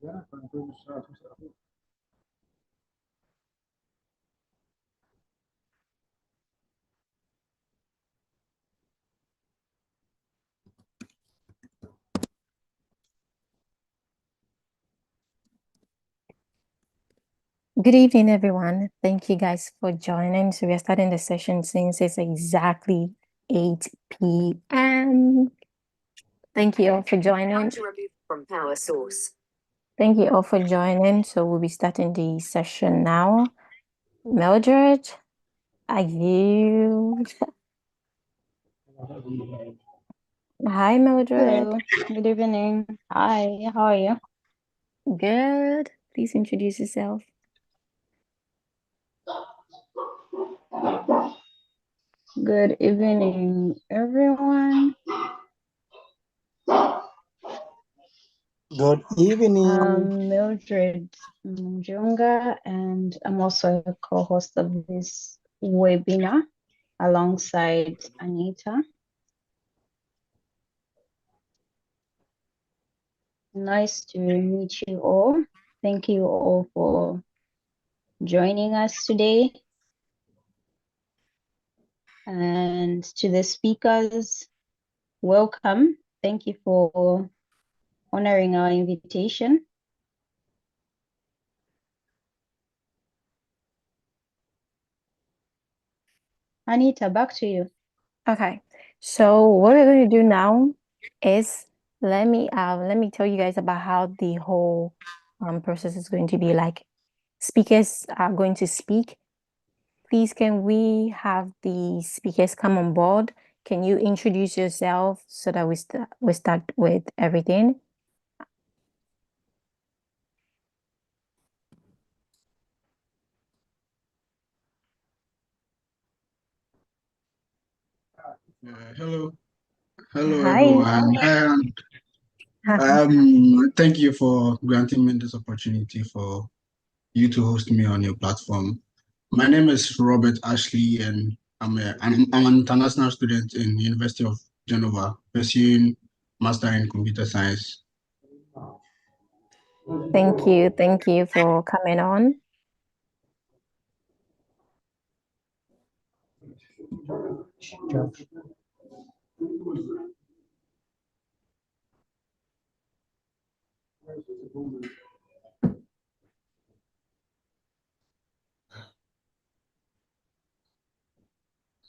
Good evening, everyone. Thank you guys for joining. So we are starting the session since it's exactly 8 p.m. Thank you all for joining. From power source. Thank you all for joining. So we'll be starting the session now. Mildred, are you? Hi, Mildred. Hello, good evening. Hi, how are you? Good. Please introduce yourself. Good evening, everyone. Good evening. I'm Mildred Mjunga, and I'm also a co-host of this webinar alongside Anita. Nice to meet you all. Thank you all for joining us today. And to the speakers, welcome. Thank you for honoring our invitation. Anita, back to you. Okay. So what we're going to do now is let me tell you guys about how the whole process is going to be like. Speakers are going to speak. Please, can we have the speakers come on board? Can you introduce yourself so that we start with everything? Hello Hi. everyone. Thank you for granting me this opportunity for you to host me on your platform. My name is Robert Ashley, and I'm an international student in the University of Genova, pursuing Master in Computer Science. Thank you for coming on.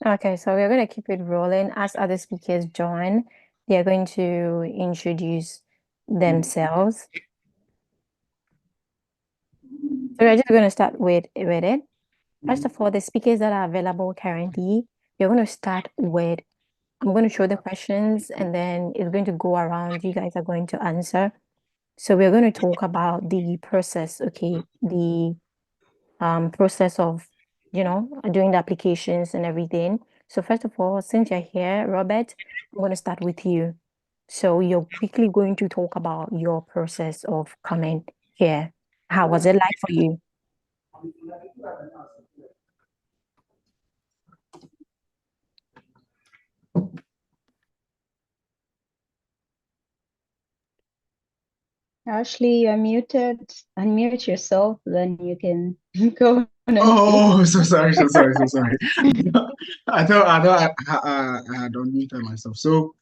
Okay, so we're going to keep it rolling. As other speakers join, they are going to introduce themselves. So we're just going to start with it. First of all, the speakers that are available currently, we're going to start with, I'm going to show the questions and then it's going to go around. You guys are going to answer. So we're going to talk about the process, okay? The process of, doing the applications and everything. So first of all, since you're here, Robert, I'm going to start with you. So you're quickly going to talk about your process of coming here. How was it like for you? Ashley, you're muted. Unmute yourself, then you can go on and Oh, so sorry. I thought I had unmuted myself. So,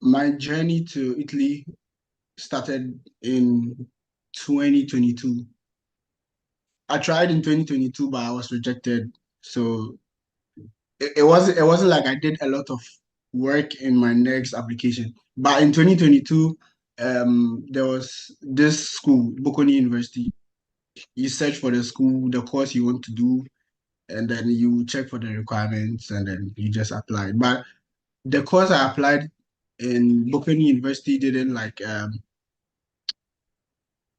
my journey to Italy started in 2022. I tried in 2022, but I was rejected. So it wasn't like I did a lot of work in my next application. But in 2022, there was this school, Bocconi University. You search for the school, the course you want to do, and then you check for the requirements, and then you just apply. But the course I applied in Bocconi University didn't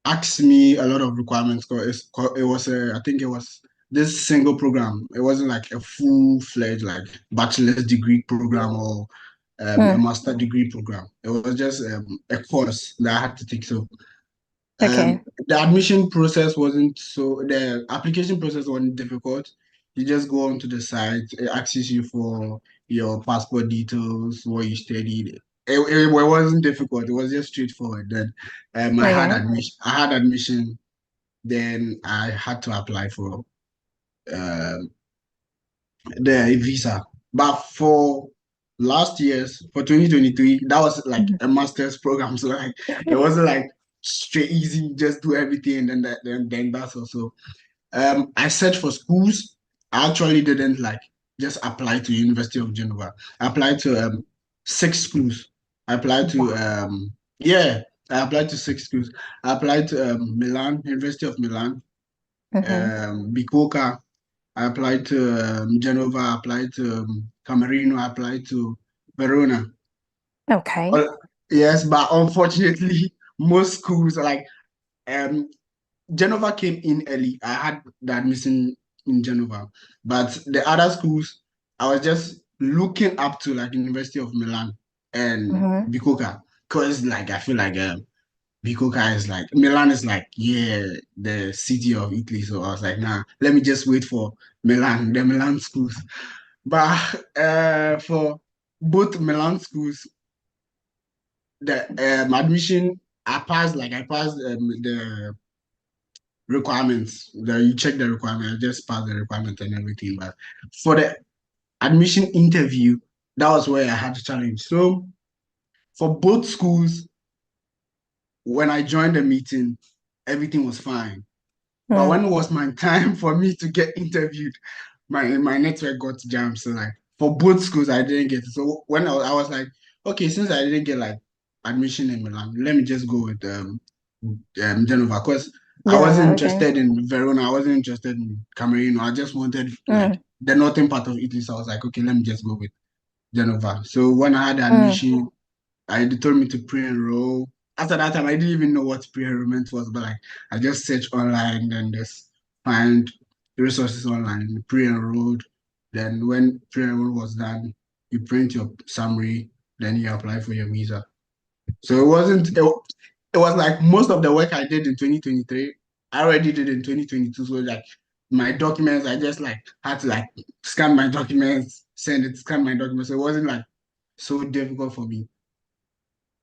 asked me a lot of requirements because it was I think it was this single program. It wasn't like a full-fledged like bachelor's degree program or a master degree program. It was just a course that I had to take. So Okay. the admission process the application process wasn't difficult. You just go onto the site, it asks you for your passport details, what you studied, it wasn't difficult. It was just straightforward. Then I had Okay. admission. I had admission. Then I had to apply for um the visa. But for last year's for 2023, that was like Mhm. a master's program. So like it wasn't like straight easy, just do everything and then that's also. I searched for schools. I actually didn't like just apply to University of Geneva. I applied to 6 schools. I applied to Wow. yeah, I applied to 6 schools. I applied to Milan, University of Milan, Mm-hmm. Bikoka. I applied to Genova. I applied to Camerino. I applied to Verona. Okay. All- yes, but unfortunately, most schools like um Genova came in early. I had the admission in Genova, but the other schools, I was just looking up to like University of Milan and Mm-hmm. Bicocca, because like I feel like Bicocca is like Milan is like yeah the city of Italy. So I was like nah, let me just wait for the Milan schools. But for both Milan schools, the admission I passed the requirements. You check the requirement, I just pass the requirement and everything. But for the admission interview, that was where I had the challenge. So for both schools, when I joined the meeting, everything was fine. But Mm. when it was my time for me to get interviewed, my network got jammed. So like for both schools, I didn't get it. So when I was like, okay, since I didn't get like admission in Milan, let me just go with Genova because I wasn't Geneva. Okay. interested in Verona. I wasn't interested in Camerino. I just wanted like Mm. the northern part of Italy. So I was like, okay, let me just go with Genova. So when I had the Mm. admission, they told me to pre-enroll. After that time, I didn't even know what pre-enrollment was, but like I just searched online and just find resources online, pre-enrolled. Then when pre-enroll was done, you print your summary, then you apply for your visa. So it was like most of the work I did in 2023, I already did in 2022. So like my documents, I just like had to like scan my documents, scan my documents. So it wasn't like so difficult for me.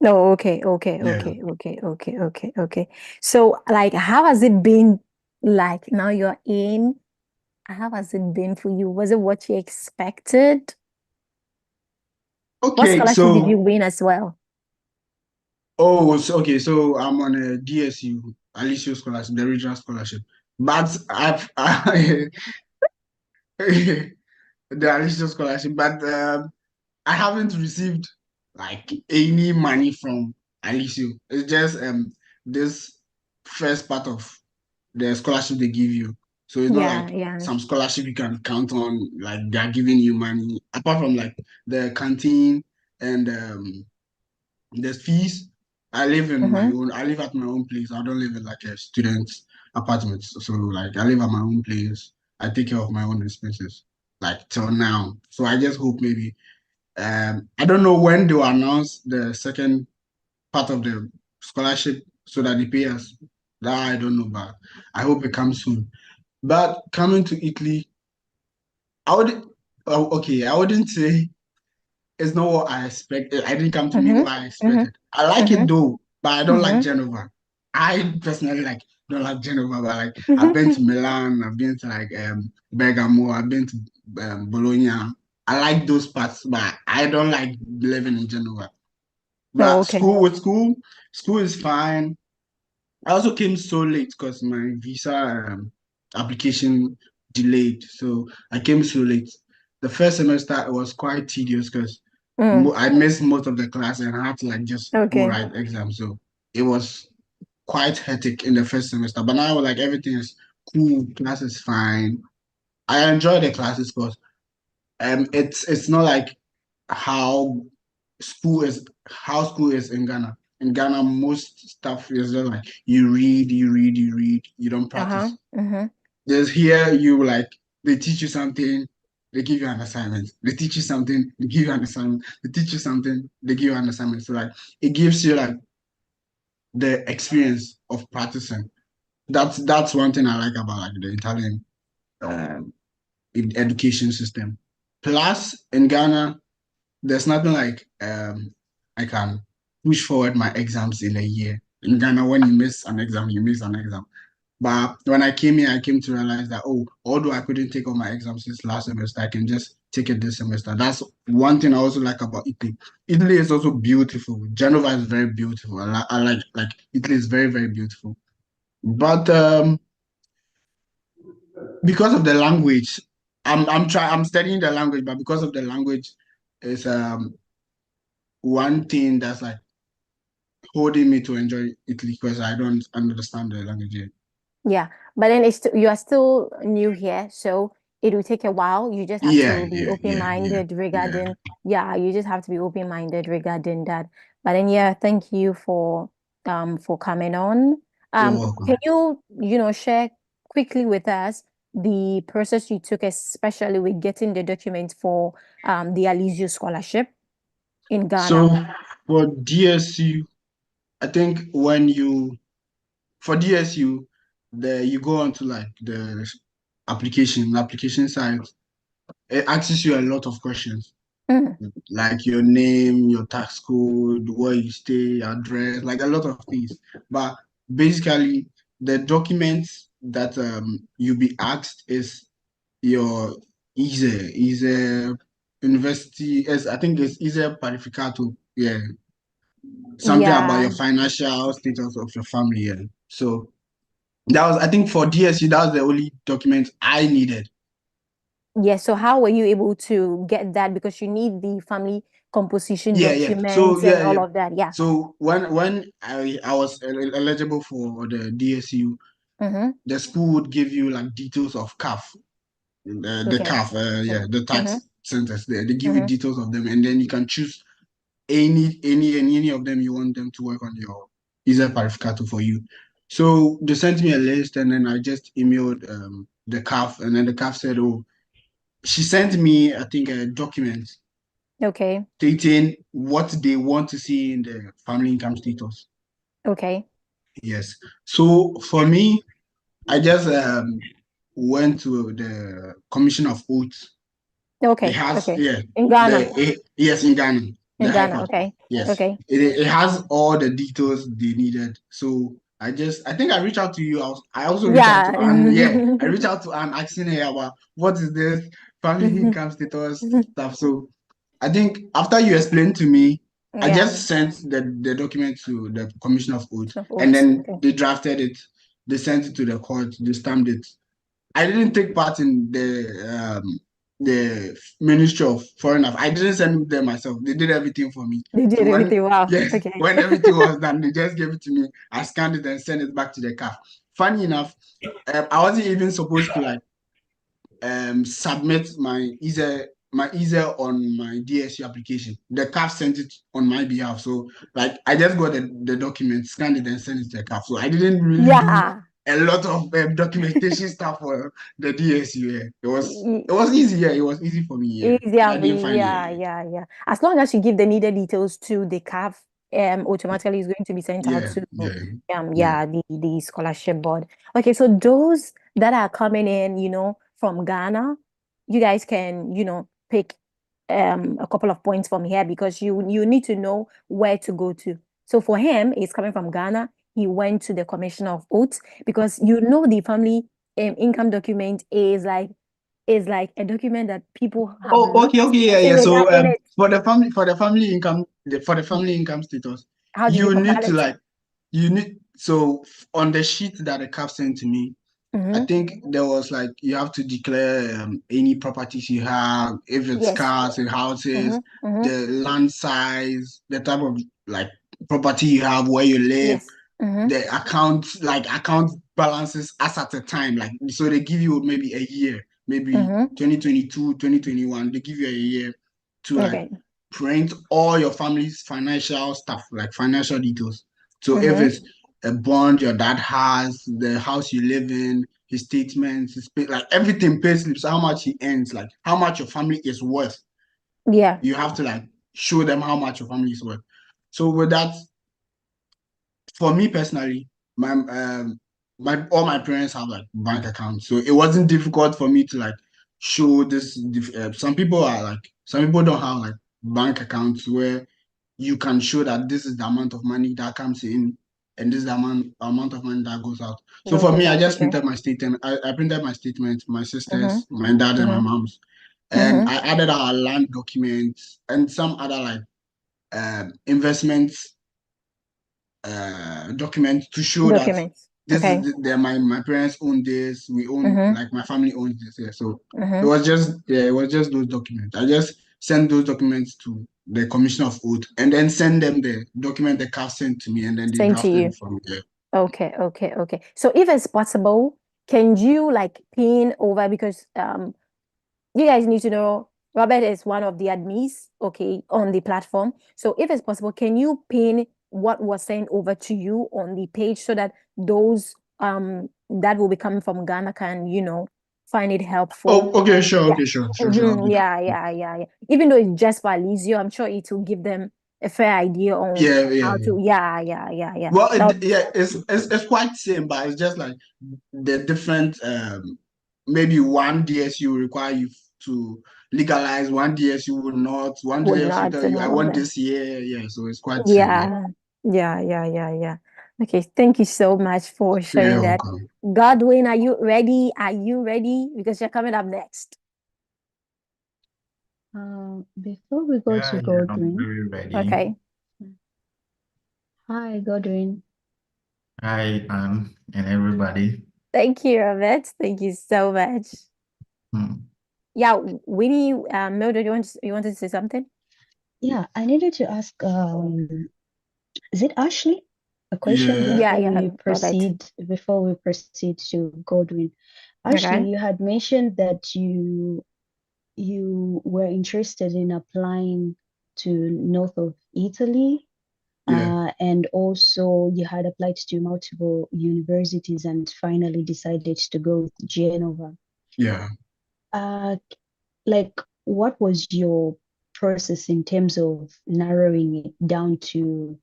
Oh, okay, okay, Yeah. okay, okay, okay, okay, okay. So, like, how has it been like now you're in? How has it been for you? Was it what you expected? What Okay, scholarship did you so win as well? okay, so I'm on a DSU, Alicio scholarship, the regional scholarship. But the Alicio scholarship, but I haven't received like any money from Alicio. It's just this first part of the scholarship they give you. So it's not Yeah, like yeah. some scholarship you can count on, like they're giving you money. Apart from like the canteen and the fees, I live in my Mm-hmm. own. I live at my own place. I don't live in like a student's apartment. So like I live at my own place. I take care of my own expenses. Like till now. So I just hope maybe I don't know when they will announce the second part of the scholarship so that they pay us. That I don't know, but I hope it comes soon. But coming to Italy, I would okay, I wouldn't say it's not what I expected. I didn't come to me Mm-hmm. what I Mm-hmm. expected. I like Mm-hmm. it though, but I don't like Mm-hmm. Genova. I personally like don't like Genova, but like I've been to Mm-hmm. Milan, I've been to like Bergamo, I've been to Bologna. I like those parts, but I don't like living in Genova. Oh, But okay. school is fine. I also came so late because my visa application delayed. So I came so late. The first semester was quite tedious because Mm. I missed most of the class and I had to like just go Okay. write exams. So it was quite hectic in the first semester. But now like everything is cool, class is fine. I enjoy the classes because it's not like how school is in Ghana. In Ghana, most stuff is just like you read, you don't Uh-huh. practice. Mm-hmm. There's here you like they teach you something, they give you an assignment. They teach you something, they give you an assignment. They teach you something, they give you an assignment. So like it gives you like the experience of practicing. That's one thing I like about like the Italian um, education system. Plus in Ghana, there's nothing like I can push forward my exams in a year. In Ghana, when you miss an exam, you miss an exam. But when I came here, I came to realize that, oh, although I couldn't take all my exams this last semester, I can just take it this semester. That's one thing I also like about Italy. Italy is also beautiful. Genova is very beautiful. I like Italy is very, very beautiful. But because of the language, I'm studying the language, but because of the language, is one thing that's like holding me to enjoy Italy because I don't understand the language yet. Yeah, but then you are still new here, so it will take a while. You just have to be open-minded regarding, you just have to be open-minded regarding that. But then yeah, thank you for coming on. You're welcome. Can you share quickly with us the process you took, especially with getting the documents for the Alizio scholarship in Ghana? So for DSU, I think for DSU, you go on to like the application side. It asks you a lot of questions, Mm, like your name, your tax code, where you stay, address, like a lot of things. But basically, the documents that you be asked is your is a university. I think it's parificato. Yeah, something about yeah. your financial status of your family. Yeah. So that was, I think, for DSU, that was the only document I needed. Yeah, so how were you able to get that? Because you need the family composition Yeah. So documents and all of that. Yeah. So when I was eligible for the DSU, Mm-hmm. the school would give you like details of CAF, the Okay. CAF, the tax Mm-hmm. centers there. They give you Mm-hmm. details of them, and then you can choose any of them you want them to work on your visa parificato for you. So they sent me a list, and then I just emailed the CAF, and then the CAF said, oh, she sent me, I think, a document Okay. stating what they want to see in the family income status. Okay. Yes. So for me, I just went to the Commission of Oaths. It Okay. has, Okay. In Ghana. yes, in Ghana, the In High Ghana. Court. Okay. Yes, Okay. it has all the details they needed. So I think I reached out to you. I also reached out Yeah. to Anne. Yeah, I reached out to Anne asking her about what is this family income status stuff. So I think after you explained to me, I Yeah. just sent the document to the Commission of Oath, Of and oats. then Okay. they drafted it. They sent it to the court. They stamped it. I didn't take part in the Ministry of Foreign Affairs. I didn't send them myself. They did everything for me. They did So everything. Wow. yes, Okay. when everything was done, they just gave it to me. I scanned it and sent it back to the CAF. Funny enough, I wasn't even supposed to like submit my EZA on my DSU application. The CAF sent it on my behalf. So like I just got the document, scanned it and sent it to the CAF. So I didn't really do Yeah. a lot of documentation stuff for the DSU. Yeah. Y- It was easy. Yeah, it was easy for me. Yeah, Easier I for didn't you. find it. Yeah. Yeah. Yeah. As long as you give the needed details to the CAF, automatically is going to be sent out to Yeah. the scholarship board. Okay, so those that are coming in, from Ghana, you guys can, pick a couple of points from here because you need to know where to go to. So for him, he's coming from Ghana. He went to the Commissioner of Oaths because the family income document is like a document that people have Oh, lost okay, yeah. everything So in it. for the family income for the family income status, How did you you need compile to it? like on the sheet that the CAF sent to me, I Mm-hmm. think there was like you have to declare any properties you have, if it's Yes. cars and houses, Mm-hmm. Mm-hmm. the land size, the type of like property you have, where you live, Yes. Mm-hmm. the account balances as at a time. Like so they give you maybe a year, maybe Mm-hmm. 2022, 2021. They give you a year to like Okay. print all your family's financial stuff, like financial details. So if Mm-hmm. it's a bond your dad has, the house you live in, his statements, like everything, pay slips, how much he earns, like how much your family is worth. Yeah. You have to like show them how much your family is worth. So with that, for me personally, my all my parents have like bank accounts, so it wasn't difficult for me to like show this. Some people don't have like bank accounts where you can show that this is the amount of money that comes in and this is the amount of money that goes out. So for me, I just Okay. printed my statement. I printed my statement, my sisters, Mm-hmm. my dad, and my Mm-hmm. mom's. And Mm-hmm. I added our land documents and some other like investments documents to show that Documents. this Okay. is my parents own this, we own Mm-hmm. like my family owns this. Yeah. So Mm-hmm. it was just those documents. I just sent those documents to the Commission of Oath and then send them the document the CAF sent to me and then they Same to drafted you. it for me. Yeah. Okay. So if it's possible, can you like pin over, because you guys need to know Robert is one of the admins, okay, on the platform. So if it's possible, can you pin what was sent over to you on the page so that those that will be coming from Ghana can, find it helpful? Oh, okay, sure, Yeah. okay, sure. I'll do that. Yeah. Even though it's just for Alizio, I'm sure it will give them a fair idea on Yeah. how to. Yeah. Well, Now, it's quite same, but it's just like the different maybe one DSU require you to legalize, one DSU will not, one would DSU not tell you I know. want this year, yeah. So it's quite same, yeah. Yeah. Okay, thank you so much for Yeah, sharing you're that. welcome. Godwin, are you ready? Are you ready? Because you're coming up next. Before we go to I'm Godwin, very ready. Okay. hi Godwin. Hi, Anne and everybody. Thank you, Robert. Thank you so much. Hmm. Yeah, Winnie, Mildred, you wanted to say something? Yeah, I needed to ask, is it Ashley? A question Yeah. Yeah, before we proceed to Godwin. Ashley, Okay. you had mentioned that you were interested in applying to north of Italy, Yeah. and also you had applied to multiple universities and finally decided to go with Genova. Yeah. Like, what was your process in terms of narrowing it down to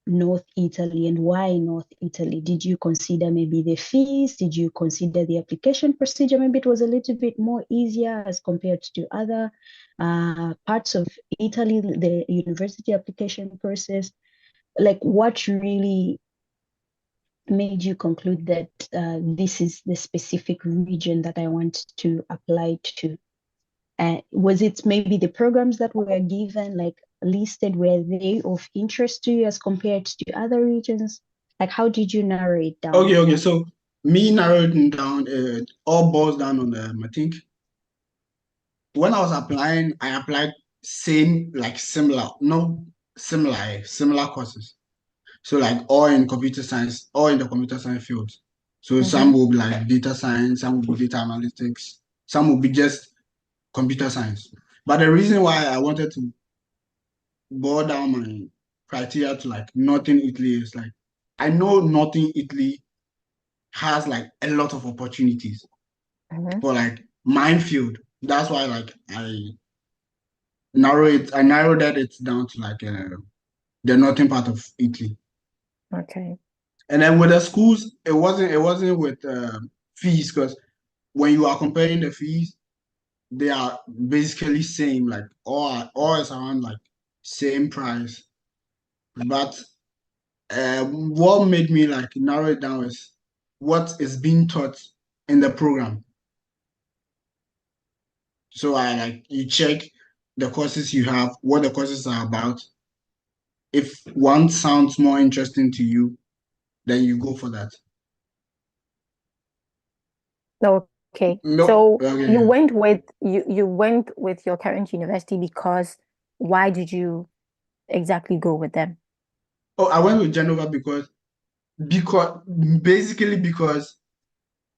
North Italy, and why North Italy? Did you consider maybe the fees? Did you consider the application procedure? Maybe it was a little bit more easier as compared to other parts of Italy, the university application process. Like, what really made you conclude that this is the specific region that I want to apply to? Was it maybe the programs that were given, like listed, were they of interest to you as compared to other regions? Like, how did you narrow it down? Okay. So me narrowing down, all boils down on I think when I was applying, I applied similar courses. So like all in computer science, all in the computer science field. So some will be like data science, some will be data analytics, some will be just computer science. But the reason why I wanted to boil down my criteria to like Northern Italy is like I know Northern Italy has like a lot of opportunities for like minefield. That's why like I narrowed it down to like the northern part of Italy. Okay. And then with the schools, it wasn't with fees, because when you are comparing the fees, they are basically same, like all is around like same price. But what made me like narrow it down is what is being taught in the program. So I like you check the courses you have, what the courses are about. If one sounds more interesting to you, then you go for that. Okay. No, So okay. you went with your current university because why did you exactly go with them? Oh, I went with Genova because basically because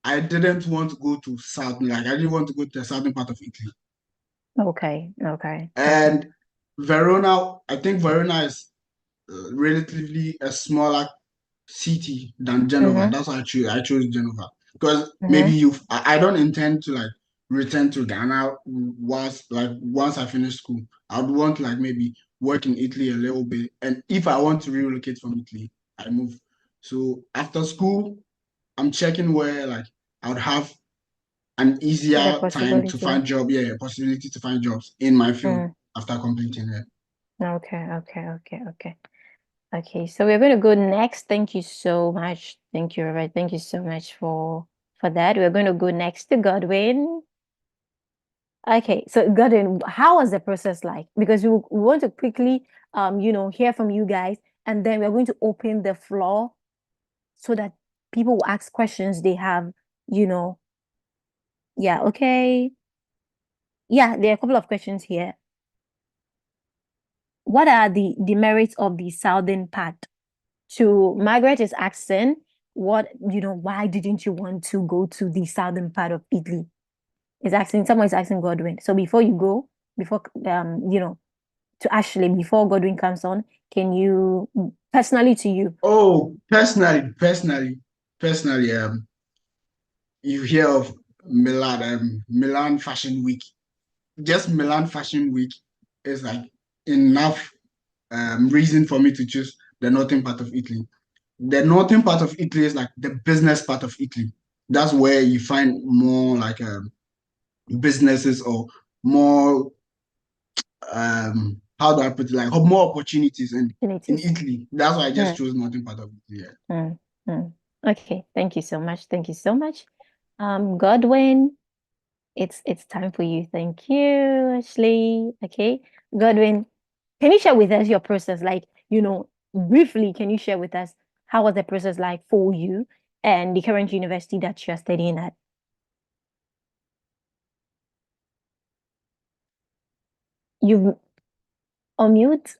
I didn't want to go to south, like I didn't want to go to the southern part of Italy. Okay. And Verona, I think Verona is relatively a smaller city than Genova. That's why I chose Genova. Because maybe I don't intend to like return to Ghana once I finish school. I'd want like maybe work in Italy a little bit. And if I want to relocate from Italy, I move. So after school, I'm checking where like I would have an The easier time to possibility. find job, possibility to find jobs in my field after completing it. Okay, so we're going to go next. Thank you so much. Thank you, Robert. Thank you so much for that. We're going to go next to Godwin. Okay, so Godwin, how was the process like? Because we want to quickly hear from you guys, and then we're going to open the floor so that people will ask questions they have, Yeah, okay. Yeah, there are a couple of questions here. What are the merits of the southern part? To Margaret is asking, why didn't you want to go to the southern part of Italy? Someone is asking Godwin. So before you go, to Ashley, before Godwin comes on, can you personally to you? Oh, personally, you hear of Milan Fashion Week. Just Milan Fashion Week is like enough reason for me to choose the northern part of Italy. The northern part of Italy is like the business part of Italy. That's where you find more like businesses or more how do I put it, like more opportunities in Italy. That's why I just chose northern part of Italy. Okay, thank you so much. Thank you so much. Godwin, it's time for you. Thank you, Ashley. Okay, Godwin, can you share with us your process? Like, briefly, can you share with us how was the process like for you and the current university that you're studying at? You've on mute.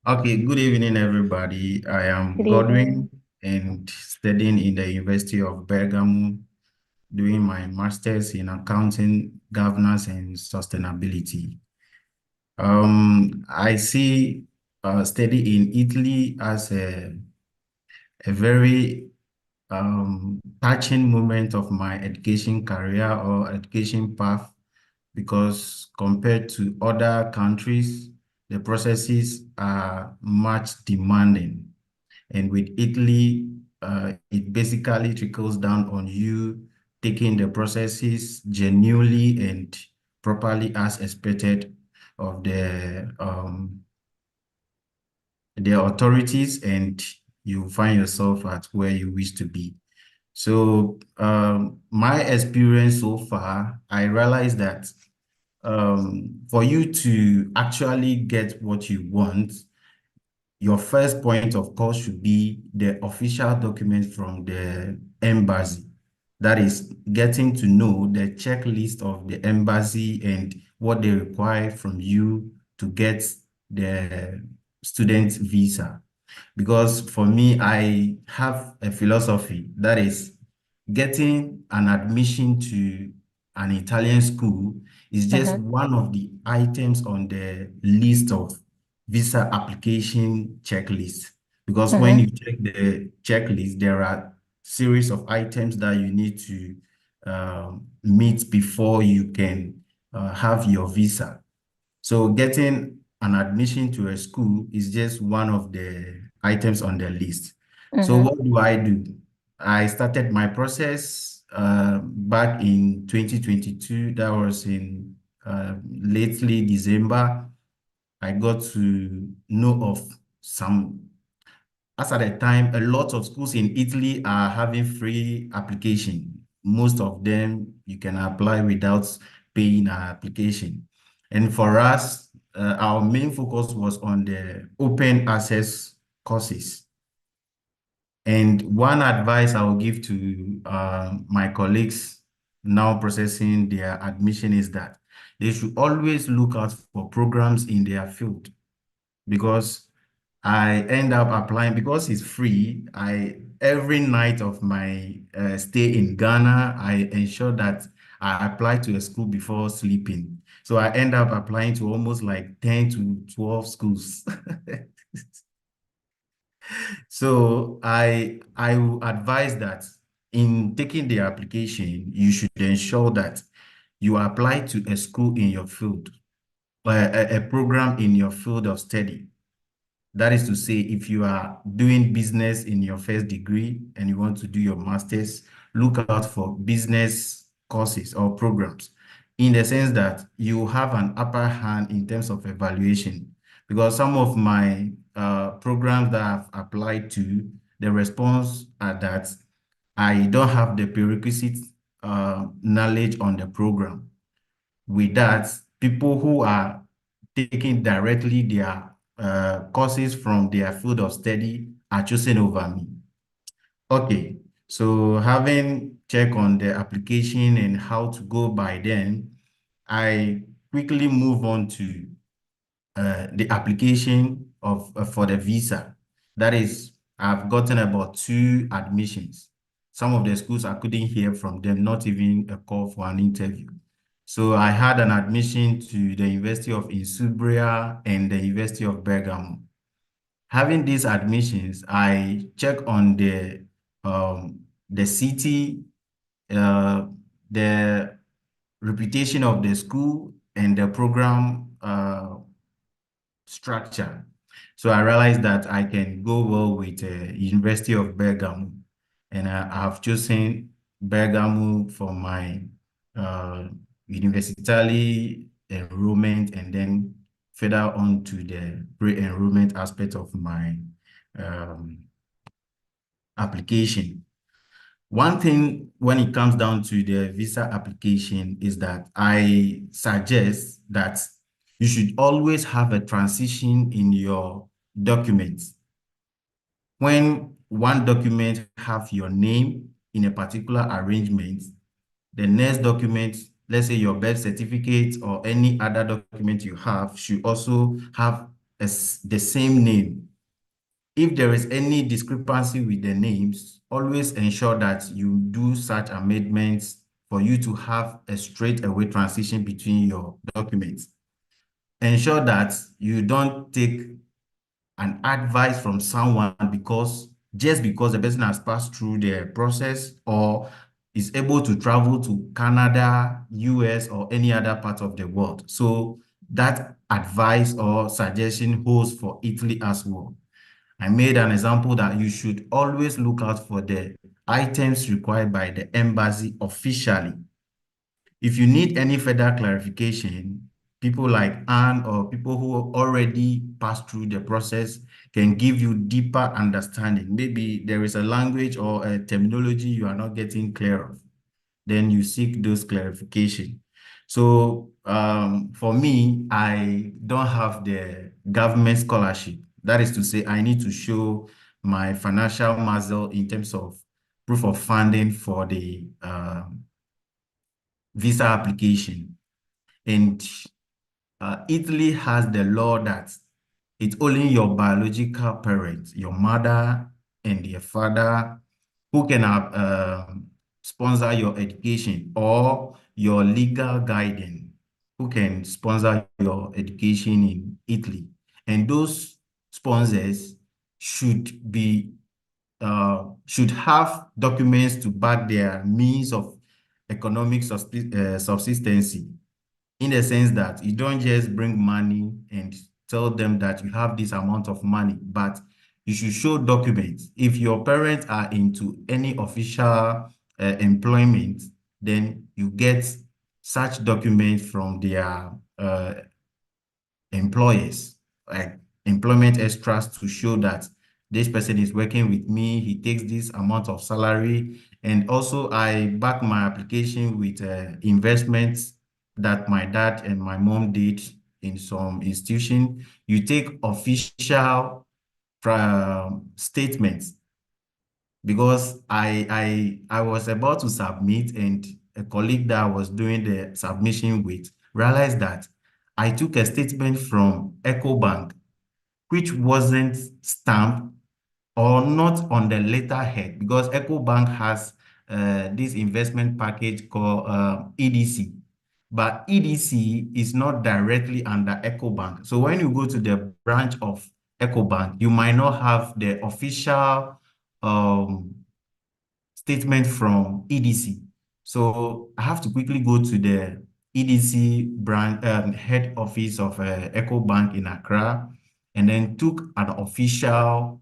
Okay, good evening, everybody. I am Good Godwin evening. and studying in the University of Bergamo, doing my master's in accounting, governance, and sustainability. I see study in Italy as a very touching moment of my education career or education path, because compared to other countries, the processes are much demanding. And with Italy, it basically trickles down on you taking the processes genuinely and properly as expected of the authorities, and you find yourself at where you wish to be. So my experience so far, I realized that for you to actually get what you want, your first point of call should be the official document from the embassy. That is getting to know the checklist of the embassy and what they require from you to get the student visa. Because for me, I have a philosophy that is getting an admission to an Italian school is just one of the items on the list of visa application checklist. Because when you check the checklist, there are series of items that you need to meet before you can have your visa. So getting an admission to a school is just one of the items on the list. So what do? I started my process back in 2022. That was in lately December. I got to know of some, as at the time, a lot of schools in Italy are having free application. Most of them you can apply without paying an application. And for us, our main focus was on the open access courses. And one advice I will give to my colleagues now processing their admission is that they should always look out for programs in their field, because I end up applying because it's free. Every night of my stay in Ghana, I ensure that I apply to a school before sleeping. So I end up applying to almost like 10 to 12 schools. So I will advise that in taking the application, you should ensure that you apply to a school in your field, a program in your field of study. That is to say, if you are doing business in your first degree and you want to do your master's, look out for business courses or programs. in the sense that you have an upper hand in terms of evaluation. Because some of my programs that I've applied to, the response are that I don't have the prerequisite knowledge on the program. With that, people who are taking directly their courses from their field of study are chosen over me. Okay, so having checked on the application and how to go by then, I quickly move on to the application of for the visa. That is, I've gotten about 2 admissions. Some of the schools I couldn't hear from them, not even a call for an interview. So I had an admission to the University of Insubria and the University of Bergamo. Having these admissions, I check on the city, the reputation of the school, and the program structure. So I realized that I can go well with University of Bergamo, and I have chosen Bergamo for my university enrollment, and then further on to the pre-enrollment aspect of my application. One thing when it comes down to the visa application is that I suggest that you should always have a transition in your documents. When one document have your name in a particular arrangement, the next document, let's say your birth certificate or any other document you have, should also have the same name. If there is any discrepancy with the names, always ensure that you do such amendments for you to have a straightaway transition between your documents. Ensure that you don't take an advice from someone just because the person has passed through the process or is able to travel to Canada, US, or any other part of the world. So that advice or suggestion holds for Italy as well. I made an example that you should always look out for the items required by the embassy officially. If you need any further clarification, people like Anne or people who already passed through the process can give you deeper understanding. Maybe there is a language or a terminology you are not getting clear of. Then you seek those clarification. So for me, I don't have the government scholarship. That is to say, I need to show my financial muscle in terms of proof of funding for the visa application. And Italy has the law that it's only your biological parents, your mother and your father, who can sponsor your education, or your legal guardian who can sponsor your education in Italy. And those sponsors should have documents to back their means of economic subsistence, in the sense that you don't just bring money and tell them that you have this amount of money, but you should show documents. If your parents are into any official employment, then you get such documents from their employers, like employment extras, to show that this person is working with me, he takes this amount of salary. And also I back my application with investments that my dad and my mom did in some institution. You take official statements, because I was about to submit, and a colleague that I was doing the submission with realized that I took a statement from EcoBank, which wasn't stamped or not on the letterhead, because EcoBank has this investment package called EDC. But EDC is not directly under EcoBank. So when you go to the branch of EcoBank, you might not have the official statement from EDC. So I have to quickly go to the EDC branch head office of EcoBank in Accra, and then took an official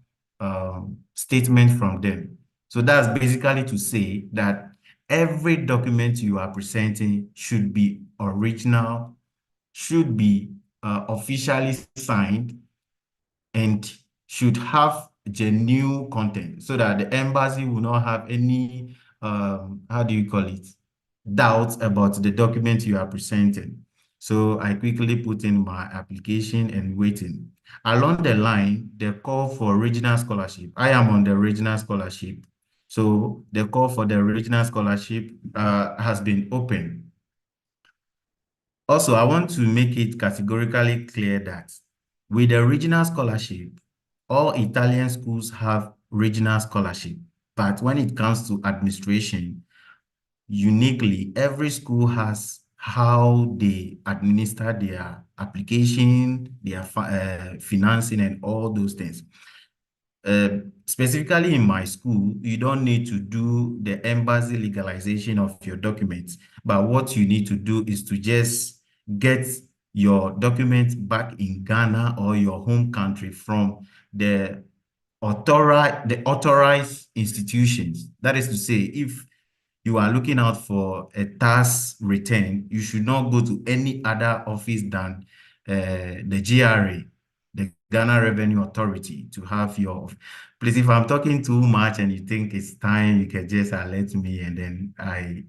statement from them. So that's basically to say that every document you are presenting should be original, should be officially signed, and should have genuine content so that the embassy will not have any, how do you call it, doubts about the document you are presenting. So I quickly put in my application and waiting. Along the line, the call for regional scholarship. I am on the regional scholarship. So the call for the regional scholarship has been open. Also, I want to make it categorically clear that with the regional scholarship, all Italian schools have regional scholarship. But when it comes to administration, uniquely, every school has how they administer their application, their financing, and all those things. Specifically in my school, you don't need to do the embassy legalization of your documents, but what you need to do is to just get your documents back in Ghana or your home country from the authorized institutions. That is to say, if you are looking out for a tax return, you should not go to any other office than the GRA, the Ghana Revenue Authority, to have your. Please, if I'm talking too much and you think it's time, you can just alert me and then I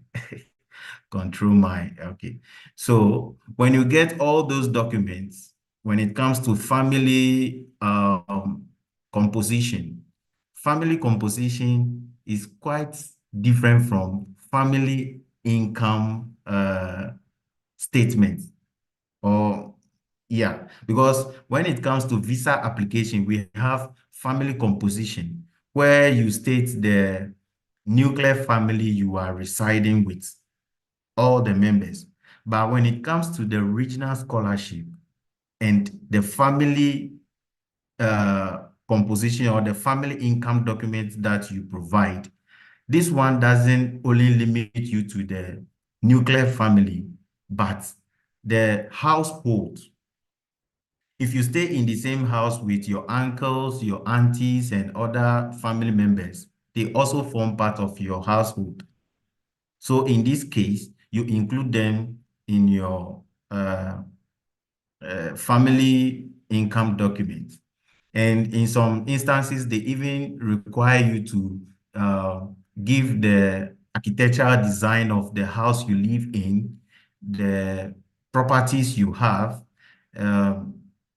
control my, okay. So when you get all those documents, when it comes to family composition, family composition is quite different from family income statement. Or yeah, because when it comes to visa application, we have family composition where you state the nuclear family you are residing with, all the members. But when it comes to the regional scholarship and the family composition or the family income document that you provide, this one doesn't only limit you to the nuclear family, but the household. If you stay in the same house with your uncles, your aunties, and other family members, they also form part of your household. So in this case, you include them in your family income document. And in some instances, they even require you to give the architectural design of the house you live in, the properties you have,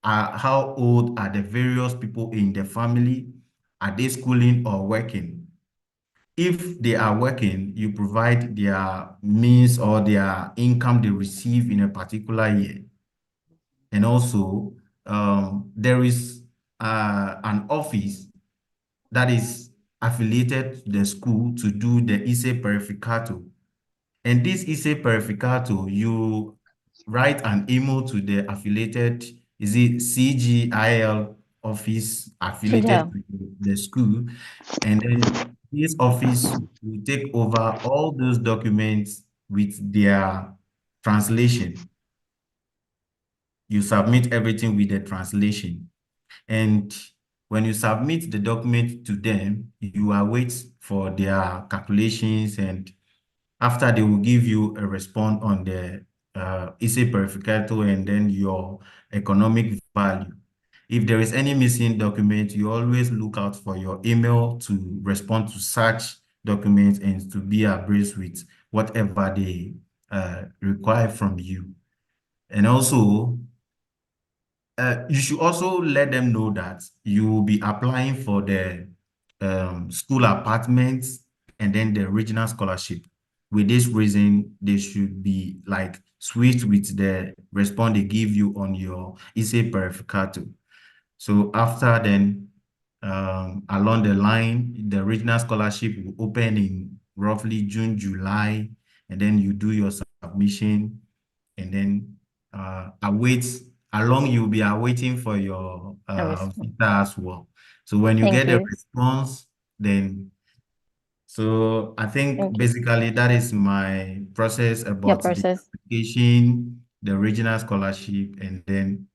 how old are the various people in the family, are they schooling or working? If they are working, you provide their means or their income they receive in a particular year. And also, there is an office that is affiliated to the school to do the ISE Purificato. And this ISE Purificato, you write an email to the affiliated, is it CGIL office affiliated to the school, and then this office will take over all those documents with their translation. You submit everything with the translation. And when you submit the document to them, you await for their calculations, and after they will give you a response on the ISE Purificato and then your economic value. If there is any missing document, you always look out for your email to respond to such documents and to be abreast with whatever they require from you. And also, you should also let them know that you will be applying for the school apartments and then the regional scholarship. With this reason, they should be like swift with the response they give you on your ISE Purificato. So after then, along the line, the regional scholarship will open in roughly June, July, and then you do your submission, and then you'll be awaiting for your visa as well. So when you get the response, then so I think basically that is my process about the application, the regional scholarship, and then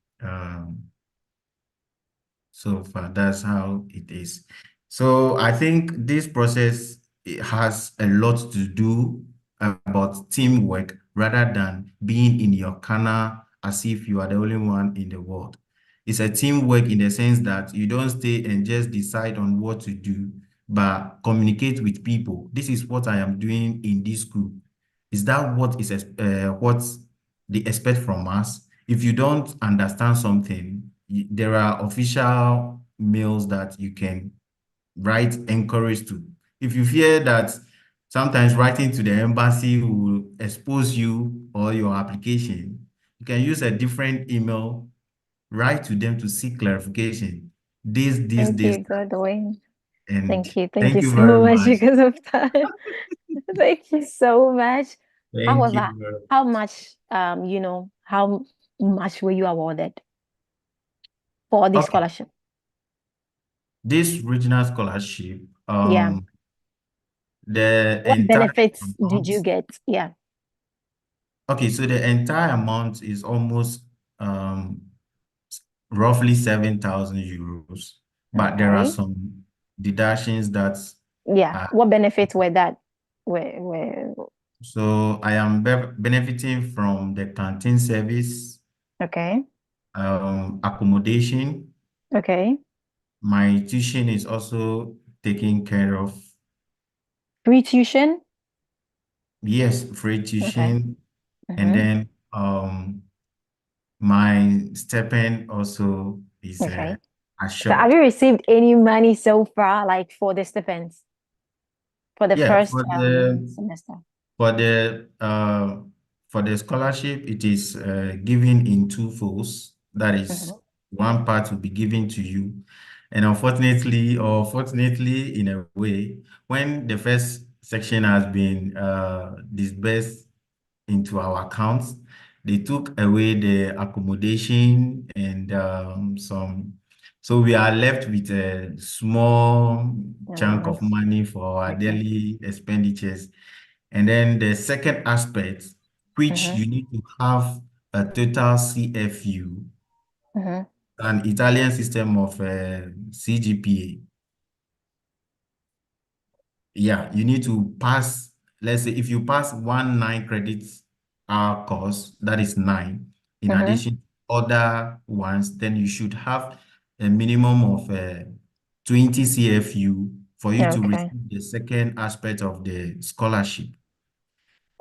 so far that's how it is. So I think this process it has a lot to do about teamwork rather than being in your corner as if you are the only one in the world. It's a teamwork in the sense that you don't stay and just decide on what to do, but communicate with people. This is what I am doing in this group. Is that what what they expect from us? If you don't understand something, there are official mails that you can write encourage to. If you fear that sometimes writing to the embassy will expose you or your application, you can use a different email, write to them to seek clarification. Thank This, you, Godwin. and Thank thank you you so very much much. because of time. Thank you so much. Thank However, you. how much, how much were you awarded for this Okay, scholarship? this regional scholarship, Yeah. the What entire benefits did amount. you get? Yeah. Okay, so the entire amount is almost um roughly 7,000 euros, but there are Okay. some deductions that Yeah. are, What benefits were that? Were so I am benefiting from the canteen service, okay. accommodation. Okay. My tuition is also taken care of. Free tuition? Yes, free Okay. tuition. And Mm-hmm. then my stipend also is Okay. So have assured. you received any money so far, like for the stipends for the Yeah, first semester? For the uh, for the scholarship, it is given in two folds. That is, Mm-hmm. one part will be given to you, and unfortunately, or fortunately, in a way, when the first section has been disbursed into our accounts, they took away the accommodation and some. So we are left with a small chunk of Nice. money for our Okay. daily expenditures. And then the second aspect, which Mm-hmm. you need to have a total CFU, Mm-hmm. an Italian system of CGPA. Yeah, you need to pass, let's say if you pass 19 credits hour course, that is 9. In Mm-hmm. addition, other ones, then you should have a minimum of 20 CFU for you to Okay. receive the second aspect of the scholarship.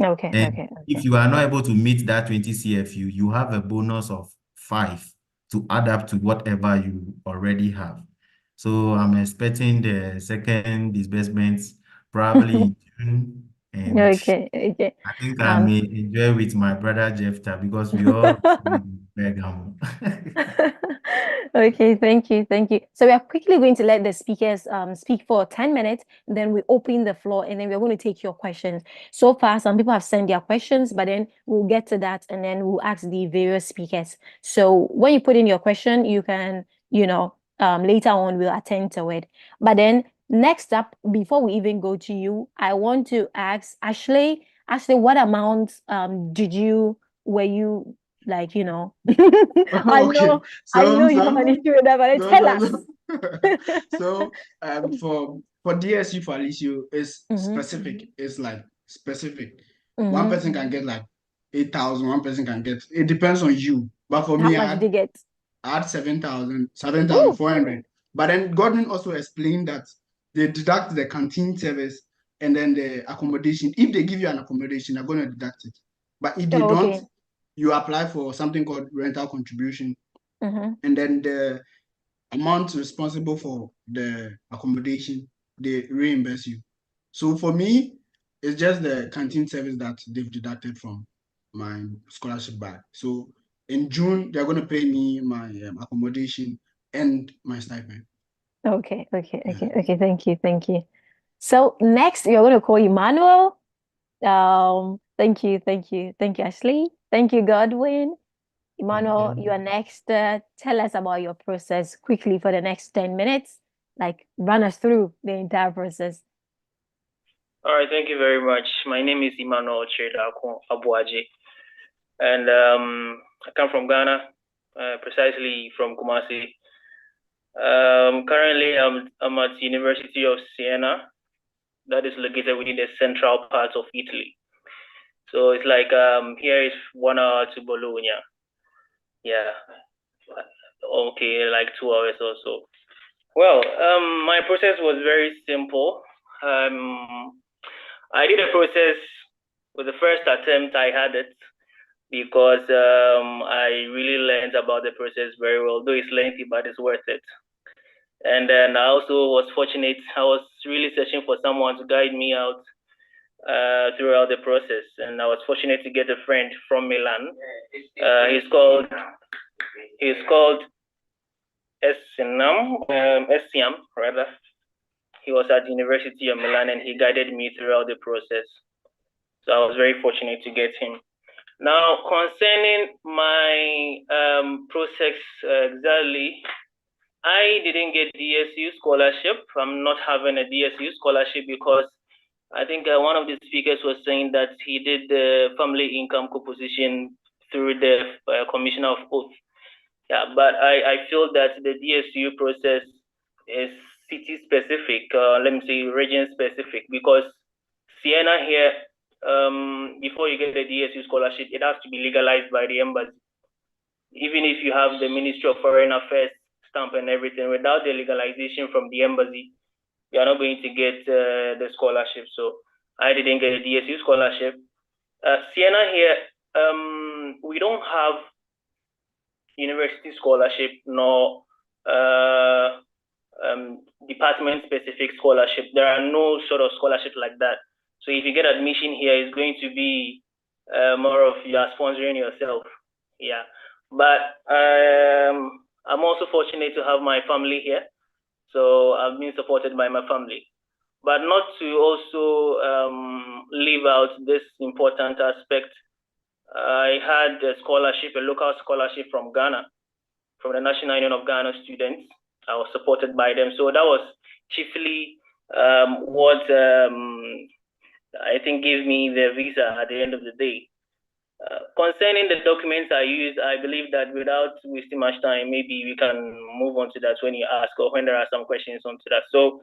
Okay. And Okay. if Okay. you are not able to meet that 20 CFU, you have a bonus of 5 to add up to whatever you already have. So I'm expecting the second disbursements probably in June, and Okay. Okay. I think I Um, may enjoy with my brother JEPH because we all receive Bergamo. Okay, thank you, thank you. So we are quickly going to let the speakers speak for 10 minutes, then we open the floor and then we're going to take your questions. So far, some people have sent their questions, but then we'll get to that and then we'll ask the various speakers. So when you put in your question, you can, later on we'll attend to it. But then next up, before we even go to you, I want to ask Ashley, what amount were you like, I Okay, know, I know you have an issue with that, but no, tell no, us. no. So, for DSU for issue is Mm-hmm. specific. It's like specific. One Mm-hmm. person can get like 8,000. One person can get. It depends on you. But for How me, much did they get? I had 7,000, Ooh, 7,400. But then Godwin also explained that they deduct the canteen service and then the accommodation. If they give you an accommodation, they're going to deduct it. But if they oh, don't, okay. you apply for something called rental contribution, Mm-hmm. and then the amount responsible for the accommodation, they reimburse you. So for me, it's just the canteen service that they've deducted from my scholarship bag. So in June, they're going to pay me my accommodation and my stipend. Okay, okay, Yeah. okay, okay. Thank you, thank you. So next, you're going to call Emmanuel. Thank you, Ashley. Thank you, Godwin. Emmanuel, you are next. Tell us about your process quickly for the next 10 minutes. Like, run us through the entire process. All right, thank you very much. My name is EMMANUEL Abuaji, and I come from Ghana, precisely from Kumasi. Currently, I'm at University of Siena that is located within the central part of Italy. So it's like here is 1 hour to Bologna. Yeah. Okay, like 2 hours or so. Well, my process was very simple. I did a process with the first attempt I had it because I really learned about the process very well, though it's lengthy, but it's worth it. And then I also was fortunate. I was really searching for someone to guide me out throughout the process, and I was fortunate to get a friend from Milan. He's called SIAM rather. He was at the University of Milan, and he guided me throughout the process. So I was very fortunate to get him. Now, concerning my process exactly, I didn't get DSU scholarship. I'm not having a DSU scholarship because I think one of the speakers was saying that he did the family income composition through the Commissioner of Oath. Yeah, but I feel that the DSU process is city specific, let me say region specific, because Siena here, before you get the DSU scholarship, it has to be legalized by the embassy. Even if you have the Ministry of Foreign Affairs stamp and everything, without the legalization from the embassy, you are not going to get the scholarship. So I didn't get a DSU scholarship. Siena here, we don't have university scholarship nor department-specific scholarship. There are no sort of scholarship like that. So if you get admission here, it's going to be more of you are sponsoring yourself. Yeah, but I'm also fortunate to have my family here. So I've been supported by my family. But not to also leave out this important aspect. I had a scholarship, a local scholarship from Ghana, from the National Union of Ghana Students. I was supported by them. So that was chiefly what I think gave me the visa at the end of the day. Concerning the documents I used, I believe that without wasting much time, maybe we can move on to that when you ask or when there are some questions onto that. So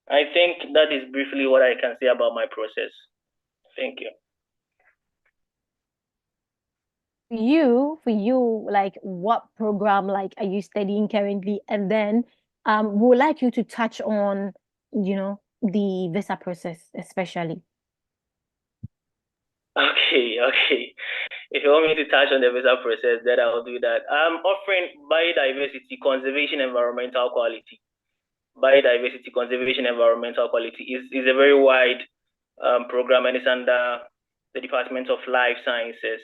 I think that is briefly what I can say about my process. Thank you. For you, like what program like are you studying currently? And then we would like you to touch on, the visa process, especially. Okay. If you want me to touch on the visa process, then I will do that. I'm offering biodiversity, conservation, environmental quality. Biodiversity, conservation, environmental quality is a very wide program, and it's under the Department of Life Sciences.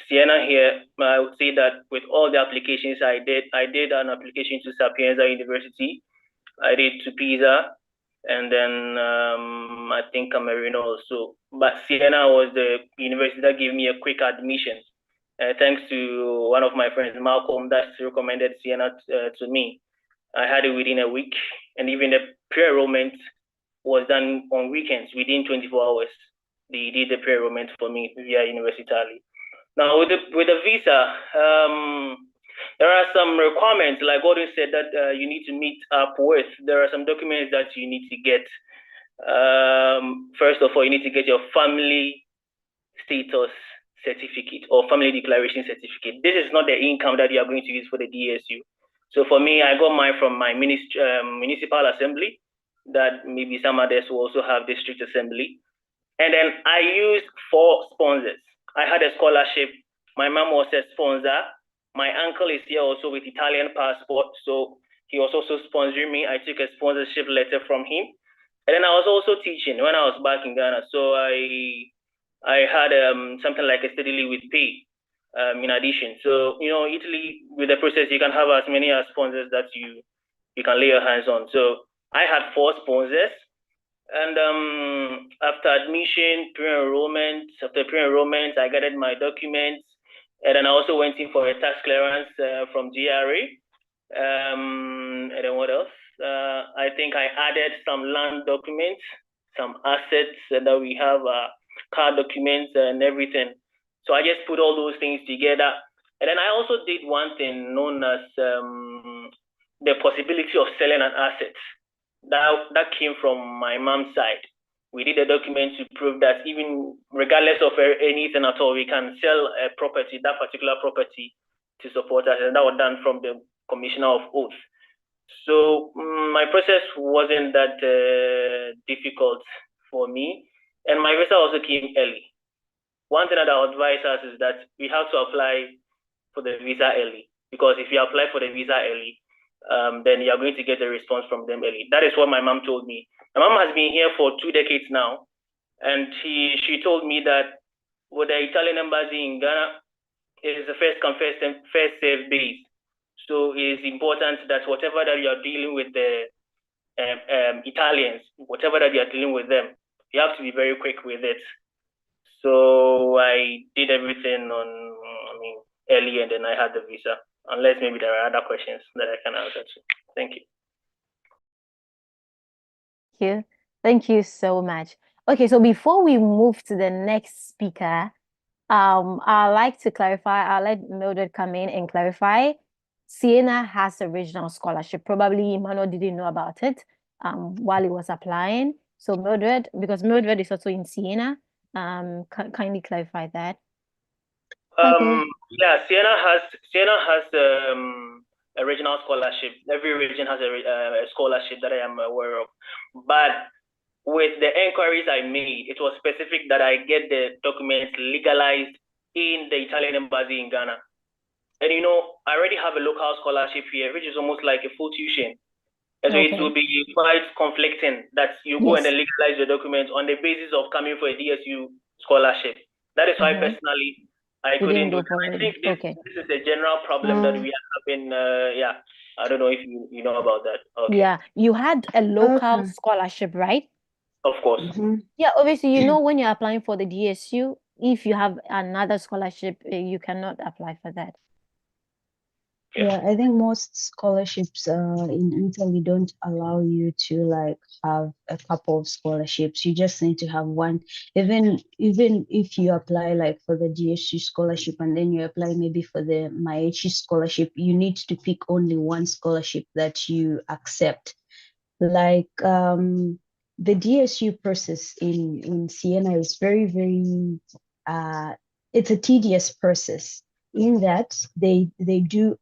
Siena here, I would say that with all the applications I did an application to Sapienza University, I did to PISA, and then I think Cameroon also. But Siena was the university that gave me a quick admission. Thanks to one of my friends, Malcolm, that recommended Siena to me. I had it within a week, and even the pre-enrollment was done on weekends within 24 hours. They did the pre-enrollment for me via Universitali. Now with the visa, there are some requirements, like Gordon said, that you need to meet up with. There are some documents that you need to get. First of all, you need to get your family status certificate or family declaration certificate. This is not the income that you are going to use for the DSU. So for me, I got mine from my municipal assembly, that maybe some others will also have district assembly. And then I used 4 sponsors. I had a scholarship. My mom was a sponsor. My uncle is here also with Italian passport, so he was also sponsoring me. I took a sponsorship letter from him. And then I was also teaching when I was back in Ghana. So I had something like a steady with pay in addition. So, Italy, with the process, you can have as many as sponsors that you can lay your hands on. So I had 4 sponsors. And after admission, after pre-enrollment, I gathered my documents. And then I also went in for a tax clearance from GRA. And then what else? I think I added some land documents, some assets that we have, car documents and everything. So I just put all those things together. And then I also did one thing known as the possibility of selling an asset. that came from my mom's side. We did a document to prove that even regardless of anything at all, we can sell a property, that particular property, to support us, and that was done from the Commissioner of Oath. So my process wasn't that difficult for me, and my visa also came early. One thing that I advise us is that we have to apply for the visa early, because if you apply for the visa early, then you're going to get a response from them early. That is what my mom told me. My mom has been here for 2 decades now, and she told me that with the Italian embassy in Ghana, it is a first come, first served base. So it is important that whatever that you are dealing with the Italians, whatever that you are dealing with them, you have to be very quick with it. So I did everything early, and then I had the visa. Unless maybe there are other questions that I can answer to. Thank you. Thank you so much. Okay, so before we move to the next speaker, I'd like to clarify, I'll let Mildred come in and clarify. Siena has a regional scholarship. Probably Emmanuel didn't know about it while he was applying. So Mildred, because Mildred is also in Siena, kindly clarify that. Yeah, Siena has a regional scholarship. Every region has a scholarship that I am aware of. But with the inquiries I made, it was specific that I get the documents legalized in the Italian embassy in Ghana. And I already have a local scholarship here, which is almost like a full tuition. And so it will be quite conflicting that you go and legalize your documents on the basis of coming for a DSU scholarship. That is why personally I couldn't do it. I think this is a general problem that we are having. Yeah, I don't know if you know about that. Okay. Yeah, you had a local scholarship, right? Of course. Yeah, obviously, when you're applying for the DSU, if you have another scholarship, you cannot apply for that. Yeah, I think most scholarships in Italy don't allow you to have a couple of scholarships. You just need to have one. Even if you apply for the DSU scholarship and then you apply maybe for the MAECHI scholarship, you need to pick only one scholarship that you accept. The DSU process in Siena is very, very it's a tedious process in that they do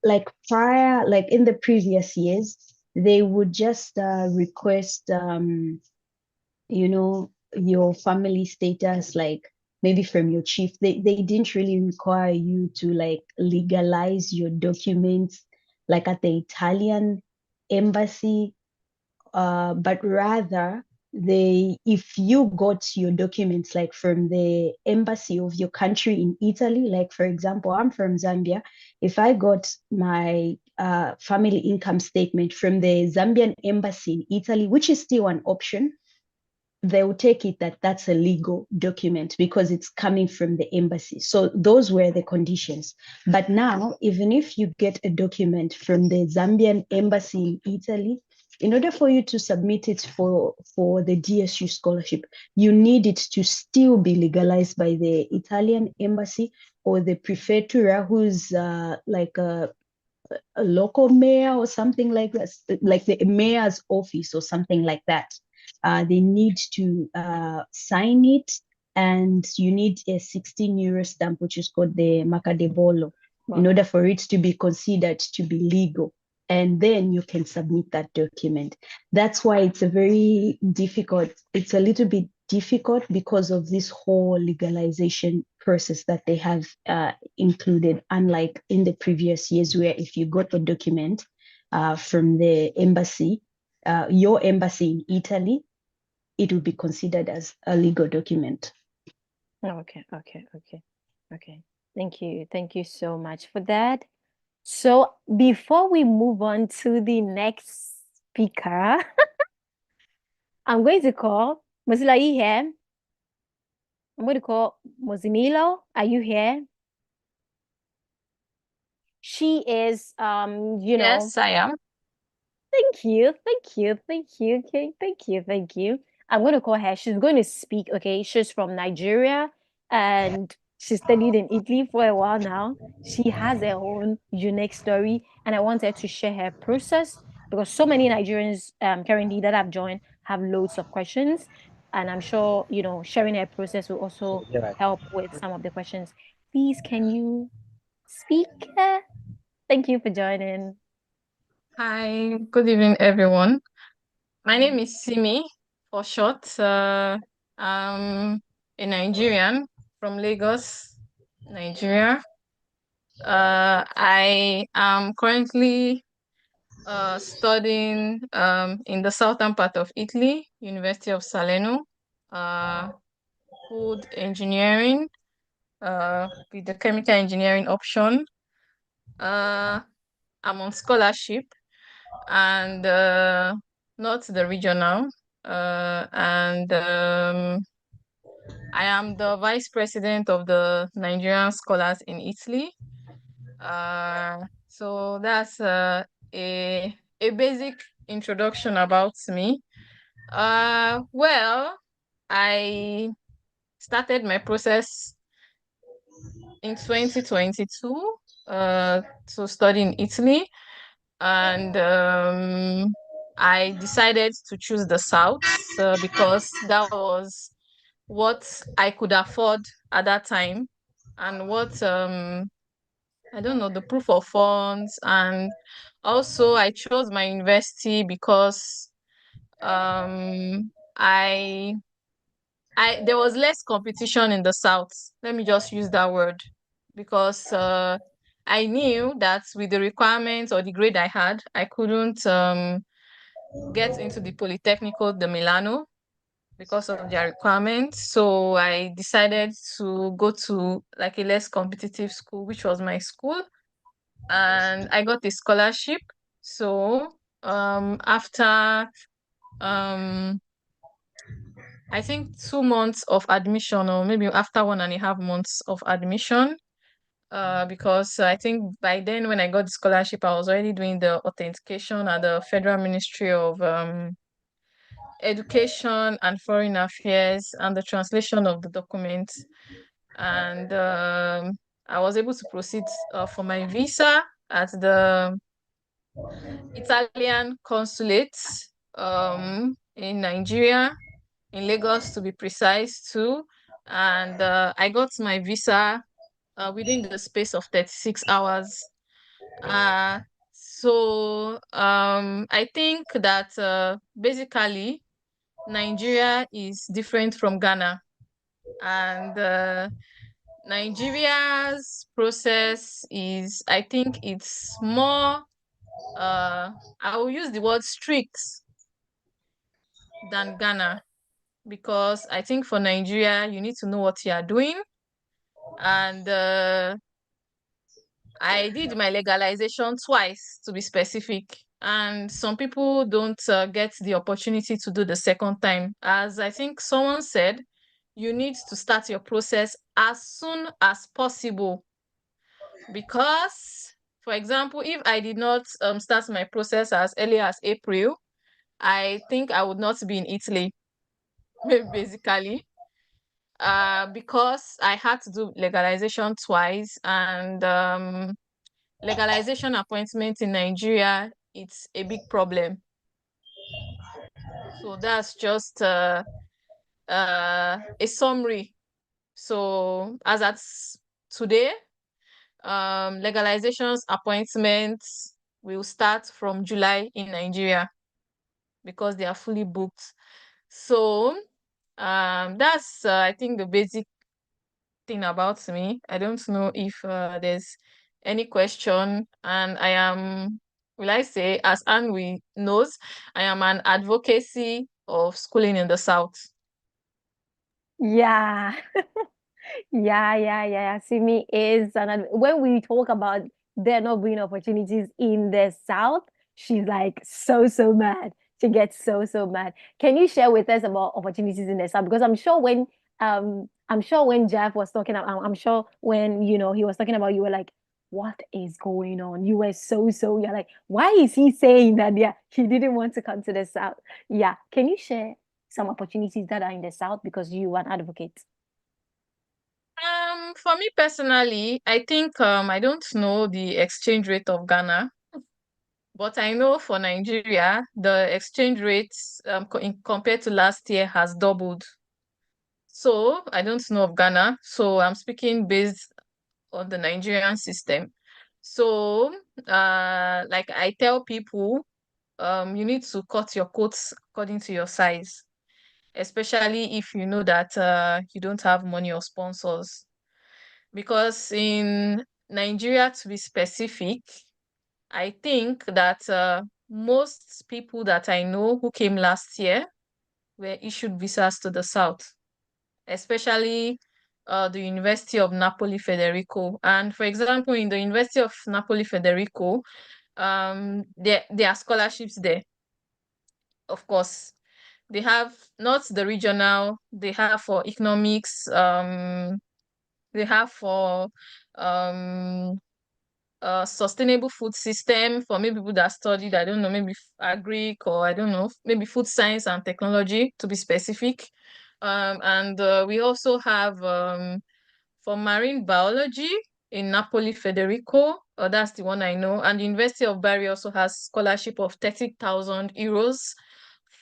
in the previous years, they would just request your family status, maybe from your chief. They didn't really require you to legalize your documents at the Italian embassy, but rather if you got your documents from the embassy of your country in Italy, for example, I'm from Zambia. If I got my family income statement from the Zambian embassy in Italy, which is still an option, they will take it that's a legal document because it's coming from the embassy. So those were the conditions. But now, even if you get a document from the Zambian embassy in Italy, in order for you to submit it for the DSU scholarship, you need it to still be legalized by the Italian embassy or the prefettura, who's a local mayor or something like that, like the mayor's office or something like that. They need to sign it, and you need a 16 euro stamp, which is called the Macadebolo, in order for it to be considered to be legal. And then you can submit that document. That's why it's a little bit difficult because of this whole legalization process that they have included, unlike in the previous years where if you got a document from the embassy, your embassy in Italy, it will be considered as a legal document. Okay. Thank you so much for that. So before we move on to the next speaker, I'm going to call Mozilla. Are you here? I'm going to call Mozimilo. Are you here? She is, Yes, I am. Thank you. Okay, thank you. I'm going to call her. She's going to speak, okay? She's from Nigeria, and she studied in Italy for a while now. She has her own unique story, and I want her to share her process because so many Nigerians currently that have joined have loads of questions. And I'm sure, you know, sharing a process will also help with some of the questions. Please, can you speak? Thank you for joining. Hi, good evening, everyone. My name is SIMI for short. I'm a Nigerian from Lagos, Nigeria. I am currently studying in the southern part of Italy, University of Salerno, food engineering with the chemical engineering option. I'm on scholarship and not the regional. And I am the vice president of the Nigerian Scholars in Italy. So that's a basic introduction about me. Well, I started my process in 2022 to study in Italy, and I decided to choose the South because that was what I could afford at that time, and what I don't know, the proof of funds. And also I chose my university because um I there was less competition in the South. Let me just use that word, because I knew that with the requirements or the grade I had, I couldn't get into the Politecnico de Milano because of their requirements. So I decided to go to like a less competitive school, which was my school, and I got a scholarship. So after I think 2 months of admission, or maybe after 1.5 months of admission, because I think by then when I got the scholarship, I was already doing the authentication at the Federal Ministry of Education and Foreign Affairs and the translation of the documents. And I was able to proceed for my visa at the Italian consulate in Nigeria, in Lagos to be precise too. And I got my visa within the space of 36 hours. So I think that basically Nigeria is different from Ghana, and Nigeria's process is, I think it's more, I will use the word strict than Ghana, because I think for Nigeria, you need to know what you are doing. And I did my legalization twice, to be specific. And some people don't get the opportunity to do the second time. As I think someone said, you need to start your process as soon as possible. Because, for example, if I did not start my process as early as April, I think I would not be in Italy, basically. Because I had to do legalization twice, and legalization appointment in Nigeria, it's a big problem. So that's just a summary. So as at today, legalization's appointments will start from July in Nigeria because they are fully booked. So that's I think the basic thing about me. I don't know if there's any question, and I am, will I say, as Anne knows, I am an advocacy of schooling in the South. Yeah. Yeah. Simi is when we talk about there not being opportunities in the South, she's like so mad. She gets so mad. Can you share with us about opportunities in the South? Because I'm sure when Jeff was talking about, I'm sure when he was talking about, you were like, what is going on? You were you're like, why is he saying that? Yeah, he didn't want to come to the South. Yeah. Can you share some opportunities that are in the South because you are an advocate? For me personally, I think I don't know the exchange rate of Ghana, But I know for Nigeria, the exchange rates compared to last year has doubled. So I don't know of Ghana. So I'm speaking based on the Nigerian system. So like I tell people, you need to cut your coats according to your size, especially if you know that you don't have money or sponsors. Because in Nigeria, to be specific, I think that most people that I know who came last year were issued visas to the south, especially the University of Napoli Federico. And for example, in the University of Napoli Federico, there are scholarships there. Of course, they have not the regional, they have for economics, they have for um sustainable food system for maybe people that studied, I don't know, maybe agric or I don't know, maybe food science and technology to be specific. And we also have for marine biology in Napoli Federico, that's the one I know. And the University of Bari also has scholarship of 30,000 euros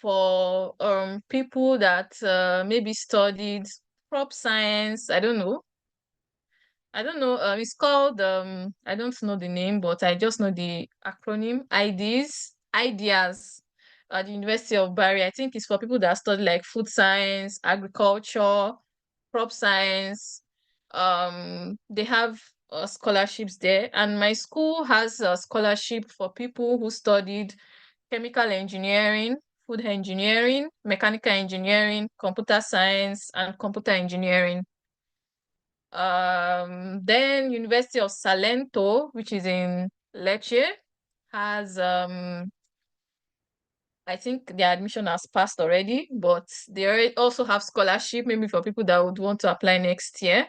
for people that maybe studied crop science, I don't know. It's called I don't know the name, but I just know the acronym ideas at the University of Bari. I think it's for people that study like food science, agriculture, crop science. They have scholarships there, and my school has a scholarship for people who studied chemical engineering, food engineering, mechanical engineering, computer science, and computer engineering. Then University of Salento, which is in Lecce, has I think their admission has passed already, but they also have scholarship maybe for people that would want to apply next year.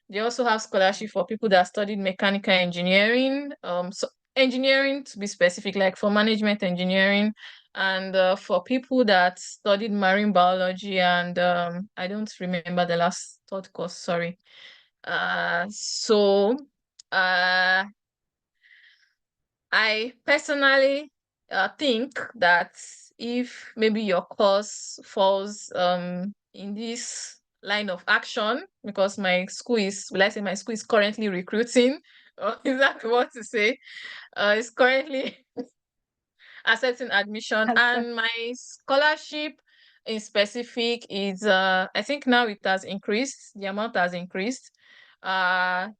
They also have scholarship for people that studied mechanical engineering, so engineering to be specific, like for management engineering, and for people that studied marine biology and I don't remember the last third course, sorry. So I personally think that if maybe your course falls in this line of action, because my school is, will I say my school is currently recruiting, or is that what to say? It's currently accepting admission, and my scholarship in specific is I think now it has increased, the amount has increased. You are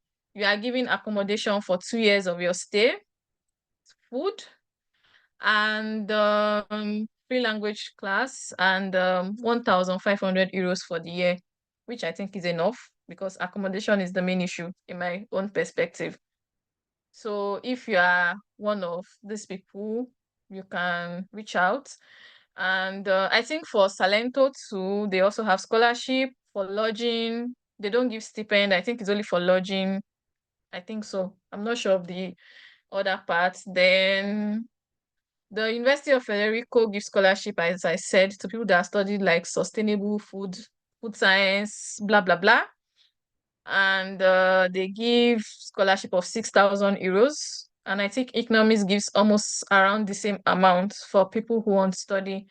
given accommodation for 2 years of your stay, food, and free language class, and 1,500 euros for the year, which I think is enough because accommodation is the main issue in my own perspective. So if you are one of these people, you can reach out. And I think for Salento too, they also have scholarship for lodging. They don't give stipend. I think it's only for lodging. I think so. I'm not sure of the other parts. Then the University of Federico gives scholarship, as I said, to people that studied like sustainable food science, blah, blah, blah. And they give scholarship of 6,000 euros. And I think economics gives almost around the same amount for people who want to study.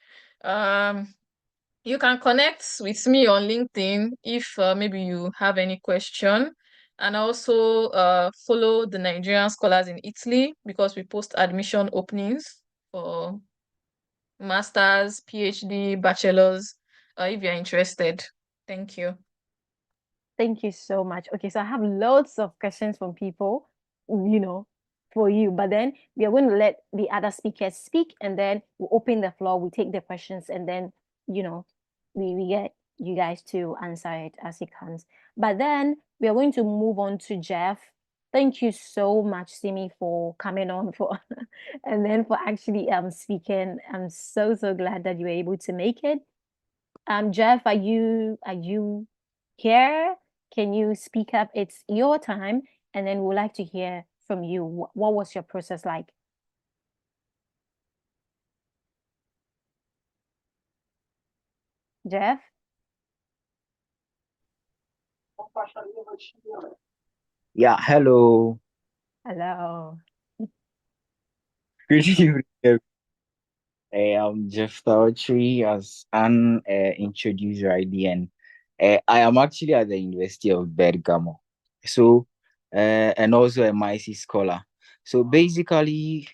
You can connect with me on LinkedIn if maybe you have any question. And also follow the Nigerian scholars in Italy because we post admission openings for masters, PhD, bachelors, if you're interested. Thank you. Thank you so much. Okay, so I have loads of questions from people, for you, but then we are going to let the other speakers speak, and then we'll open the floor, we take the questions, and then, we get you guys to answer it as it comes. But then we are going to move on to JEPH. Thank you so much, Simi, for coming on for and then for actually speaking. I'm so glad that you were able to make it. JEPH, are you here? Can you speak up? It's your time, and then we'd like to hear from you. What was your process like? JEPH? Yeah, hello. Hello. Good evening. I'm Jeff Tree, as Anne introduced already, and I am actually at the University of Bergamo. So, and also a MIC scholar. So basically,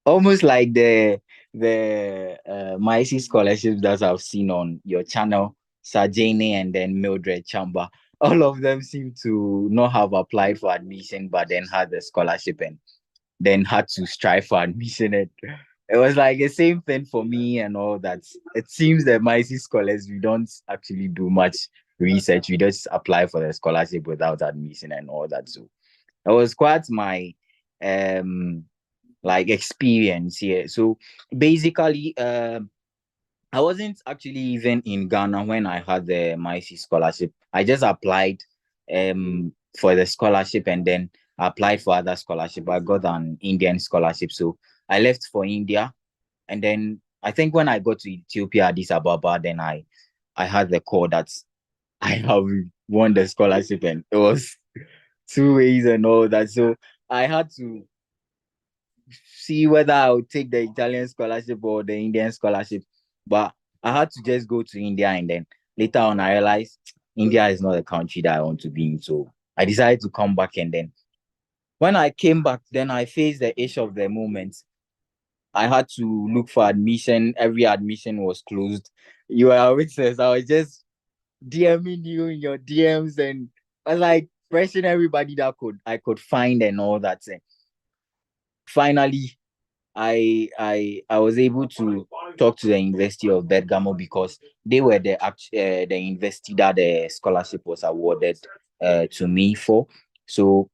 almost like the MIC scholarships that I've seen on your channel, Sajane and then Mildred Chamba, all of them seem to not have applied for admission, but then had the scholarship and then had to strive for admission. It was like the same thing for me and all that. It seems that MIC scholars, we don't actually do much research. We just apply for the scholarship without admission and all that. So it was quite my like experience here. So basically, I wasn't actually even in Ghana when I had the MIC scholarship. I just applied for the scholarship and then applied for other scholarship. I got an Indian scholarship. So I left for India. And then I think when I got to Ethiopia, Addis Ababa, then I had the call that I have won the scholarship, and it was 2 ways and all that. So I had to see whether I would take the Italian scholarship or the Indian scholarship. But I had to just go to India, and then later on I realized India is not a country that I want to be in. So I decided to come back, and then when I came back, then I faced the issue of the moment. I had to look for admission. Every admission was closed. You are a witness. I was just DMing you in your DMs, and I was like pressing everybody that I could find and all that. And finally, I was able to talk to the University of Bergamo because they were the university that the scholarship was awarded to me for. So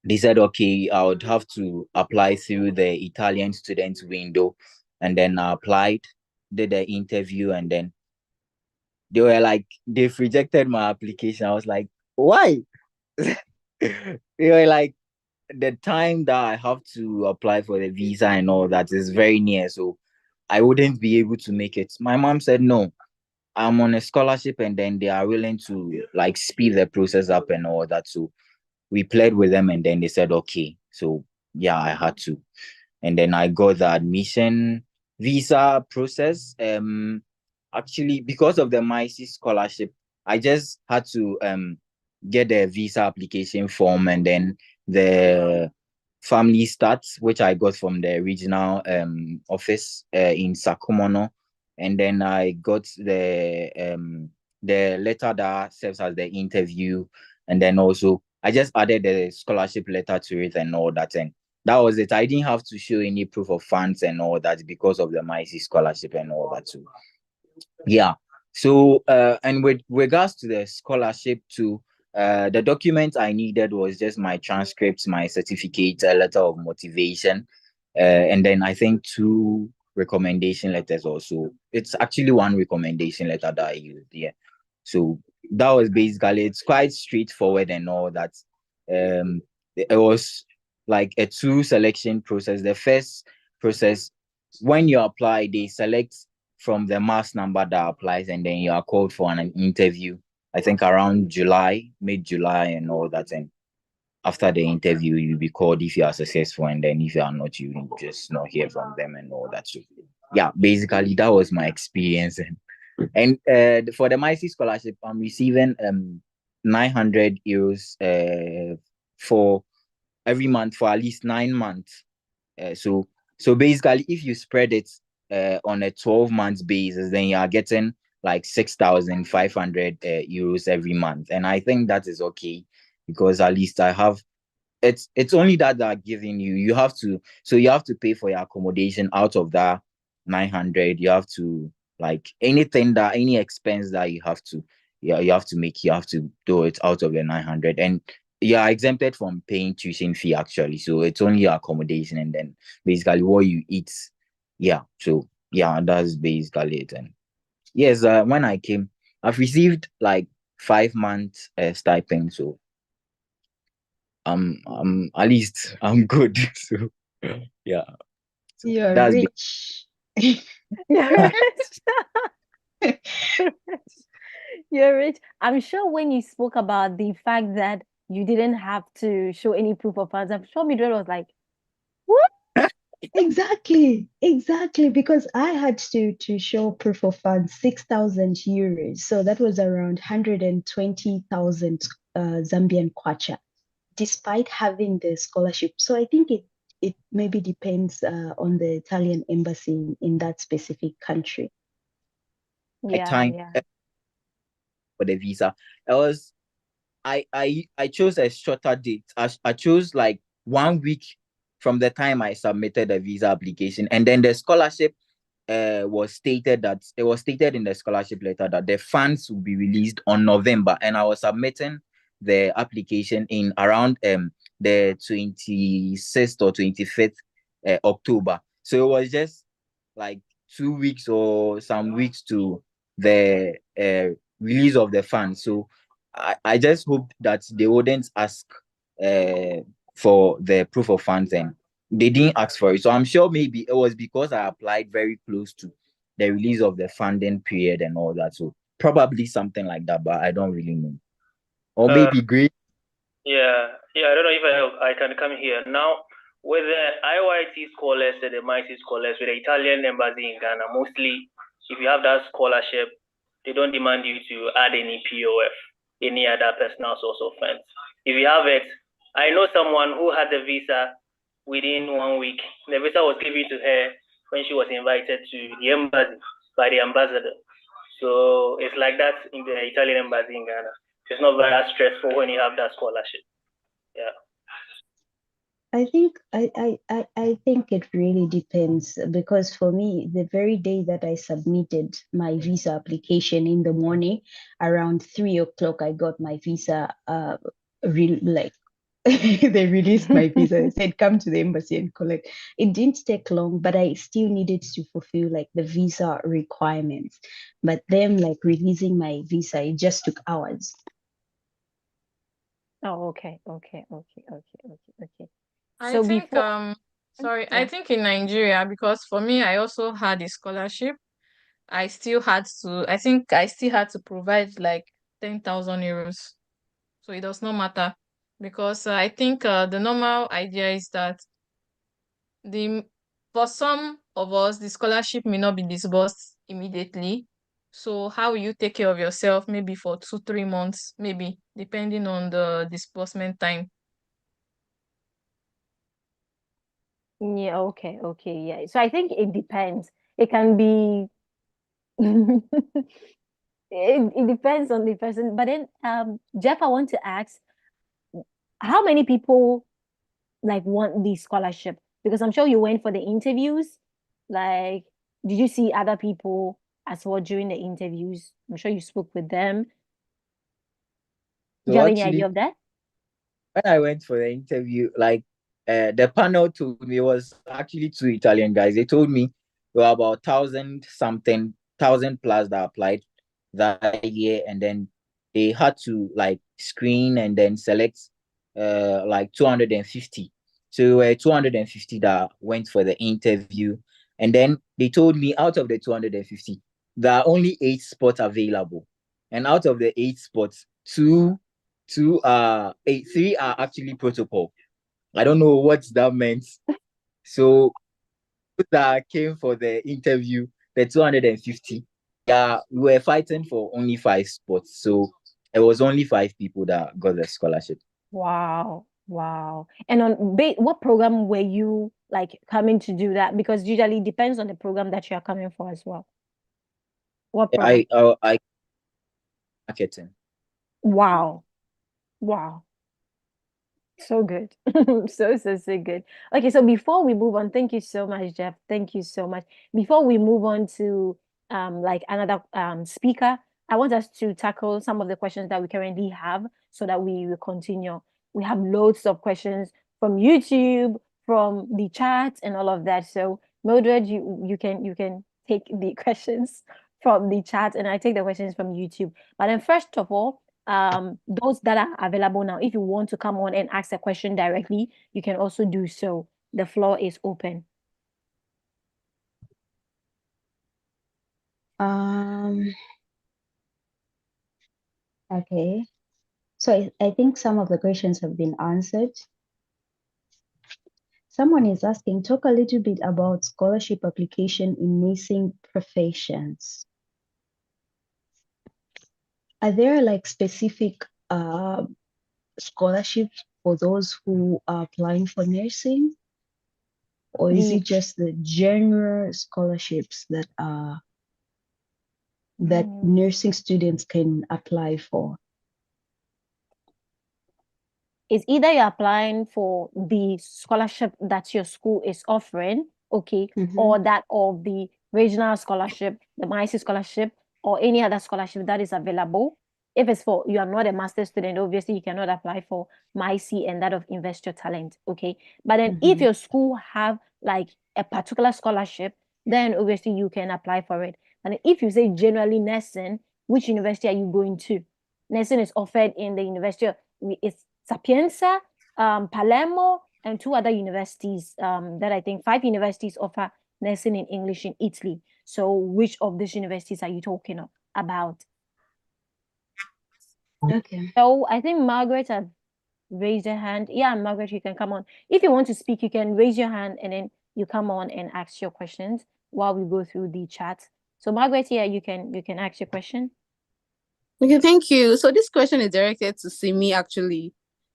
they said, okay, I would have to apply through the Italian student window. And then I applied, did the interview, and then they were like, they've rejected my application. I was like, why? They were like, the time that I have to apply for the visa and all that is very near. So I wouldn't be able to make it. My mom said, no, I'm on a scholarship, and then they are willing to like speed the process up and all that. So we played with them, and then they said okay. So yeah, I had to, and then I got the admission visa process. Actually, because of the MIC scholarship, I just had to get the visa application form, and then the family stats, which I got from the regional office in Sakumono, and then I got the letter that serves as the interview, and then also I just added the scholarship letter to it and all that, and that was it. I didn't have to show any proof of funds and all that because of the MIC scholarship and all that too. Yeah. So and with regards to the scholarship too, the document I needed was just my transcripts, my certificate, a letter of motivation, and then I think 2 recommendation letters also. It's actually 1 recommendation letter that I used. Yeah. So that was basically, it's quite straightforward and all that. It was like a 2 selection process. The first process, when you apply, they select from the mass number that applies, and then you are called for an interview. I think around July, mid-July and all that. And after the interview, you'll be called if you are successful, and then if you are not, you just not hear from them and all that. So yeah, basically that was my experience. And for the MIC scholarship, I'm receiving 900 euros for every month for at least 9 months. So basically, if you spread it on a 12-month basis, then you are getting like 6,500 euros every month. And I think that is okay, because at least I have, it's only that they're giving you. You have to pay for your accommodation out of that 900. You have to, like, any expense that you have to, you have to make, you have to do it out of the 900. And you are exempted from paying tuition fee actually. So it's only your accommodation and then basically what you eat. Yeah. So yeah, that's basically it. And yes, when I came, I've received like 5 months stipend. So at least I'm good. So yeah. So You're that's rich. You're rich. You're rich. I'm sure when you spoke about the fact that you didn't have to show any proof of funds, I'm sure Mildred was like, what? Exactly, because I had to show proof of funds, 6,000 euros. So that was around 120,000 Zambian kwacha, despite having the scholarship. So I think it maybe depends on the Italian embassy in that specific country. Time for the visa. I chose a shorter date. I chose like 1 week from the time I submitted the visa application, and then the scholarship was stated in the scholarship letter that the funds will be released on November, and I was submitting the application in around the 26th or 25th October. So it was just like 2 weeks or some weeks to the release of the funds. So I just hope that they wouldn't ask for the proof of funds, and they didn't ask for it. So I'm sure maybe it was because I applied very close to the release of the funding period and all that. So probably something like that, but I don't really know. Or maybe great. Yeah, I don't know if I can come here now with the IYT scholars and the MIT scholars with the Italian embassy in Ghana. Mostly, if you have that scholarship, they don't demand you to add any POF, any other personal source of funds. If you have it, I know someone who had the visa within 1 week. The visa was given to her when she was invited to the embassy by the ambassador. So it's like that in the Italian embassy in Ghana. It's not very stressful when you have that scholarship. Yeah. I think it really depends, because for me, the very day that I submitted my visa application in the morning, around 3 o'clock, I got my visa. They released my visa. They said, come to the embassy and collect. It didn't take long, but I still needed to fulfill like the visa requirements. But them like releasing my visa, it just took hours. Oh, okay. I So think before, I think in Nigeria, because for me, I also had a scholarship. I still had to, I think I still had to provide like 10,000 euros. So it does not matter, because I think the normal idea is that the for some of us, the scholarship may not be disbursed immediately. So how will you take care of yourself maybe for 2, 3 months, maybe depending on the disbursement time? yeah, okay, yeah. So I think it depends. It can be it depends on the person. But then Jeff, I want to ask, how many people like want the scholarship? Because I'm sure you went for the interviews. Like, did you see other people as well during the interviews? I'm sure you spoke with them. Do you So have any idea actually, of that? when I went for the interview, like the panel told me, it was actually two Italian guys. They told me there were about 1,000 plus that applied that year, and then they had to like screen and then select like 250. So there were 250 that went for the interview, and then they told me out of the 250, there are only 8 spots available, and out of the 8 spots, three are actually protocol. I don't know what that meant. So that came for the interview, the 250. Yeah, we were fighting for only 5 spots. So it was only 5 people that got the scholarship. Wow. And on what program were you like coming to do that? Because usually it depends on the program that you are coming for as well. What program? I marketing. Wow. So good. So good. Okay, so before we move on, thank you so much, Jeff. Thank you so much. Before we move on to like another speaker, I want us to tackle some of the questions that we currently have so that we will continue. We have loads of questions from YouTube, from the chat and all of that. So Mildred, you can take the questions from the chat and I take the questions from YouTube. But then first of all, those that are available now, if you want to come on and ask a question directly, you can also do so. The floor is open. Okay. So I think some of the questions have been answered. Someone is asking, talk a little bit about scholarship application in nursing professions. Are there like specific scholarships for those who are applying for nursing? Or is it just the general scholarships that nursing students can apply for? It's either you're applying for the scholarship that your school is offering, okay, or that of the regional scholarship, the MIC scholarship, or any other scholarship that is available. If it's for, you are not a master's student, obviously you cannot apply for MIC and that of Invest Your Talent, okay? But then if your school have like a particular scholarship, then obviously you can apply for it. And if you say generally nursing, which university are you going to? Nursing is offered in the university of, it's Sapienza, Palermo, and 2 other universities that I think 5 universities offer nursing in English in Italy. So which of these universities are you talking about? Okay. So I think Margaret has raised her hand. Yeah, Margaret, you can come on. If you want to speak, you can raise your hand and then you come on and ask your questions while we go through the chat. So Margaret, yeah, you can ask your question. Okay, thank you. So this question is directed to SIMI actually.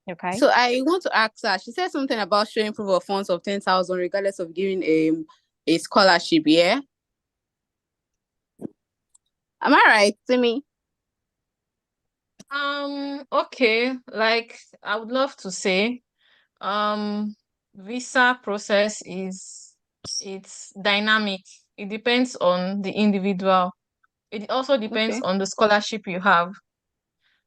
Okay. So I want to ask her, she said something about showing proof of funds of 10,000 regardless of giving a scholarship, yeah? Am I right, SIMI? Okay, like I would love to say, visa process it's dynamic. It depends on the individual. It also depends on the scholarship you have.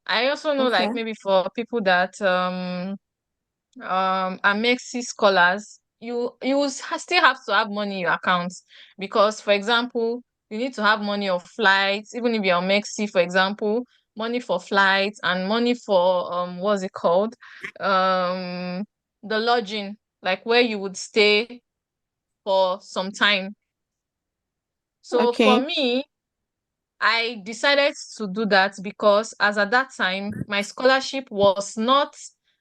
I also know like maybe for people that are MEXI scholars, you still have to have money in your account because, for example, you need to have money of flights, even if you're MEXI, for example, money for flights and money for what's it called? The lodging, like where you would stay for some time. So for me, I decided to do that because as at that time, my scholarship was not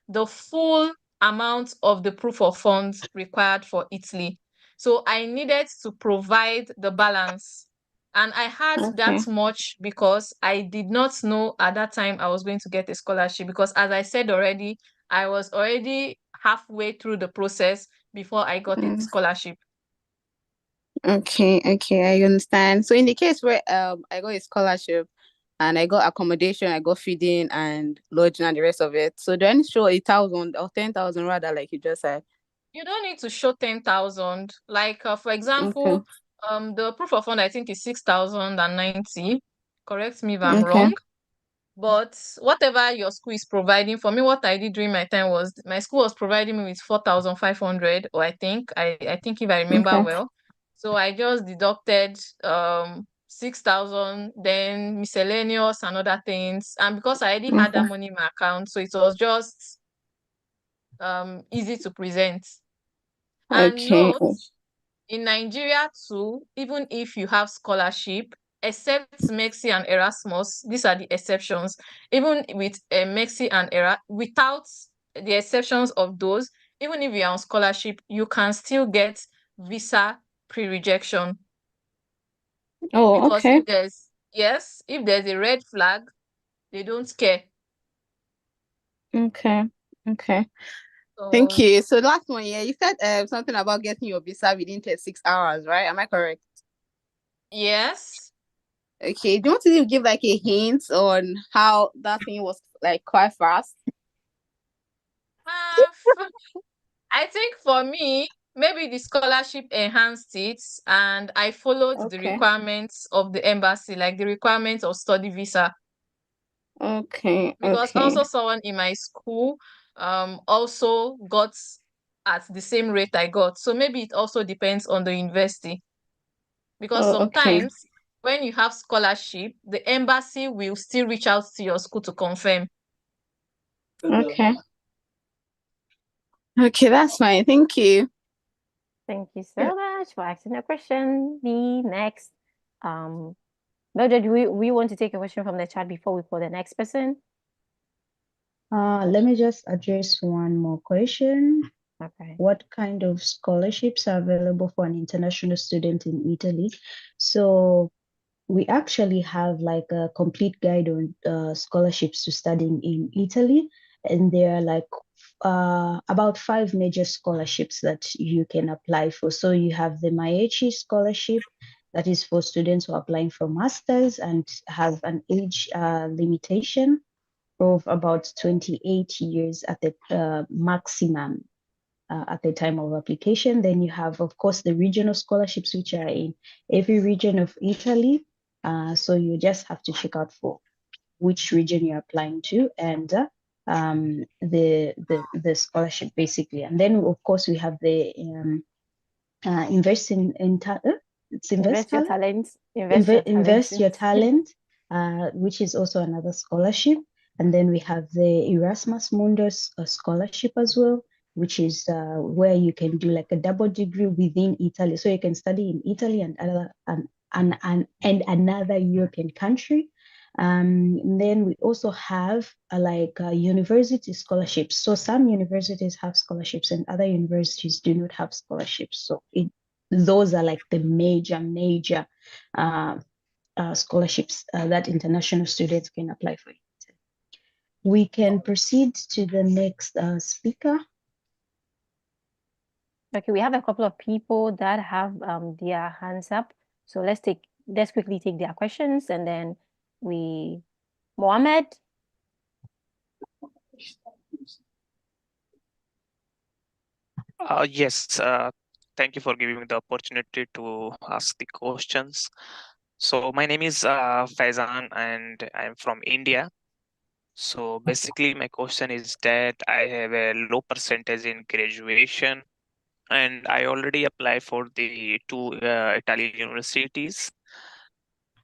the full amount of the proof of funds required for Italy. So I needed to provide the balance. And I had that much because I did not know at that time I was going to get a scholarship because as I said already, I was already halfway through the process before I got a scholarship. Okay, I understand. So in the case where I got a scholarship and I got accommodation, I got feeding and lodging and the rest of it. So do I need to show 8,000 or 10,000 rather, like you just said? You don't need to show 10,000. Like for example, the proof of fund I think is 6,090. Correct me if I'm wrong. But whatever your school is providing, for me, what I did during my time was my school was providing me with 4,500, or I think if I remember well. So I just deducted 6,000, then miscellaneous and other things. And because I already had that money in my account, so it was just easy to present. And note, in Nigeria too, even if you have scholarship, except MEXI and Erasmus, these are the exceptions. Even with MEXI and without the exceptions of those, even if you're on scholarship, you can still get visa pre-rejection. Because if there's a red flag, they don't care. So, thank you. So last one, you said something about getting your visa within 36 hours, right? Am I correct? Yes. Okay. Do you want to give like a hint on how that thing was like quite fast? I think for me, maybe the scholarship enhanced it and I followed the requirements of the embassy, like the requirements of study visa. Because also someone in my school also got at the same rate I got. So maybe it also depends on the university. Because sometimes when you have scholarship, the embassy will still reach out to your school to confirm. Okay, that's fine. Thank you. Thank you so much for asking the question. The next, Mildred, we want to take a question from the chat before we call the next person. Let me just address one more question. Okay. What kind of scholarships are available for an international student in Italy? So we actually have like a complete guide on scholarships to studying in Italy, and there are like about 5 major scholarships that you can apply for. So you have the MAECI scholarship, that is for students who are applying for masters and have an age limitation of about 28 years at the maximum at the time of application. Then you have, of course, the regional scholarships, which are in every region of Italy. So you just have to check out for which region you're applying to and the scholarship basically. And then, of course, we have the invest in it's Invest your talent? talents. Invest your talent, which is also another scholarship. And then we have the Erasmus Mundus scholarship as well, which is where you can do like a double degree within Italy. So you can study in Italy and another European country. And then we also have university scholarships. So some universities have scholarships and other universities do not have scholarships. So those are like the major scholarships that international students can apply for. We can proceed to the next speaker. Okay, we have a couple of people that have their hands up. So let's quickly take their questions, and then Mohammed. Yes, thank you for giving me the opportunity to ask the questions. So my name is Faizan and I'm from India. So basically my question is that I have a low percentage in graduation and I already applied for the 2 Italian universities.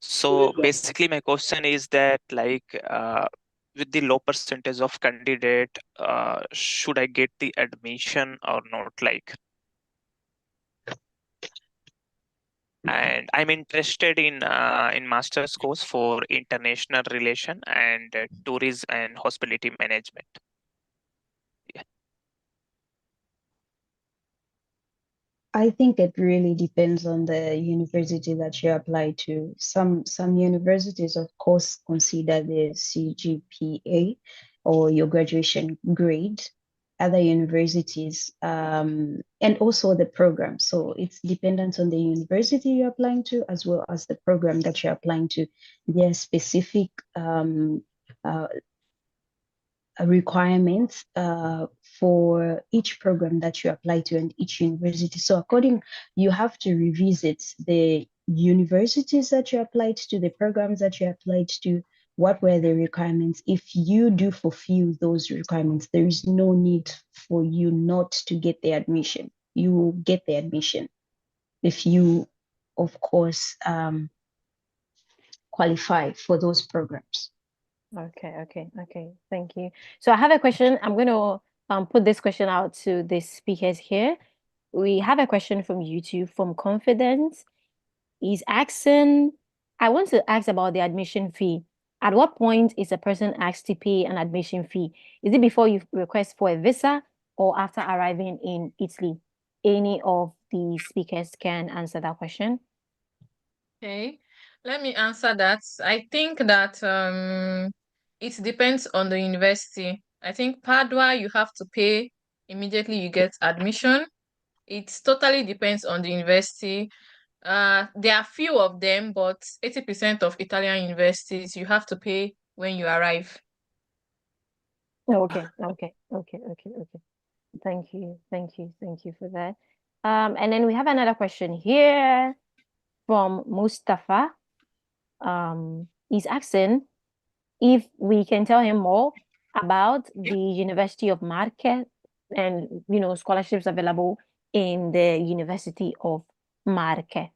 So basically my question is that with the low percentage of candidate, should I get the admission or not? And I'm interested in master's course for international relation and tourism and hospitality management. Yeah. I think it really depends on the university that you apply to. Some universities, of course, consider the CGPA or your graduation grade. Other universities, and also the program. So it's dependent on the university you're applying to, as well as the program that you're applying to. There are specific requirements for each program that you apply to and each university. So you have to revisit the universities that you applied to, the programs that you applied to, what were the requirements. If you do fulfill those requirements, there is no need for you not to get the admission. You will get the admission if you, of course, qualify for those programs. Okay. Thank you. So I have a question. I'm going to put this question out to the speakers here. We have a question from YouTube from Confidence. He's asking, I want to ask about the admission fee. At what point is a person asked to pay an admission fee? Is it before you request for a visa or after arriving in Italy? Any of the speakers can answer that question. Okay, let me answer that. I think that it depends on the university. I think Padua, you have to pay immediately you get admission. It totally depends on the university. There are few of them, but 80% of Italian universities, you have to pay when you arrive. Okay. Thank you for that. And then we have another question here from Mustafa. He's asking if we can tell him more about the University of Marche and scholarships available in the University of Marche.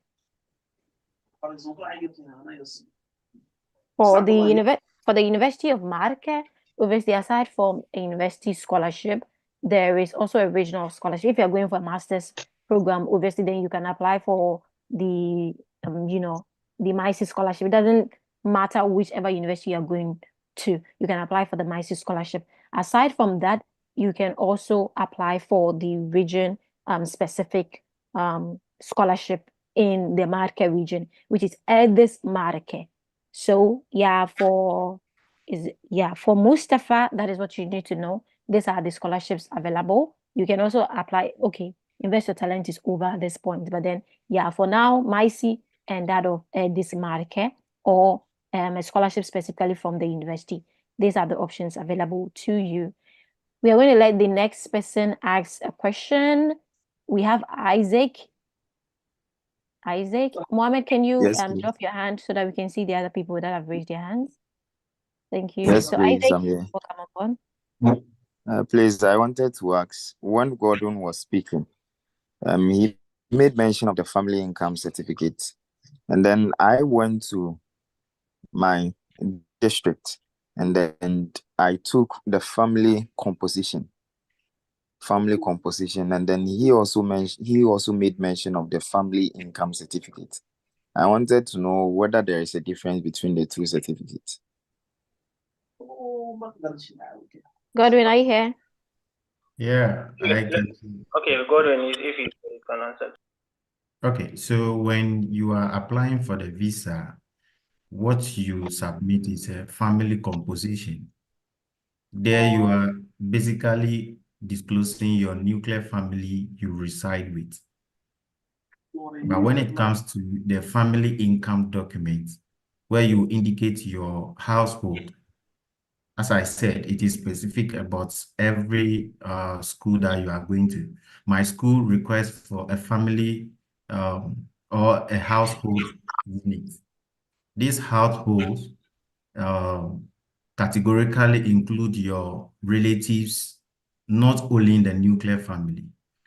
For the University of Marche, obviously, aside from a university scholarship, there is also a regional scholarship. If you're going for a master's program, obviously, then you can apply for the the MICE scholarship. It doesn't matter whichever university you're going to. You can apply for the MICE scholarship. Aside from that, you can also apply for the region specific scholarship in the Marke region, which is Edis Marke. So yeah, for Mustafa, that is what you need to know. These are the scholarships available. You can also apply. Okay, Invest Your Talent is over at this point, but then yeah, for now, MyC and that of Edis Marke, or a scholarship specifically from the university. These are the options available to you. We are going to let the next person ask a question. We have Isaac. Mohammed, can you Yes, please. drop your hand so that we can see the other people that have raised their hands? Thank you. Yes, So please. Isaac, I'm here. welcome on. Please, I wanted to ask, when Gordon was speaking, he made mention of the family income certificate. And then I went to my district and then I took the family composition. And then he also made mention of the family income certificate. I wanted to know whether there is a difference between the two certificates. Godwin, are you here? Yeah, I can. Okay, Godwin, if you can answer. Okay, so when you are applying for the visa, what you submit is a family composition. There you are basically disclosing your nuclear family you reside with. But when it comes to the family income document, where you indicate your household, as I said, it is specific about every school that you are going to. My school requests for a family or a household unit. These households categorically include your relatives, not only in the nuclear family.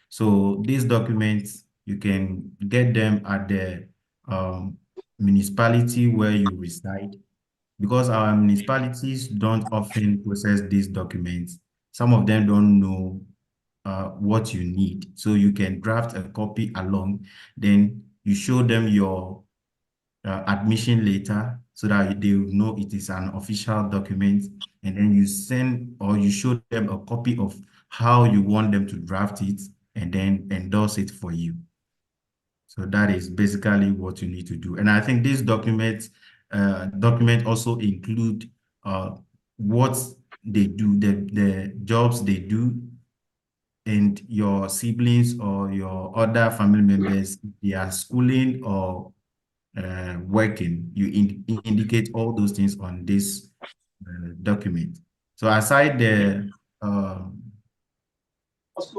So these documents, you can get them at the municipality where you reside, because our municipalities don't often process these documents. Some of them don't know what you need. So you can draft a copy along, then you show them your admission letter so that they will know it is an official document, and then you send or you show them a copy of how you want them to draft it and then endorse it for you. So that is basically what you need to do. And I think these document also include what they do, the jobs they do, and your siblings or your other family members, they are schooling or working. You indicate all those things on this document. So aside the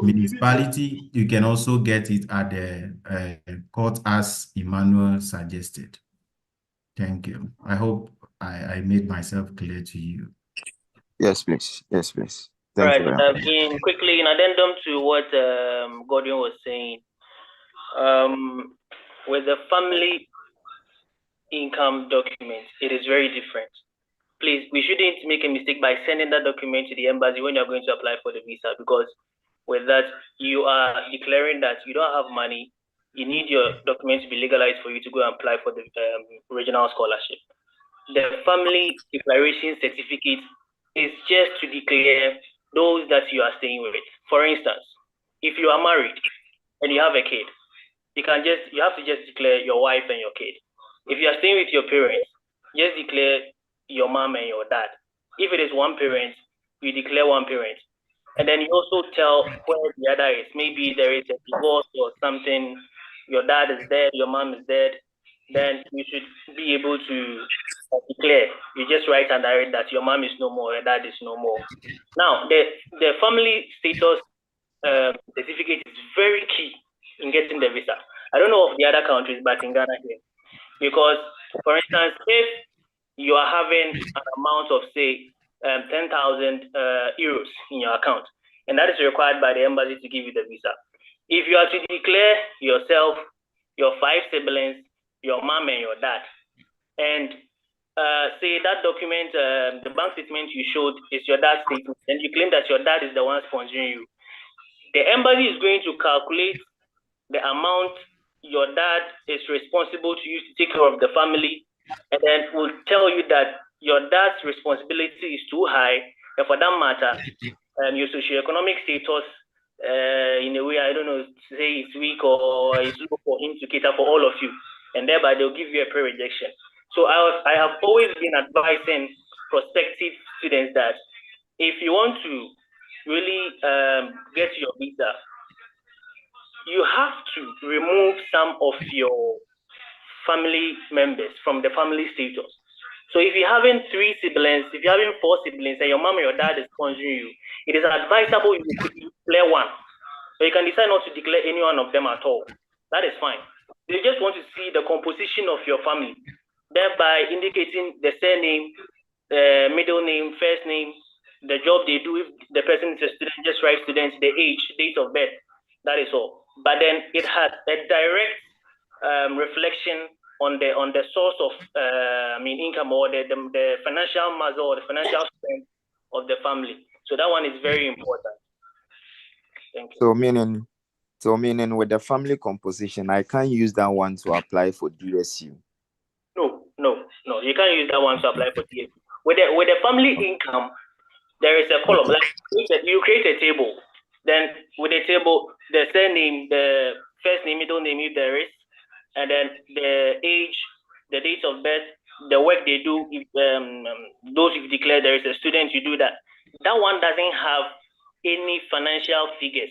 municipality, you can also get it at the court as Emmanuel suggested. Thank you. I hope I made myself clear to you. Yes, please. Yes, please. All Thank right. you very much. In addendum to what Gordon was saying, with the family income document, it is very different. Please, we shouldn't make a mistake by sending that document to the embassy when you're going to apply for the visa, because with that, you are declaring that you don't have money. You need your document to be legalized for you to go and apply for the regional scholarship. The family declaration certificate is just to declare those that you are staying with. For instance, if you are married and you have a kid, you have to just declare your wife and your kid. If you are staying with your parents, just declare your mom and your dad. If it is one parent, you declare one parent. And then you also tell where the other is. Maybe there is a divorce or something, your dad is dead, your mom is dead, then you should be able to declare. You just write under it that your mom is no more, your dad is no more. Now, the family status certificate is very key in getting the visa. I don't know of the other countries, but in Ghana here, because for instance, if you are having an amount of say 10,000 euros in your account, and that is required by the embassy to give you the visa. If you are to declare yourself, your 5 siblings, your mom and your dad, and say that document, the bank statement you showed is your dad's statement, and you claim that your dad is the one sponsoring you, the embassy is going to calculate the amount your dad is responsible to use to take care of the family, and then will tell you that your dad's responsibility is too high, and for that matter, your socioeconomic status, in a way, I don't know, say it's weak or it's low for him to cater for all of you, and thereby they'll give you a pre-rejection. So I have always been advising prospective students that if you want to really get your visa, you have to remove some of your family members from the family status. So if you're having 3 siblings, if you're having 4 siblings, and your mom or your dad is sponsoring you, it is advisable you declare one. So you can decide not to declare any one of them at all. That is fine. They just want to see the composition of your family, thereby indicating the surname, middle name, first name, the job they do. If the person is a student, just write students, the age, date of birth. That is all. But then it has a direct reflection on the source of income, or the financial muscle or the financial strength of the family. So that one is very important. Thank you. So meaning with the family composition, I can't use that one to apply for DSU. No, you can't use that one to apply for DSU. With the family income, there is a column. Like you create a table. Then with the table, the surname, the first name, middle name, if there is, and then the age, the date of birth, the work they do. If those you've declared there is a student, you do that. That one doesn't have any financial figures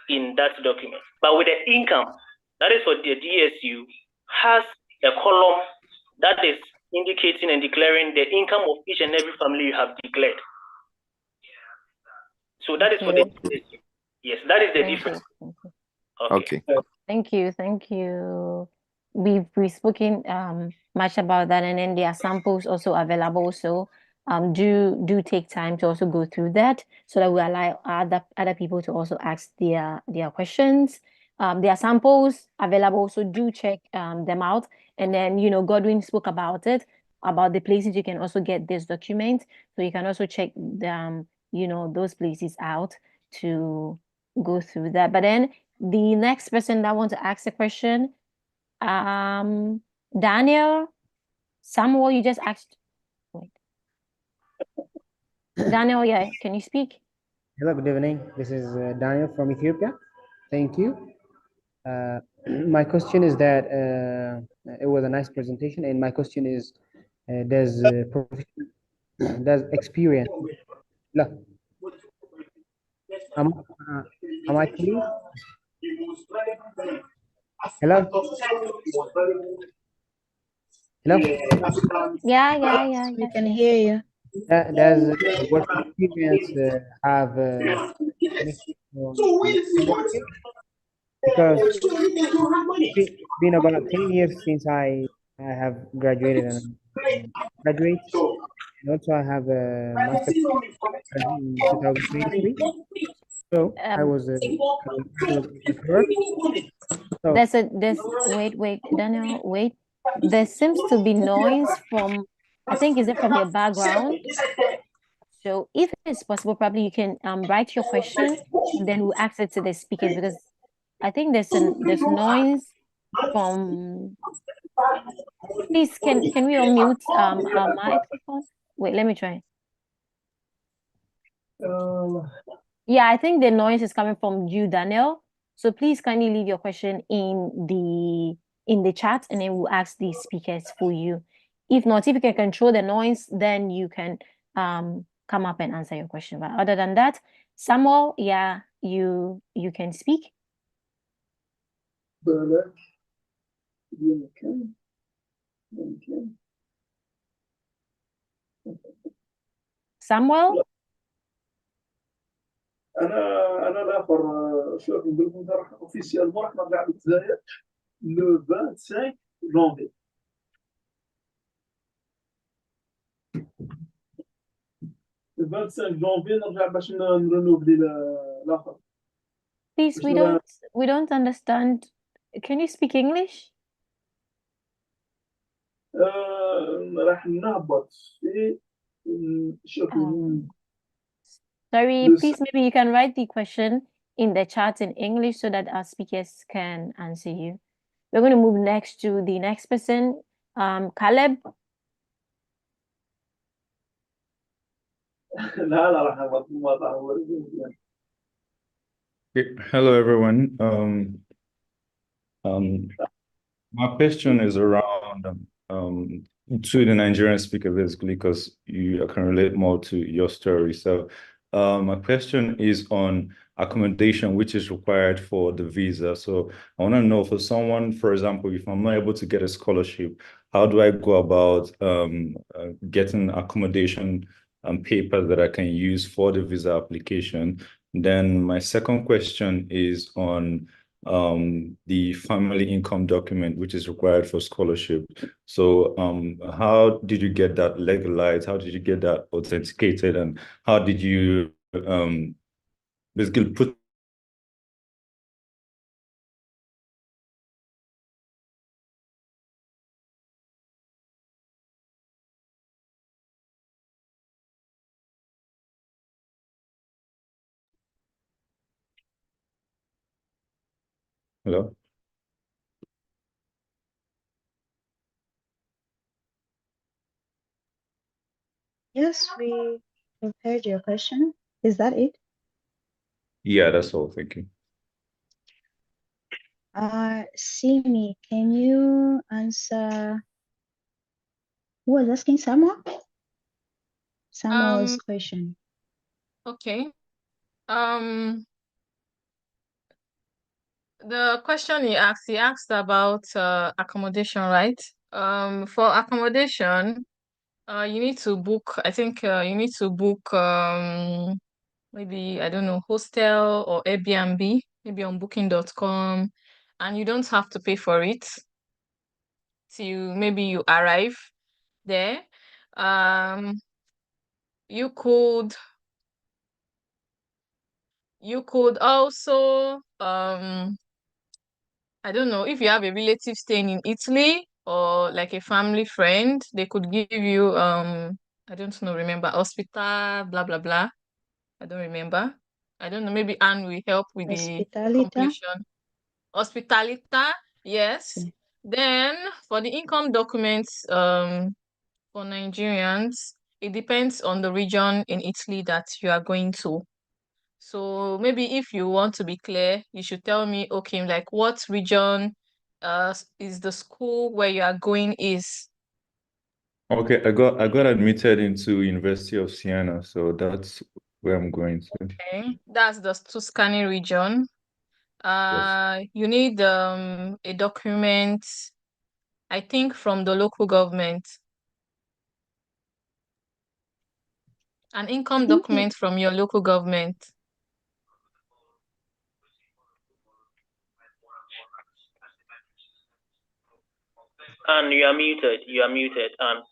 in that document. But with the income, that is for the DSU, has a column that is indicating and declaring the income of each and every family you have declared. So that is for the DSU. Yes, that is the difference. Okay. Thank you. We've spoken much about that, and then there are samples also available. So do take time to also go through that, so that we allow other people to also ask their questions. There are samples available, so do check them out. And then, Godwin spoke about it, about the places you can also get this document. So you can also check those places out to go through that. But then the next person that wants to ask a question, Daniel, Samuel, you just asked. Wait. Daniel, yeah, can you speak? Hello, good evening. This is Daniel from Ethiopia. Thank you. My question is that it was a nice presentation, and my question is, does experience? Look, am I clear? Hello? Hello? Yeah. We can hear you. Does work experience have because it's been about 10 years since I have graduated and graduate, and also I have a master's in 2023. So I was at work. So wait, Daniel, wait. There seems to be noise from, I think, is it from your background? So if it's possible, probably you can write your question, and then we'll ask it to the speakers, because I think there's noise from. Please, can we unmute our microphone? Wait, let me try. Yeah, I think the noise is coming from you, Daniel. So please kindly leave your question in the chat, and then we'll ask the speakers for you. If not, if you can control the noise, then you can come up and answer your question. But other than that, Samuel, yeah, you can speak. Samuel? انا الاخر شوف نقول لكم راح اوفيسيال راح نرجع للجزائر لو 25 جونفي. Le 25 جونفي نرجع باش نرنوفلي الاخر. Please, we don't understand. Can you speak English? راح نهبط في شوف. Sorry, please, maybe you can write the question in the chat in English so that our speakers can answer you. We're going to move next to the next person, Caleb. لا لا راح ما تعور. Hello, everyone. My question is around to the Nigerian speaker, basically, because you can relate more to your story. So, my question is on accommodation, which is required for the visa. So, I want to know for someone, for example, if I'm not able to get a scholarship, how do I go about getting accommodation and papers that I can use for the visa application? Then my second question is on the family income document, which is required for scholarship. So how did you get that legalized? How did you get that authenticated? And how did you basically put Hello? Yes, we've heard your question. Is that it? Yeah, that's all. Thank you. Simi, can you answer? Who was asking Samuel? Samuel's question. Okay. The question he asked about accommodation, right? For accommodation, you need to book, I think you need to book maybe, I don't know, hostel or Airbnb, maybe on booking.com, and you don't have to pay for it till maybe you arrive there. You could also I don't know, if you have a relative staying in Italy or like a family friend, they could give you I don't know, remember, hospital, blah blah blah. I don't remember. I don't know, maybe Anne will help with the Hospitalita? completion. Hospitalita, yes. Sí. Then for the income documents, for Nigerians, it depends on the region in Italy that you are going to. So maybe if you want to be clear, you should tell me, okay, like what region is the school where you are going is. Okay, I got admitted into University of Siena, so that's where I'm going to. Okay, that's the Tuscany region. Yes. You need a document, I think, from the local government. An income document from your local government. And you are muted. You are muted. And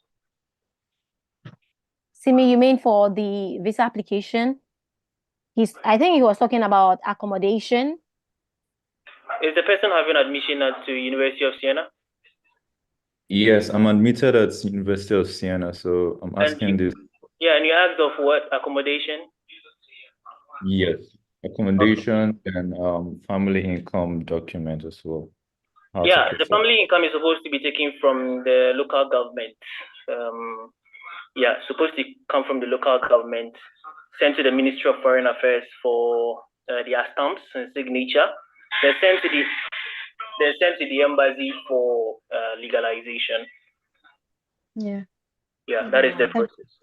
Simi, you mean for the visa application? I think he was talking about accommodation. is the person having admission at the University of Siena? Yes, I'm admitted at University of Siena, so I'm asking this. Yeah, and you asked of what accommodation? Yes, accommodation and family income document as well. Yeah, the family income is supposed to be taken from the local government. Supposed to come from the local government, sent to the Ministry of Foreign Affairs for their stamps and signature. They're sent to the embassy for legalization. Yeah. Yeah, that is the process.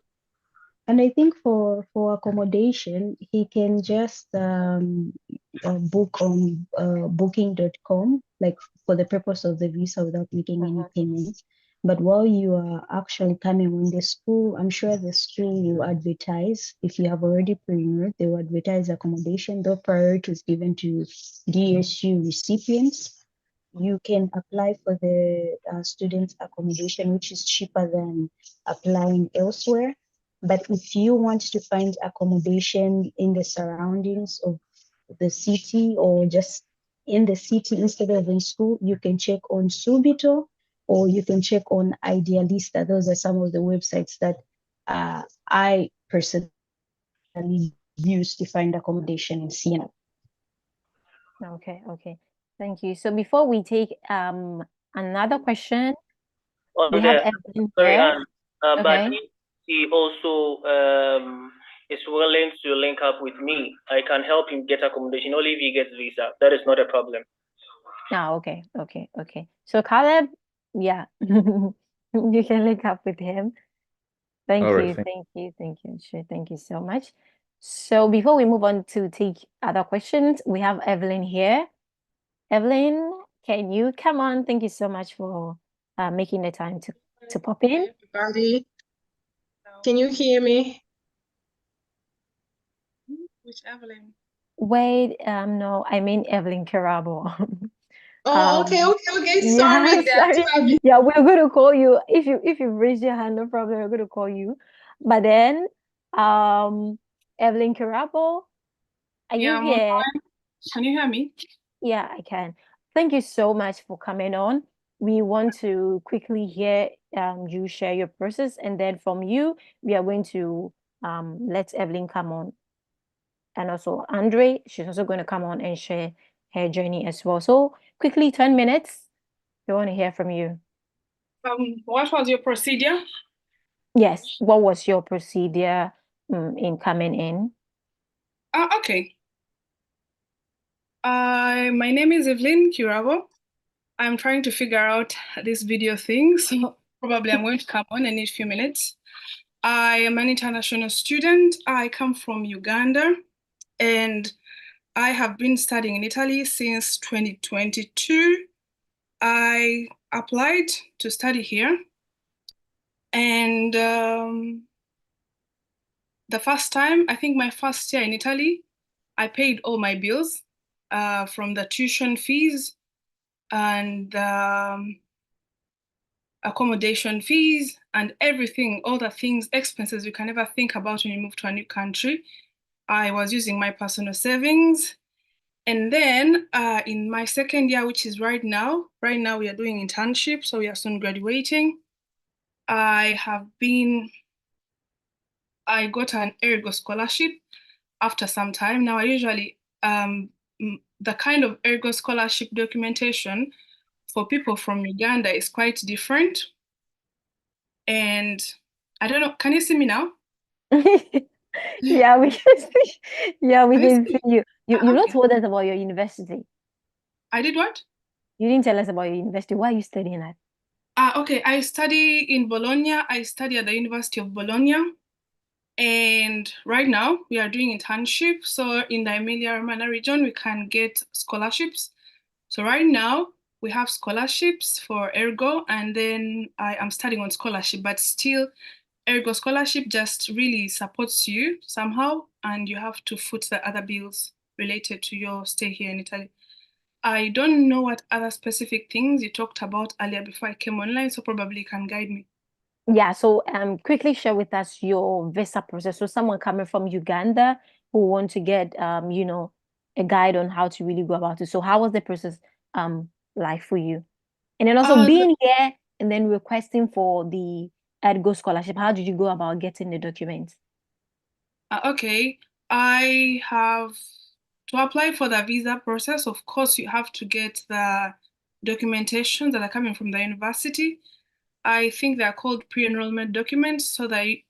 And I think for accommodation, he can just book on booking.com, like for the purpose of the visa without making any payments. But while you are actually coming on the school, I'm sure the school will advertise. If you have already pre-enrolled, they will advertise accommodation. The priority is given to DSU recipients. You can apply for the student accommodation, which is cheaper than applying elsewhere. But if you want to find accommodation in the surroundings of the city or just in the city instead of in school, you can check on Subito or you can check on Idealista. Those are some of the websites that I personally use to find accommodation in Siena. Okay. Thank you. So before we take another question, we Okay, have Evelyn sorry, here. Anne. But Okay. he also is willing to link up with me, I can help him get accommodation only if he gets visa. That is not a problem. Ah, okay. So Caleb, yeah, you can link up with him. Thank All right, you. Sure, thank you so much. So before we move on to take other questions, we have Evelyn here. Evelyn, can you come on? Thank you so much for making the time to pop in. Everybody, can you hear me? Which Evelyn? Wait, no, I mean Evelyn KIRABO. Oh, okay. Yeah, Sorry, sorry. Yeah, we're going to call you. If you raise your hand, no problem, we're going to call you. But then, Evelyn KIRABO, are you I'm on here? time. Can you hear me? Yeah, I can. Thank you so much for coming on. We want to quickly hear you share your process, and then from you, we are going to let Evelyn come on. And also Andre, she's also going to come on and share her journey as well. So quickly, 10 minutes. We want to hear from you. What was your procedure? Yes, what was your procedure in coming in? Okay. My name is EVELYN KIRABO. I'm trying to figure out this video thing, so probably I'm going to come on in a few minutes. I am an international student. I come from Uganda, and I have been studying in Italy since 2022. I applied to study here, and the first time, I think my first year in Italy, I paid all my bills from the tuition fees and accommodation fees and everything, all the things, expenses you can ever think about when you move to a new country. I was using my personal savings. And then in my second year, which is right now we are doing internship, so we are soon graduating. I got an Ergo scholarship after some time. Now I usually, the kind of Ergo scholarship documentation for people from Uganda is quite different. And I don't know, can you see me now? Yeah, we can see. Yeah, we can see you. You Okay. not told us about your university. I did what? You didn't tell us about your university. Why are you studying that? Okay, I study in Bologna. I study at the University of Bologna. And right now we are doing internship. So in the Emilia-Romagna region, we can get scholarships. So right now we have scholarships for Ergo, and then I am studying on scholarship, but still Ergo scholarship just really supports you somehow, and you have to foot the other bills related to your stay here in Italy. I don't know what other specific things you talked about earlier before I came online, so probably you can guide me. Yeah, so quickly share with us your visa process. So someone coming from Uganda who want to get a guide on how to really go about it. So how was the process like for you? And then also being here and then requesting for the Ergo scholarship. How did you go about getting the documents? Okay, I have to apply for the visa process. Of course, you have to get the documentation that are coming from the university. I think they are called pre-enrollment documents. So the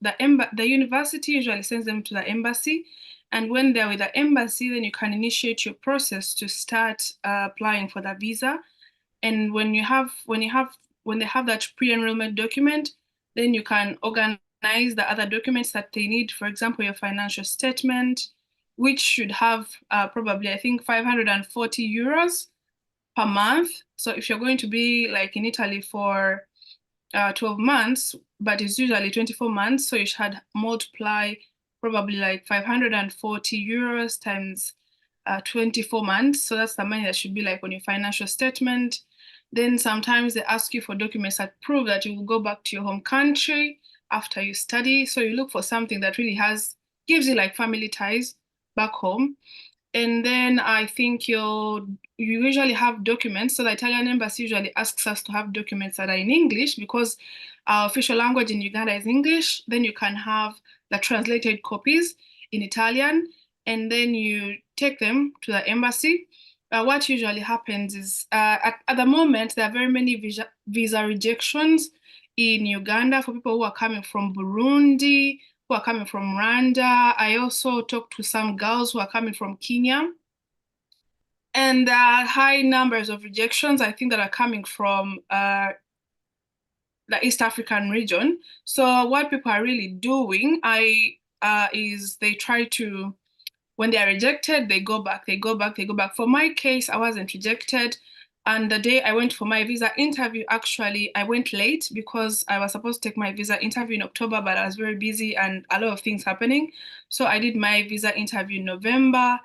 university usually sends them to the embassy. And when they're with the embassy, then you can initiate your process to start applying for the visa. And when they have that pre-enrollment document, then you can organize the other documents that they need. For example, your financial statement, which should have probably, I think, 540 euros per month. So if you're going to be like in Italy for 12 months, but it's usually 24 months, so you should multiply probably like 540 euros times 24 months. So that's the money that should be like on your financial statement. Then sometimes they ask you for documents that prove that you will go back to your home country after you study. So you look for something that really gives you like family ties back home. And then I think you usually have documents. So the Italian embassy usually asks us to have documents that are in English because our official language in Uganda is English. Then you can have the translated copies in Italian, and then you take them to the embassy. What usually happens is at the moment, there are very many visa rejections in Uganda for people who are coming from Burundi who are coming from Rwanda. I also talked to some girls who are coming from Kenya. And high numbers of rejections, I think, that are coming from the East African region. So what people are really doing is they try to, when they are rejected, they go back. For my case, I wasn't rejected. And the day I went for my visa interview, actually, I went late because I was supposed to take my visa interview in October, but I was very busy and a lot of things happening. So I did my visa interview in November,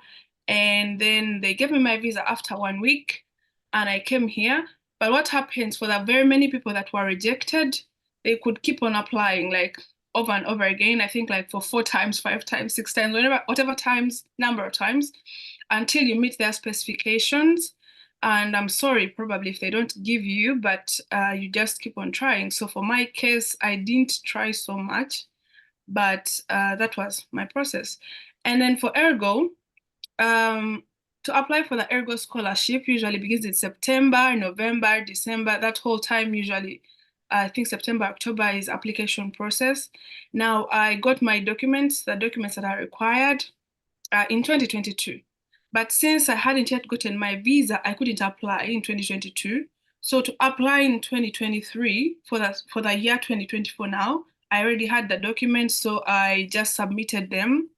and then they gave me my visa after 1 week, and I came here. But what happens for the very many people that were rejected, they could keep on applying like over and over again. I think like for 4 times, 5 times, 6 times, whatever times, number of times, until you meet their specifications. And I'm sorry, probably if they don't give you, but you just keep on trying. So for my case, I didn't try so much, but that was my process. And then for Ergo, to apply for the Ergo scholarship usually begins in September, November, December, that whole time usually. I think September, October is application process. Now I got my documents, the documents that are required in 2022. But since I hadn't yet gotten my visa, I couldn't apply in 2022. So to apply in 2023 for the year 2024 now, I already had the documents, so I just submitted them.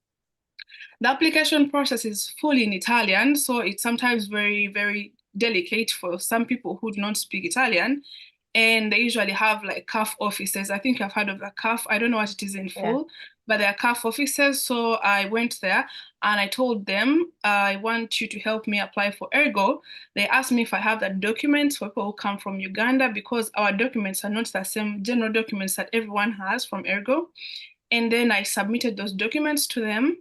The application process is fully in Italian, so it's sometimes very, very delicate for some people who do not speak Italian. And they usually have like CAF offices. I think I've heard of the CAF. I don't know what it is in full, but there are CAF offices. So I went there and I told them, I want you to help me apply for Ergo. They asked me if I have the documents for people who come from Uganda, because our documents are not the same general documents that everyone has from Ergo. And then I submitted those documents to them.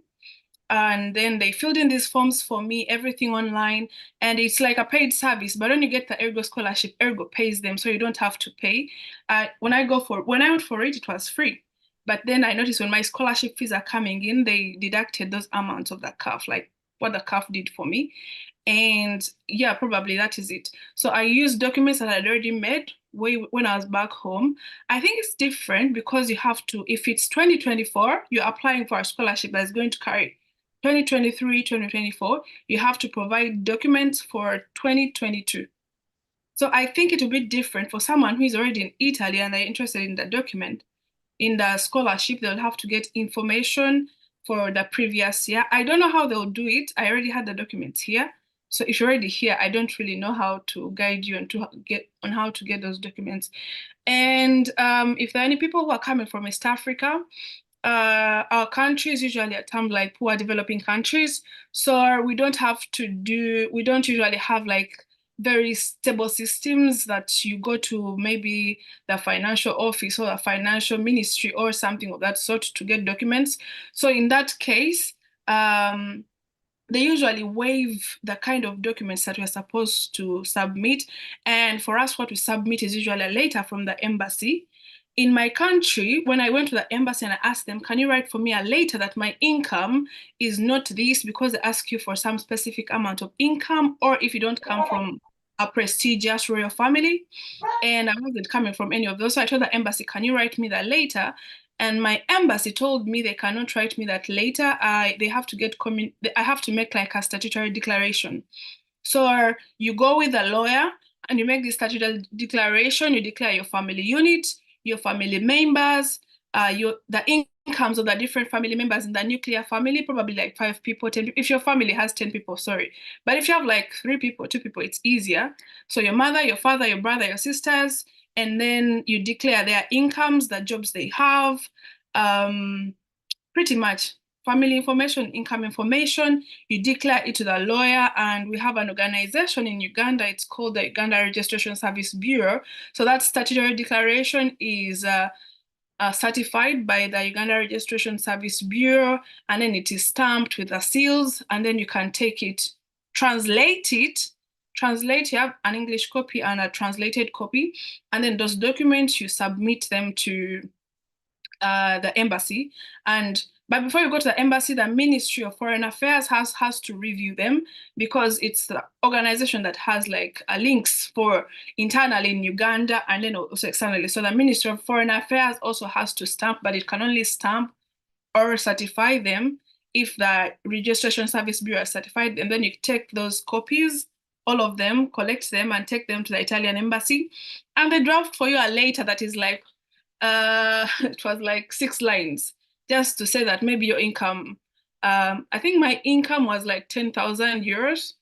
And then they filled in these forms for me, everything online. And it's like a paid service, but when you get the Ergo scholarship, Ergo pays them, so you don't have to pay. When I went for it, it was free. But then I noticed when my scholarship fees are coming in, they deducted those amounts of the CAF, like what the CAF did for me. And yeah, probably that is it. So I used documents that I'd already made when I was back home. I think it's different because you have to, if it's 2024, you're applying for a scholarship that's going to carry 2023, 2024, you have to provide documents for 2022. So I think it will be different for someone who is already in Italy and they're interested in the document. In the scholarship, they'll have to get information for the previous year. I don't know how they'll do it. I already had the documents here. So if you're already here, I don't really know how to guide you on how to get those documents. And if there are any people who are coming from East Africa, our countries usually are termed like poor developing countries. So we don't usually have like very stable systems that you go to maybe the financial office or the financial ministry or something of that sort to get documents. So in that case, they usually waive the kind of documents that we're supposed to submit. And for us, what we submit is usually a letter from the embassy. In my country, when I went to the embassy and I asked them, can you write for me a letter that my income is not this, because they ask you for some specific amount of income, or if you don't come from a prestigious royal family. And I wasn't coming from any of those. So I told the embassy, can you write me that letter? And my embassy told me they cannot write me that later. I have to make like a statutory declaration. So you go with a lawyer and you make this statutory declaration. You declare your family unit, your family members, the incomes of the different family members in the nuclear family, probably like 5 people, 10 people. If your family has 10 people, sorry. But if you have like 3 people, 2 people, it's easier. So your mother, your father, your brother, your sisters, and then you declare their incomes, the jobs they have, pretty much family information, income information. You declare it to the lawyer, and we have an organization in Uganda. It's called the Uganda Registration Service Bureau. So that statutory declaration is certified by the Uganda Registration Service Bureau, and then it is stamped with the seals, and then you can take it, translate, you have an English copy and a translated copy, and then those documents, you submit them to the embassy. But before you go to the embassy, the Ministry of Foreign Affairs has to review them, because it's the organization that has like links for internally in Uganda and then also externally. So the Ministry of Foreign Affairs also has to stamp, but it can only stamp or certify them if the Registration Service Bureau certified, and then you take those copies, all of them, collect them and take them to the Italian embassy, and they draft for you a letter that is like, it was like 6 lines, just to say that maybe your income, I think my income was like 10,000 euros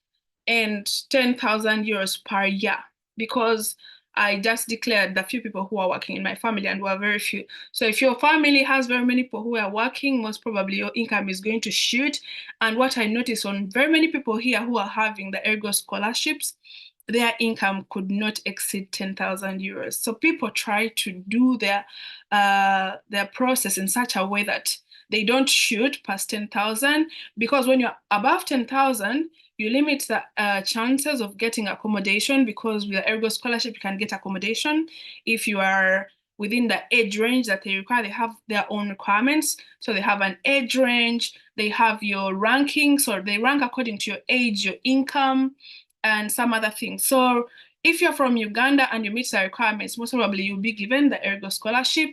and 10,000 euros per year, because I just declared the few people who are working in my family, and were very few. So if your family has very many people who are working, most probably your income is going to shoot. And what I noticed on very many people here who are having the Ergo scholarships, their income could not exceed 10,000 euros. So people try to do their process in such a way that they don't shoot past 10,000, because when you're above 10,000, you limit the chances of getting accommodation, because with the Ergo scholarship, you can get accommodation if you are within the age range that they require. They have their own requirements. So they have an age range, they have your rankings, or they rank according to your age, your income, and some other things. So if you're from Uganda and you meet the requirements, most probably you'll be given the Ergo scholarship.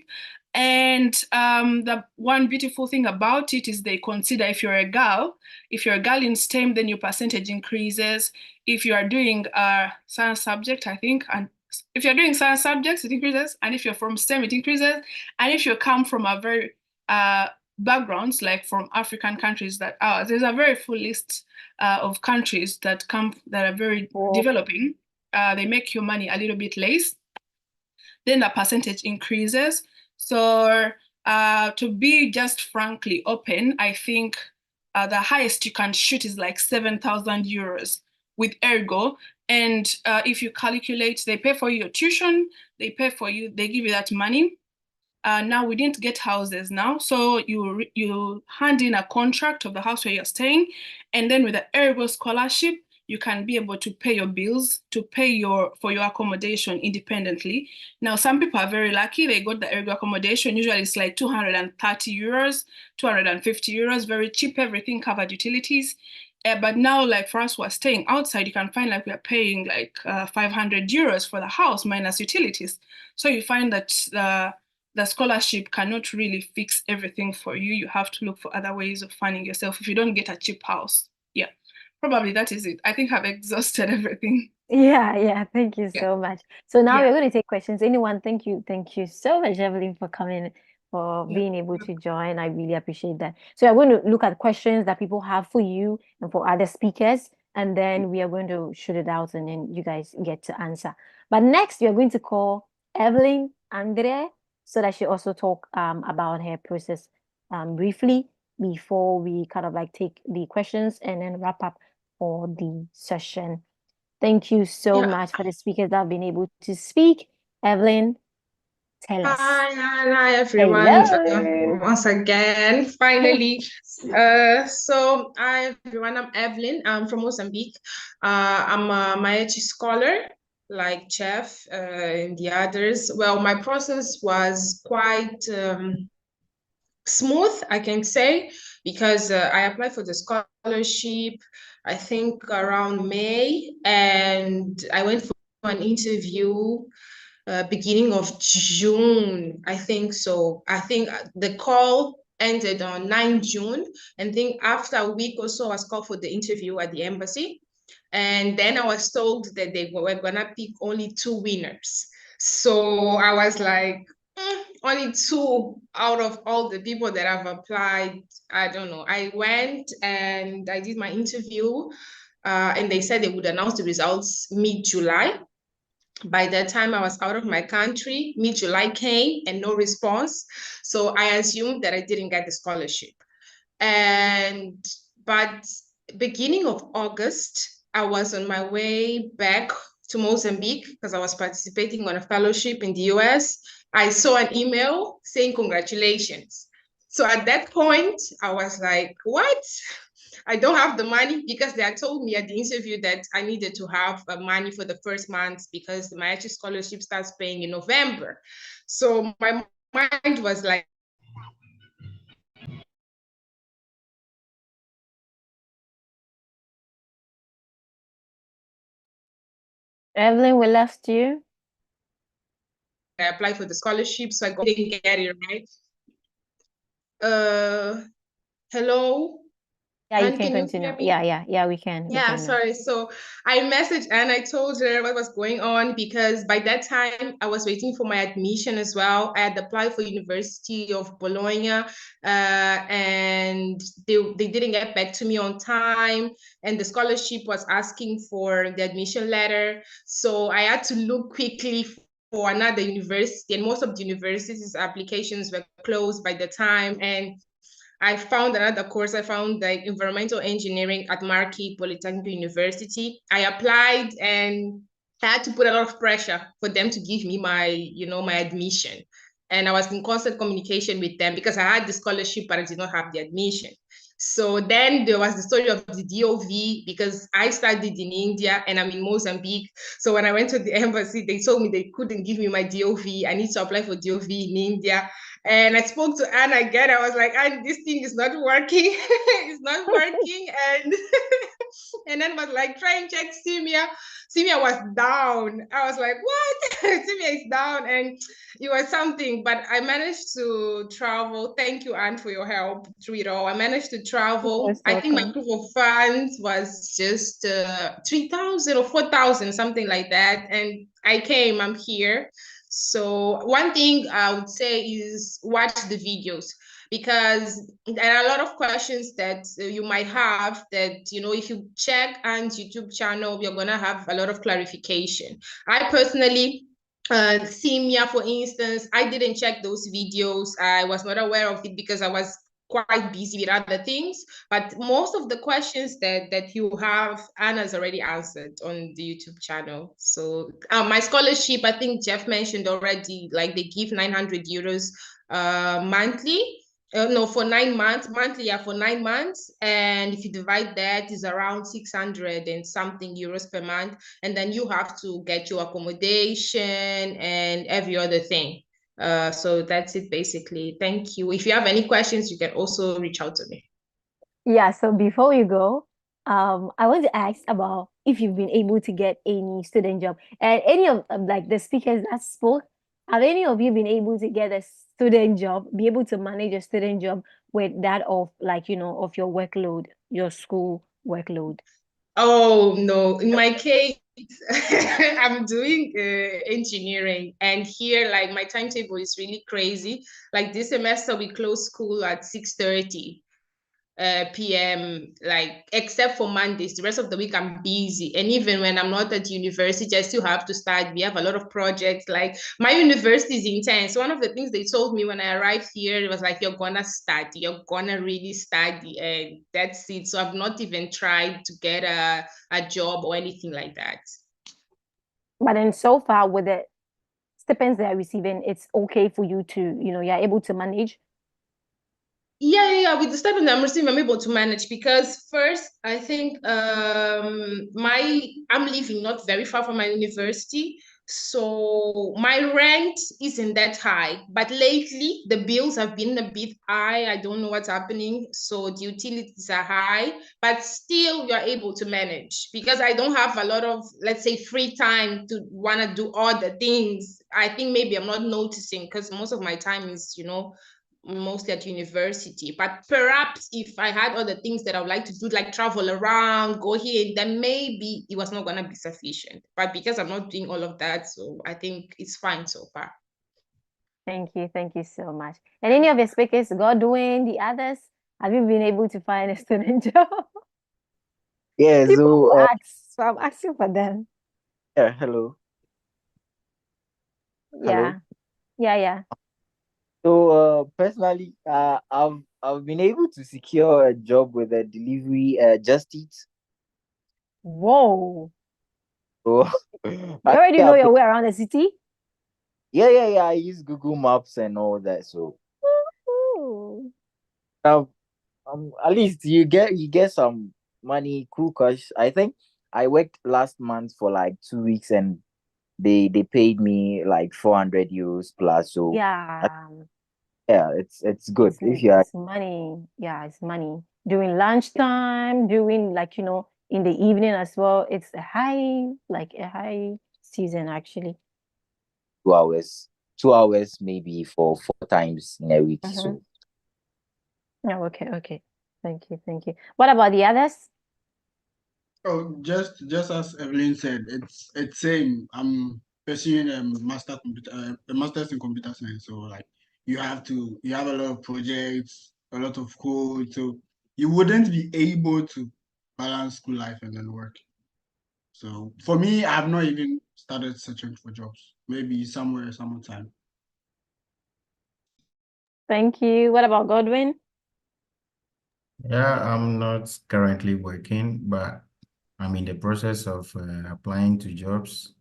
And the one beautiful thing about it is they consider if you're a girl in STEM, then your percentage increases. If you are doing a science subject, I think, and if you're doing science subjects, it increases. And if you're from STEM, it increases. And if you come from a very backgrounds, like from African countries that are, there's a very full list of countries that are very developing. They make your money a little bit less, then the percentage increases. So to be just frankly open, I think the highest you can shoot is like 7,000 euros with Ergo. And if you calculate, they pay for your tuition, they pay for you, they give you that money. Now we didn't get houses now, so you hand in a contract of the house where you're staying, and then with the Ergo scholarship, you can be able to pay your bills, to pay for your accommodation independently. Now, some people are very lucky, they got the Ergo accommodation. Usually it's like 230 euros, 250 euros, very cheap, everything covered, utilities. But now, like for us who are staying outside, you can find like we are paying like 500 euros for the house minus utilities. So you find that the scholarship cannot really fix everything for you. You have to look for other ways of funding yourself if you don't get a cheap house. Yeah, probably that is it. I think I've exhausted everything. Yeah, thank you so much. So now Yeah. we're going to take questions. Anyone, thank you so much, Evelyn, for coming, for being able to join. I really appreciate that. So we're going to look at questions that people have for you and for other speakers, and then we are going to shoot it out, and then you guys get to answer. But next, we are going to call Evelyn Andrea, so that she also talk about her process briefly before we kind of like take the questions and then wrap up for the session. Thank you so much for the speakers that have been able to speak. Evelyn, tell us. Hi everyone. Hello. Once again, finally. So hi everyone, I'm Evelyn. I'm from Mozambique. I'm a MIECHI scholar, like JEPH and the others. Well, my process was quite smooth, I can say, because I applied for the scholarship, I think around May, and I went for an interview beginning of June, I think so. I think the call ended on 9 June, and think after a week or so, I was called for the interview at the embassy. And then I was told that they were gonna pick only 2 winners. So I was like, only 2 out of all the people that have applied. I don't know. I went and I did my interview, and they said they would announce the results mid-July. By that time, I was out of my country. Mid-July came and no response. So I assumed that I didn't get the scholarship. But beginning of August, I was on my way back to Mozambique because I was participating on a fellowship in the US. I saw an email saying congratulations. So at that point, I was like, what? I don't have the money, because they had told me at the interview that I needed to have money for the first month because the MIECHI scholarship starts paying in November. So my mind was like, Evelyn, we lost you. I applied for the scholarship, so I didn't get it, right? Hello? Yeah, you And can can you continue. hear me? Yeah, we can now. Sorry. So I messaged and I told her what was going on because by that time I was waiting for my admission as well. I had applied for University of Bologna, and they didn't get back to me on time, and the scholarship was asking for the admission letter. So I had to look quickly for another university, and most of the universities' applications were closed by the time. And I found another course. I found like environmental engineering at Marquis Polytechnic University. I applied and I had to put a lot of pressure for them to give me my admission. And I was in constant communication with them because I had the scholarship, but I did not have the admission. So then there was the story of the DOV because I studied in India and I'm in Mozambique. So when I went to the embassy, they told me they couldn't give me my DOV. I need to apply for DOV in India. And I spoke to Anna again. I was like, Anne, this thing is not working. It's not working. And and then was like, try and check Simia. Simia was down. I was like, what? Simia is down. And it was something, but I managed to travel. Thank you, Anne, for your help through it all. I managed to travel. Most I think my welcome. proof of funds was just 3,000 or 4,000, something like that. And I'm here. So one thing I would say is watch the videos because there are a lot of questions that you might have that, if you check Anne's YouTube channel, you're going to have a lot of clarification. I personally, Simia, for instance, I didn't check those videos. I was not aware of it because I was quite busy with other things, but most of the questions that you have, Anna's already answered on the YouTube channel. So my scholarship, I think Jeff mentioned already, like they give 900 euros monthly. No, for 9 months, monthly, for 9 months. And if you divide that, is around 600 and something euros per month. And then you have to get your accommodation and every other thing. So that's it basically. Thank you. If you have any questions, you can also reach out to me. Yeah, so before we go, I want to ask about if you've been able to get any student job. And any of like the speakers that spoke, have any of you been able to get a student job, be able to manage a student job with that of of your workload, your school workload? Oh no, in my case, I'm doing engineering, and here like my timetable is really crazy. Like this semester we close school at 6:30 p.m. like except for Mondays. The rest of the week I'm busy, and even when I'm not at university I still have to study. We have a lot of projects. Like my university is intense. One of the things they told me when I arrived here, it was like, you're gonna study, you're gonna really study, and that's it. So I've not even tried to get a job or anything like that. But then so far with the stipends they are receiving, it's okay for you to, you're able to manage. Yeah. With the stipend I'm receiving, I'm able to manage because first, I think I'm living not very far from my university, so my rent isn't that high. But lately, the bills have been a bit high. I don't know what's happening, so the utilities are high, but still you're able to manage because I don't have a lot of, let's say, free time to want to do all the things. I think maybe I'm not noticing because most of my time is, mostly at university. But perhaps if I had other things that I would like to do, like travel around, go here, then maybe it was not going to be sufficient. But because I'm not doing all of that, so I think it's fine so far. Thank you so much. And any of your speakers, Godwin, the others, have you been able to find a student job? Yeah, People so will ask, so I'm asking for them. yeah, hello. Yeah. Yeah. So personally, I've been able to secure a job with a delivery Just Eat. Whoa. So You already know your way around the city? Yeah. I use Google Maps and all that. So Ooh. at least you get some money, cool cash. I think I worked last month for like 2 weeks and they paid me like 400 euros plus. So Yeah. yeah, it's good if you are. It's money. Yeah, it's money. During lunchtime, during in the evening as well. It's a high season actually. 2 hours maybe for 4 times in a week. So Oh, okay. Thank you. What about the others? Oh, just as Evelyn said, it's same. I'm pursuing a master's in computer science. So like you have a lot of projects, a lot of code. So you wouldn't be able to balance school life and then work. So for me, I have not even started searching for jobs. Maybe sometime. Thank you. What about Godwin? Yeah, I'm not currently working, but I'm in the process of applying to jobs.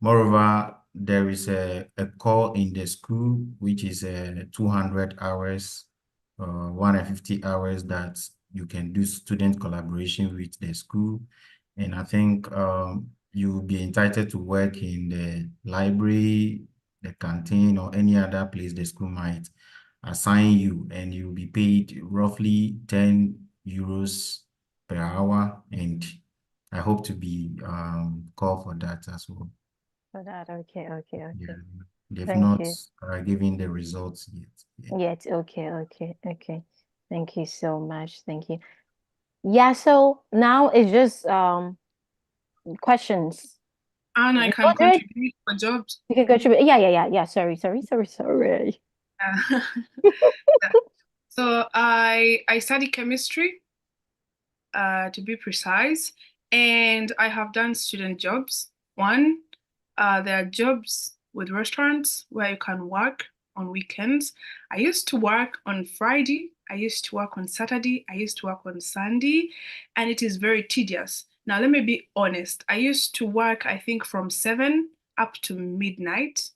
Moreover, there is a call in the school, which is 200 hours, 150 hours that you can do student collaboration with the school. And I think you will be entitled to work in the library, the canteen, or any other place the school might assign you, and you'll be paid roughly 10 euros per hour. And I hope to be called for that as well. For that, okay. Yeah, they've Thank not you. given the results yet. Yet, okay. Thank you so much. Thank you. Yeah, so now it's just questions. And I can contribute for jobs. You can contribute. Yeah. Sorry. Yeah. So I study chemistry, to be precise, and I have done student jobs. One, there are jobs with restaurants where you can work on weekends. I used to work on Friday, I used to work on Saturday, I used to work on Sunday, and it is very tedious. Now, let me be honest. I used to work, I think, from 7 up to midnight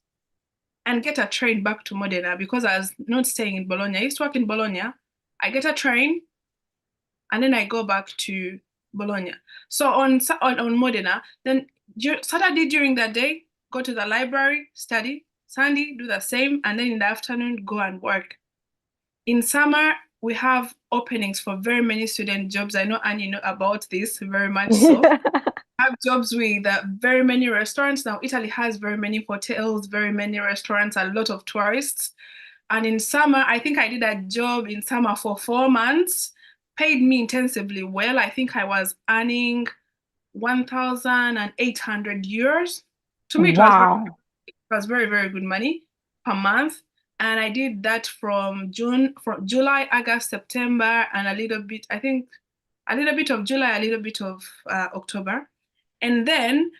and get a train back to Modena because I was not staying in Bologna. I used to work in Bologna. I get a train and then I go back to Bologna. So on Modena, then Saturday during the day, go to the library, study. Sunday, do the same, and then in the afternoon, go and work. In summer, we have openings for very many student jobs. I know Annie know about this very much so. Have jobs with very many restaurants. Now, Italy has very many hotels, very many restaurants, a lot of tourists. And in summer, I think I did a job in summer for 4 months, paid me intensively well. I think I was earning 1,800 euros. To me, it was very, very good money per month. And I did that from July, August, September, and a little bit, I think, a little bit of July, a little bit of October. And then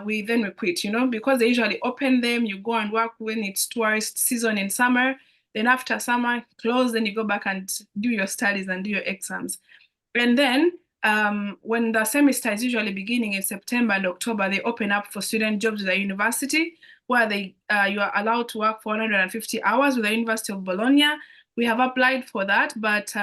we quit, because they usually open them, you go and work when it's tourist season in summer. Then after summer close, then you go back and do your studies and do your exams. And then when the semester is usually beginning in September and October, they open up for student jobs at the university, where you are allowed to work for 150 hours with the University of Bologna. We have applied for that, but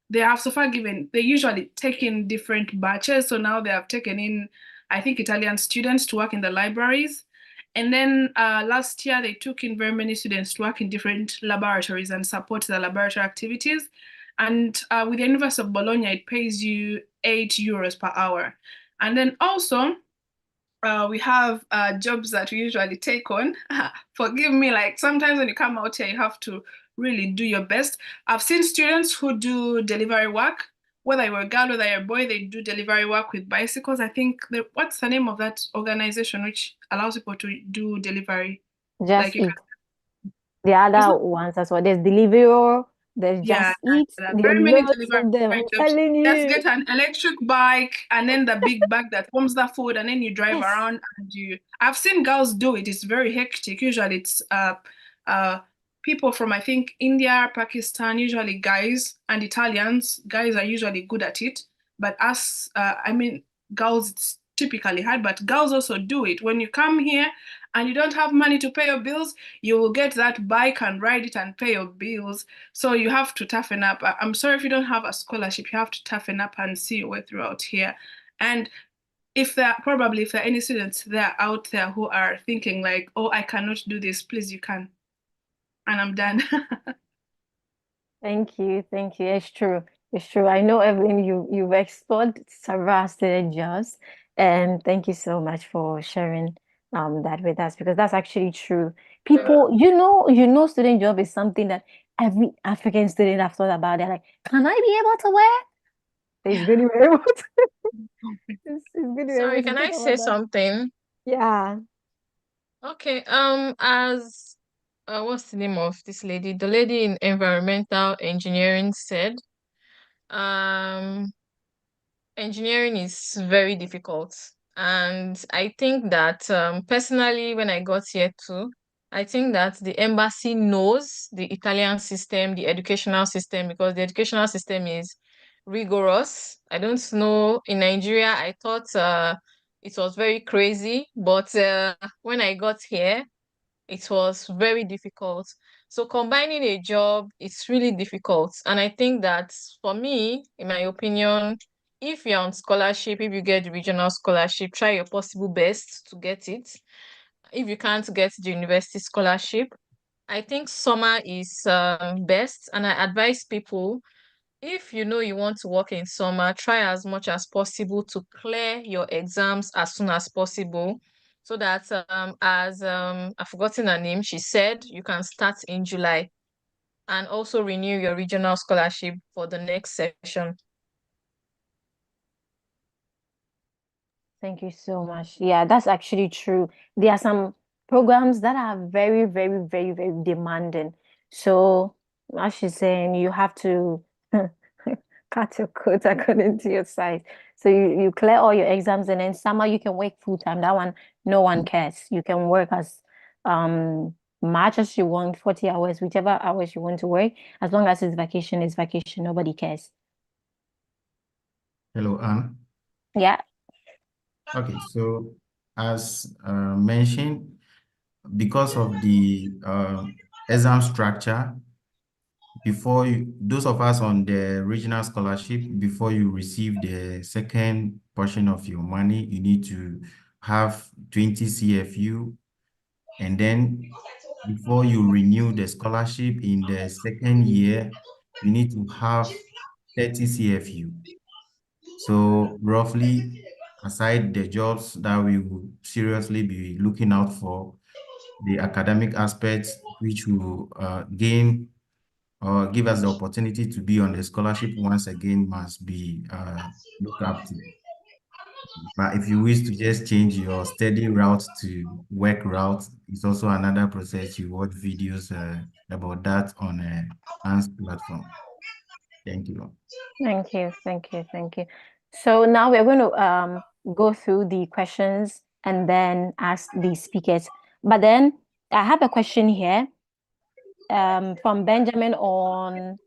they have so far they usually take in different batches. So now they have taken in, I think, Italian students to work in the libraries. And then last year, they took in very many students to work in different laboratories and support the laboratory activities. And with the University of Bologna, it pays you 8 euros per hour. And then also, we have jobs that we usually take on. Forgive me, like sometimes when you come out here, you have to really do your best. I've seen students who do delivery work, whether you're a girl, whether you're a boy, they do delivery work with bicycles. I think, what's the name of that organization which allows people to do delivery? Just Eat. The other ones as well. There's Deliveroo, there's Just Eat. There are There very are many loads delivery of them. I'm jobs. telling you. Just get an electric bike and then the big bag that warms the food, and then you drive around and I've seen girls do it. It's very hectic. Usually it's people from, I think, India, Pakistan, usually guys, and Italians. Guys are usually good at it. But us, girls, it's typically hard, but girls also do it. When you come here and you don't have money to pay your bills, you will get that bike and ride it and pay your bills. So you have to toughen up. I'm sorry if you don't have a scholarship, you have to toughen up and see your way throughout here. And if there are any students there out there who are thinking like, oh, I cannot do this, please, you can. And I'm done. Thank you. It's true. I know, Evelyn, you've explored several student jobs, and thank you so much for sharing that with us, because that's actually true. People, student job is something that every African student I've thought about, they're like, can I be able to wear? It's going to be able to. It's going to be able Sorry, to can talk I about say that. something? Yeah. Okay, as what's the name of this lady? The lady in environmental engineering said, engineering is very difficult. And I think that personally, when I got here too, I think that the embassy knows the Italian system, the educational system, because the educational system is rigorous. I don't know, in Nigeria, I thought it was very crazy, but when I got here, it was very difficult. So combining a job, it's really difficult. And I think that for me, in my opinion, if you're on scholarship, if you get the regional scholarship, try your possible best to get it. If you can't get the university scholarship, I think summer is best. And I advise people, if you know you want to work in summer, try as much as possible to clear your exams as soon as possible, so that as I've forgotten her name, she said you can start in July and also renew your regional scholarship for the next session. Thank you so much. Yeah, that's actually true. There are some programs that are very, very, very, very demanding. So, as she's saying, you have to cut your coat according to your size. So you clear all your exams, and then summer you can work full time. That one, no one cares. You can work as much as you want, 40 hours, whichever hours you want to work. As long as it's vacation, nobody cares. Hello, Anne. Yeah. Okay, so as mentioned, because of the exam structure, before you, those of us on the regional scholarship, before you receive the second portion of your money, you need to have 20 CFU, and then before you renew the scholarship in the second year, you need to have 30 CFU. So roughly, aside the jobs that we will seriously be looking out for, the academic aspects which will gain or give us the opportunity to be on the scholarship once again must be looked up to. But if you wish to just change your study route to work route, it's also another process. You watch videos about that on Anne's platform. Thank you. Thank you, thank you, thank you. So now we're going to go through the questions and then ask the speakers. But then I have a question here from Benjamin on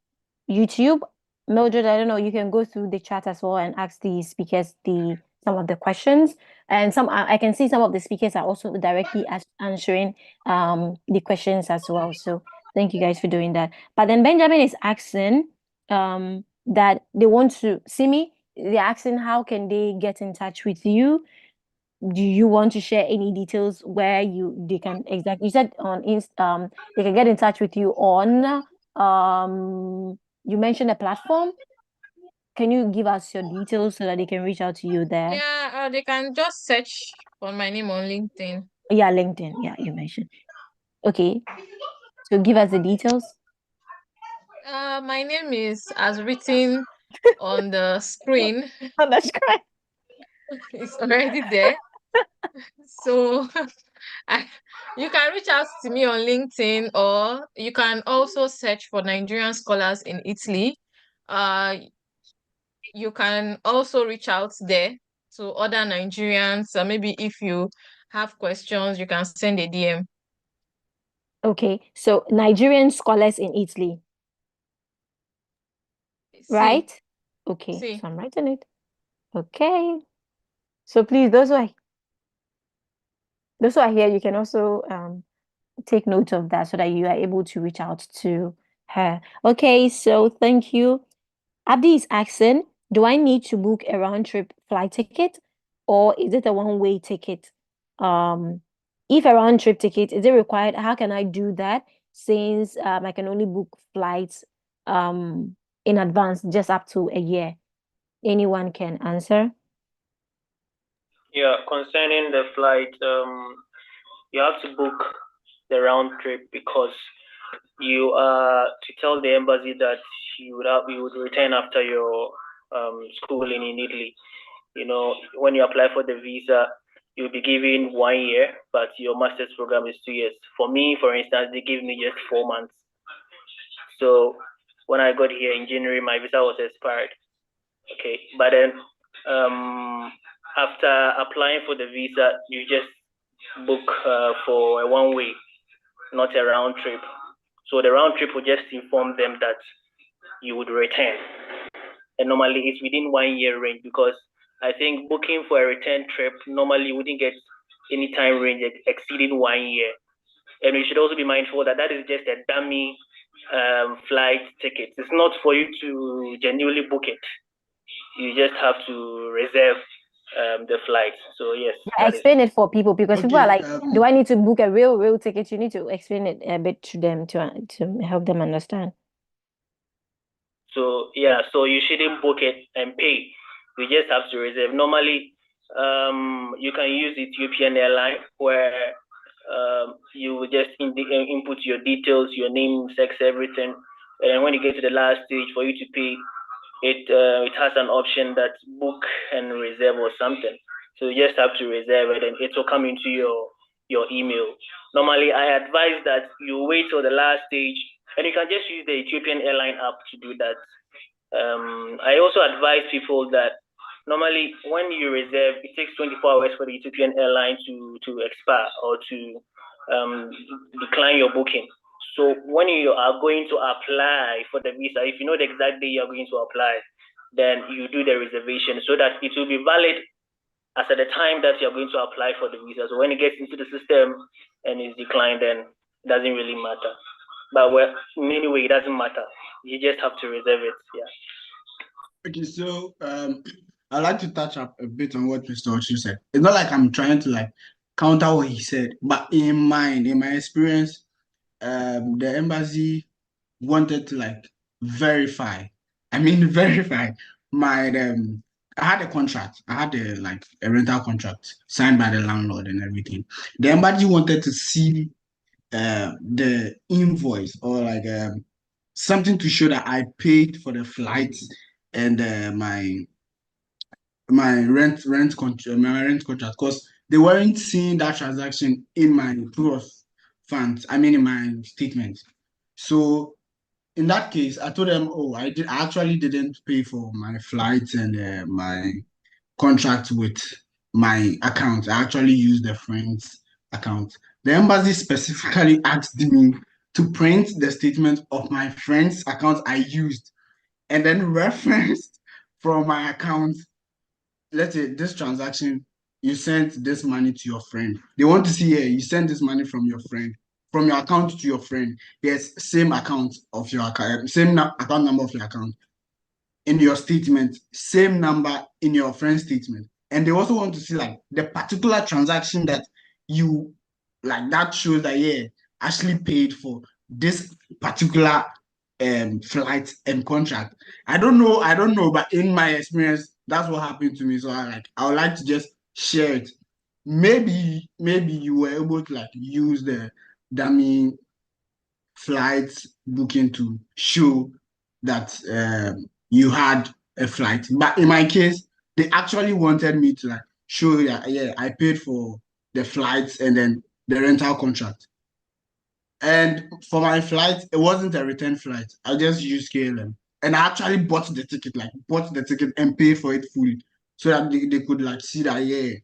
YouTube. Mildred, I don't know, you can go through the chat as well and ask the speakers some of the questions. And some I can see some of the speakers are also directly answering the questions as well. So thank you guys for doing that. But then Benjamin is asking that they want to see me. They're asking how can they get in touch with you? Do you want to share any details where they can exactly, you said on they can get in touch with you on you mentioned a platform. Can you give us your details so that they can reach out to you there? Yeah, they can just search for my name on LinkedIn. Yeah, LinkedIn. Yeah, you mentioned. Okay. So give us the details. My name is as written on the screen. On the screen. It's already there. So you can reach out to me on LinkedIn, or you can also search for Nigerian scholars in Italy. You can also reach out there to other Nigerians. Maybe if you have questions, you can send a DM. Okay, so Nigerian scholars in Italy. Right? Okay, so I'm writing it. Okay. So please, those who are here, you can also take note of that so that you are able to reach out to her. Okay, so thank you. Abdi is asking, do I need to book a round trip flight ticket or is it a one-way ticket? If a round trip ticket, is it required? How can I do that since I can only book flights in advance, just up to a year? Anyone can answer? Yeah, concerning the flight, you have to book the round trip because you are to tell the embassy that you would return after your schooling in Italy. When you apply for the visa, you'll be given 1 year, but your master's program is 2 years. For me, for instance, they gave me just 4 months. So when I got here in January, my visa was expired. Okay, but then after applying for the visa, you just book for a one-way, not a round trip. So the round trip will just inform them that you would return. And normally it's within 1 year range, because I think booking for a return trip, normally you wouldn't get any time range exceeding 1 year. And we should also be mindful that that is just a dummy flight ticket. It's not for you to genuinely book it. You just have to reserve the flight. So yes. Explain it for people, because people are like, do I need to book a real ticket? You need to explain it a bit to them to help them understand. So yeah, so you shouldn't book it and pay. You just have to reserve. Normally, you can use Ethiopian airline, where you will just input your details, your name, sex, everything, and when you get to the last stage for you to pay, it has an option that book and reserve or something. So you just have to reserve it, and it will come into your email. Normally, I advise that you wait till the last stage, and you can just use the Ethiopian airline app to do that. I also advise people that normally when you reserve, it takes 24 hours for the Ethiopian airline to expire or to decline your booking. So when you are going to apply for the visa, if you know the exact day you're going to apply, then you do the reservation so that it will be valid as at the time that you're going to apply for the visa. So when it gets into the system and is declined, then it doesn't really matter. But well, anyway, it doesn't matter. You just have to reserve it. Yeah. Okay, so I'd like to touch up a bit on what Mr. Ochu said. It's not like I'm trying to counter what he said, but in my experience, the embassy wanted to verify. I mean, verify my I had a contract. I had a rental contract signed by the landlord and everything. The embassy wanted to see the invoice or something to show that I paid for the flights and my rent contract, because they weren't seeing that transaction in my proof of funds. I mean, in my statement. So in that case, I told them, oh, I actually didn't pay for my flights and my contract with my account. I actually used the friend's account. The embassy specifically asked me to print the statement of my friend's account I used and then referenced from my account. Let's say this transaction, you sent this money to your friend. They want to see here, you sent this money from your friend, from your account to your friend. Yes, same account of your account, same account number of your account in your statement, same number in your friend's statement. And they also want to see the particular transaction that you that shows that actually paid for this particular flight and contract. I don't know, but in my experience, that's what happened to me. So I would like to just share it. Maybe you were able to use the dummy flight booking to show that you had a flight. But in my case, they actually wanted me to show that I paid for the flights and then the rental contract. And for my flight, it wasn't a return flight. I just used KLM. And I actually bought the ticket and paid for it fully so that they could see that I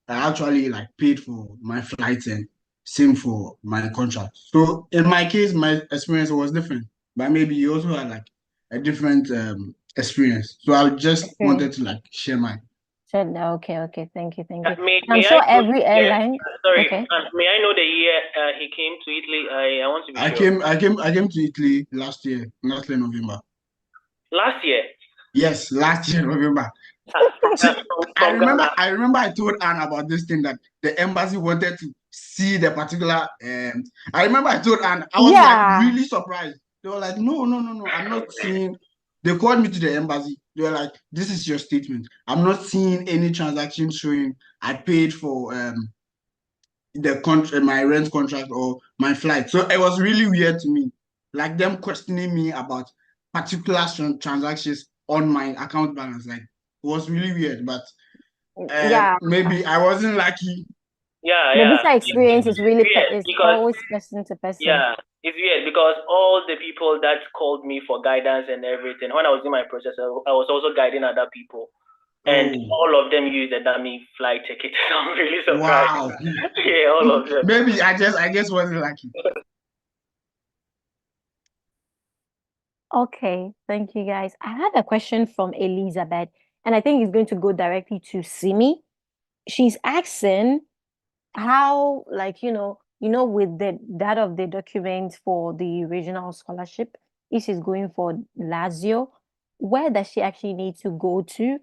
actually paid for my flights and same for my contract. So in my case, my experience was different, but maybe you also had a different experience. So I just wanted to share mine. Okay. Thank you. May I'm sure I know every airline. Sorry, Okay. may I know the year he came to Italy? I want to be sure. I came to Italy last year, last year November. Last year? Yes, last year November. I remember I told Anne about this thing that the embassy wanted to see the particular. I remember I told Anne, I was really surprised. They were like, no, I'm not seeing. They called me to the embassy. They were like, this is your statement. I'm not seeing any transaction showing I paid for my rent contract or my flight. So it was really weird to me, like them questioning me about particular transactions on my account balance. Like, it was really weird, but Yeah. maybe I wasn't lucky. The visa experience is really weird is because always person to person. yeah, it's weird because all the people that called me for guidance and everything, when I was in my process, I was also guiding other people. And all of them used a dummy flight ticket. I'm really surprised. Wow. Yeah, all of them. Maybe I just wasn't lucky. Okay, thank you guys. I have a question from Elizabeth, and I think it's going to go directly to Simi. She's asking how, like, with that of the document for the regional scholarship, if she's going for Lazio, where does she actually need to go to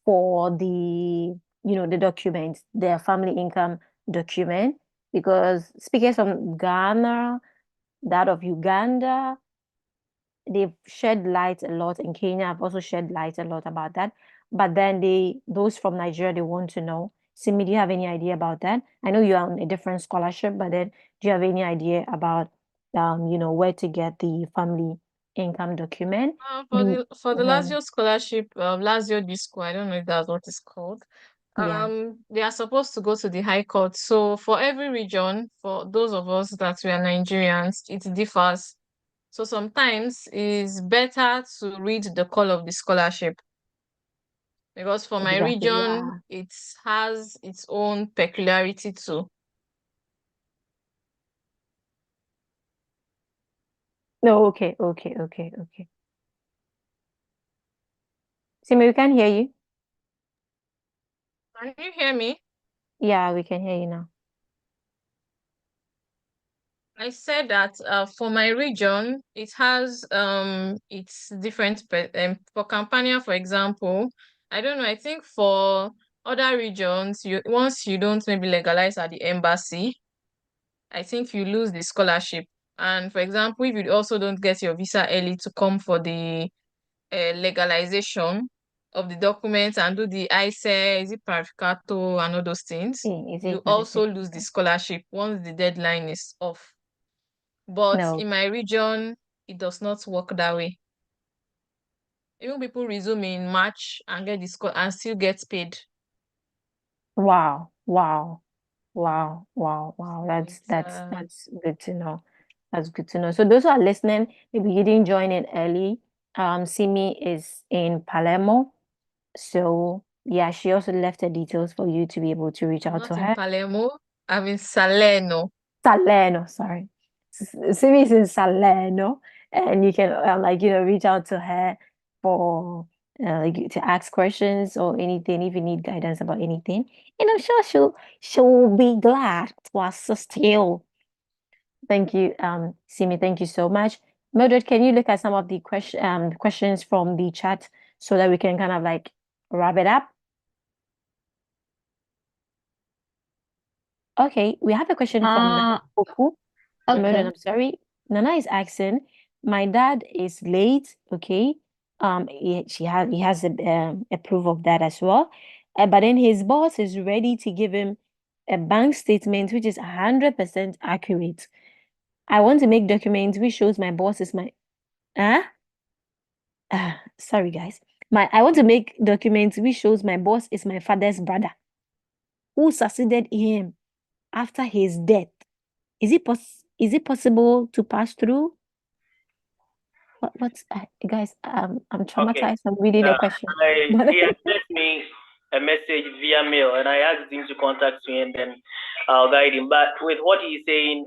for the, the document, their family income document? Because speakers from Ghana, that of Uganda, they've shed light a lot. In Kenya, I've also shed light a lot about that. But then those from Nigeria, they want to know. Simi, do you have any idea about that? I know you're on a different scholarship, but then do you have any idea about where to get the family income document? For the Lazio scholarship, Lazio Disco, I don't know if that's what it's called. Yeah. They are supposed to go to the High Court. So for every region, for those of us that we are Nigerians, it differs. So sometimes it's better to read the call of the scholarship, because for my Exactly, region, it has its own peculiarity too. No, okay. Simi, we can hear you. Can you hear me? Yeah, we can hear you now. I said that for my region, it has it's different. For Campania, for example, I don't know. I think for other regions, once you don't maybe legalize at the embassy, I think you lose the scholarship. And for example, if you also don't get your visa early to come for the legalization of the documents and do the ISE, is it parificato and all those things, you also lose the scholarship once the deadline is off. But in my region, it does not work that way. Even people resume in March and get the score and still get paid. Wow. That's good to know. That's good to know. So those who are listening, maybe you didn't join in early. Simi is in Palermo. So yeah, she also left her details for you to be able to reach out Not to in her. Palermo, I'm in Salerno. Salerno, sorry. Simi is in Salerno, and you can reach out to her for to ask questions or anything if you need guidance about anything. And I'm sure she'll be glad to assist you. Thank you, Simi. Thank you so much. Mildred, can you look at some of the questions from the chat so that we can kind of like wrap it up? Okay, we have a question from Oku. Mildred, I'm sorry. Nana is asking, my dad is late, okay? He has a proof of that as well. But then his boss is ready to give him a bank statement which is 100% accurate. I want to make documents which shows my boss is my sorry guys. I want to make documents which shows my boss is my father's brother who succeeded him after his death. Is it possible to pass through? What's guys? I'm traumatized. I'm reading a question. He had sent me a message via mail, and I asked him to contact me, and then I'll guide him. But with what he's saying,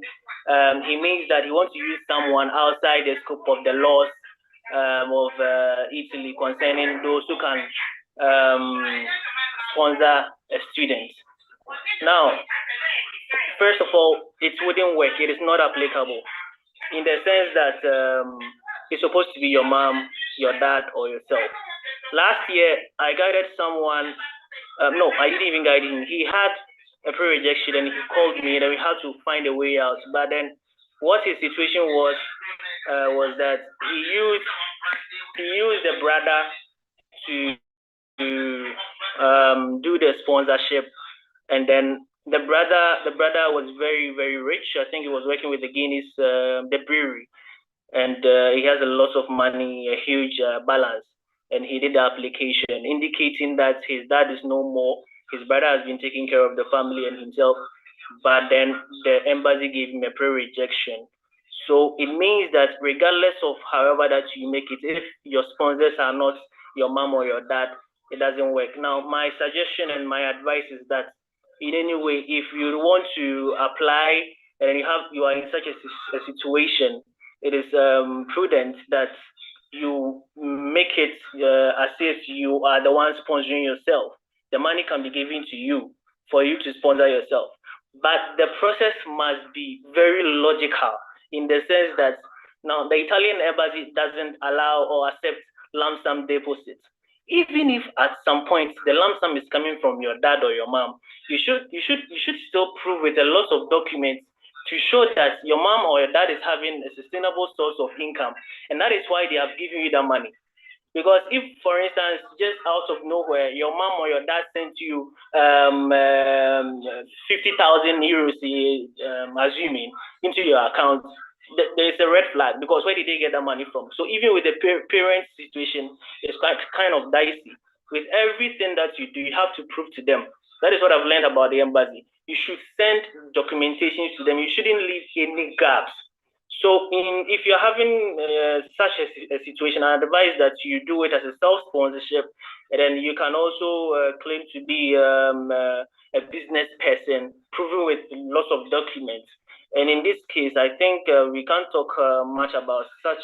he means that he wants to use someone outside the scope of the laws of Italy concerning those who can sponsor a student. Now, first of all, it wouldn't work. It is not applicable in the sense that it's supposed to be your mom, your dad, or yourself. Last year, I guided someone. No, I didn't even guide him. He had a pre-rejection, and he called me, and we had to find a way out. But then, what his situation was that he used the brother to do the sponsorship, and then The brother was very, very rich. I think he was working with the Guinness, the brewery, and he has a lot of money, a huge balance. And he did the application indicating that his dad is no more. His brother has been taking care of the family and himself, but then the embassy gave him a pre-rejection. So it means that regardless of however that you make it, if your sponsors are not your mom or your dad, it doesn't work. Now, my suggestion and my advice is that in any way, if you want to apply and you are in such a situation, it is prudent that you make it as if you are the one sponsoring yourself. The money can be given to you for you to sponsor yourself. But the process must be very logical in the sense that now the Italian embassy doesn't allow or accept lump sum deposits. Even if at some point the lump sum is coming from your dad or your mom, you should still prove with a lot of documents to show that your mom or your dad is having a sustainable source of income, and that is why they have given you that money. Because if, for instance, just out of nowhere, your mom or your dad sent you 50,000 euros, assuming, into your account, there is a red flag, because where did they get that money from? So even with the parent situation, it's kind of dicey. With everything that you do, you have to prove to them. That is what I've learned about the embassy. You should send documentation to them. You shouldn't leave any gaps. So if you're having such a situation, I advise that you do it as a self-sponsorship, and then you can also claim to be a business person, proven with lots of documents. And in this case, I think we can't talk much about such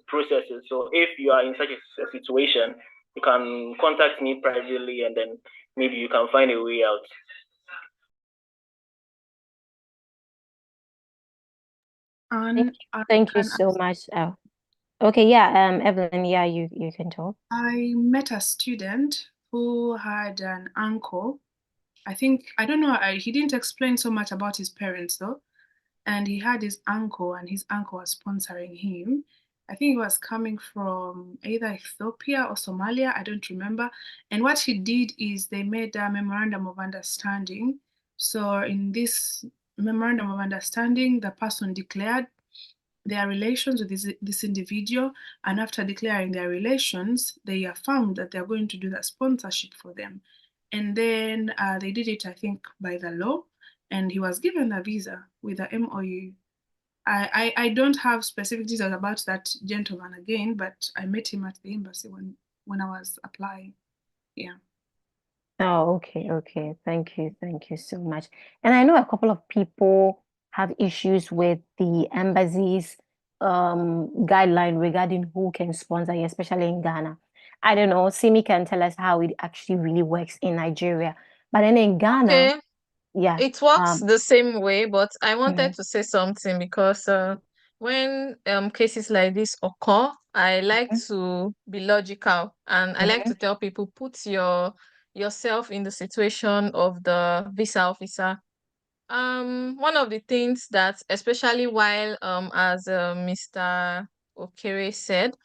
processes. So if you are in such a situation, you can contact me privately, and then maybe you can find a way out. Thank you so much. Oh, okay, yeah, Evelyn, yeah, you can talk. I met a student who had an uncle. I don't know, he didn't explain so much about his parents though. And he had his uncle, and his uncle was sponsoring him. I think he was coming from either Ethiopia or Somalia, I don't remember. And what he did is they made a memorandum of understanding. So in this memorandum of understanding, the person declared their relations with this individual, and after declaring their relations, they affirmed that they're going to do the sponsorship for them. And then they did it, I think, by the law, and he was given a visa with the MOU. I don't have specific details about that gentleman again, but I met him at the embassy when I was applying. Yeah. Oh, okay. Thank you so much. And I know a couple of people have issues with the embassy's guideline regarding who can sponsor, especially in Ghana. I don't know, Simi can tell us how it actually really works in Nigeria. But then in Ghana, Okay, yeah, it works the same way, but I wanted to say something because when cases like this occur, I like to be logical, and I like to tell people, put yourself in the situation of the visa officer. One of the things that, especially while as Mr. Okere said,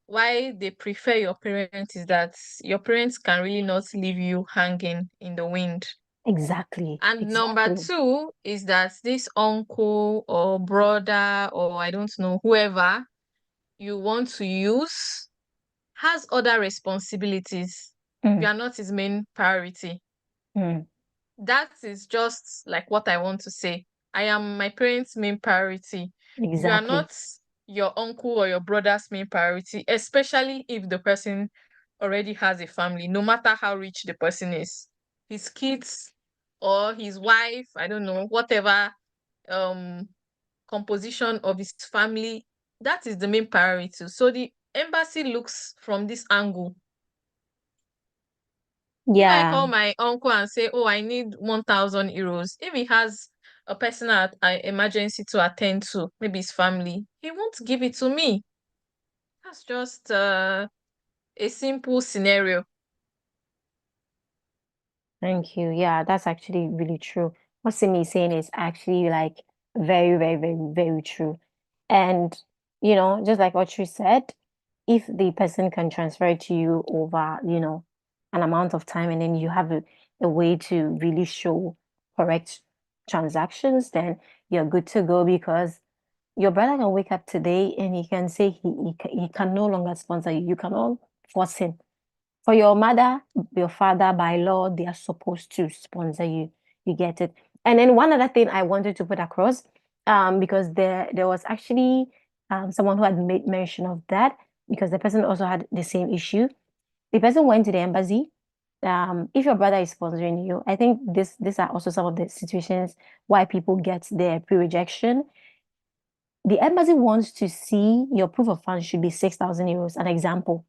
why they prefer your parents is that your parents can really not leave you hanging in the wind. Exactly. And number two is that this uncle or brother, or I don't know, whoever you want to use has other responsibilities. You are not his main priority. That is just like what I want to say. I am my parents' main priority. You are not your uncle or your brother's main priority, especially if the person already has a family, no matter how rich the person is. His kids or his wife, I don't know, whatever composition of his family, that is the main priority. So the embassy looks from this angle. If I call my uncle and say, oh, I need 1,000 euros, if he has a personal emergency to attend to, maybe his family, he won't give it to me. That's just a simple scenario. Thank you. Yeah, that's actually really true. What Simi is saying is actually like very, very, very, very true. And, just like what you said, if the person can transfer it to you over, an amount of time, and then you have a way to really show correct transactions, then you're good to go, because your brother can wake up today and he can say he can no longer sponsor you. You cannot force him. For your mother, your father, by law, they are supposed to sponsor you. You get it? And then one other thing I wanted to put across, because there was actually someone who had made mention of that, because the person also had the same issue. The person went to the embassy. If your brother is sponsoring you, I think these are also some of the situations why people get their pre-rejection. The embassy wants to see your proof of funds should be 6,000 euros, an example.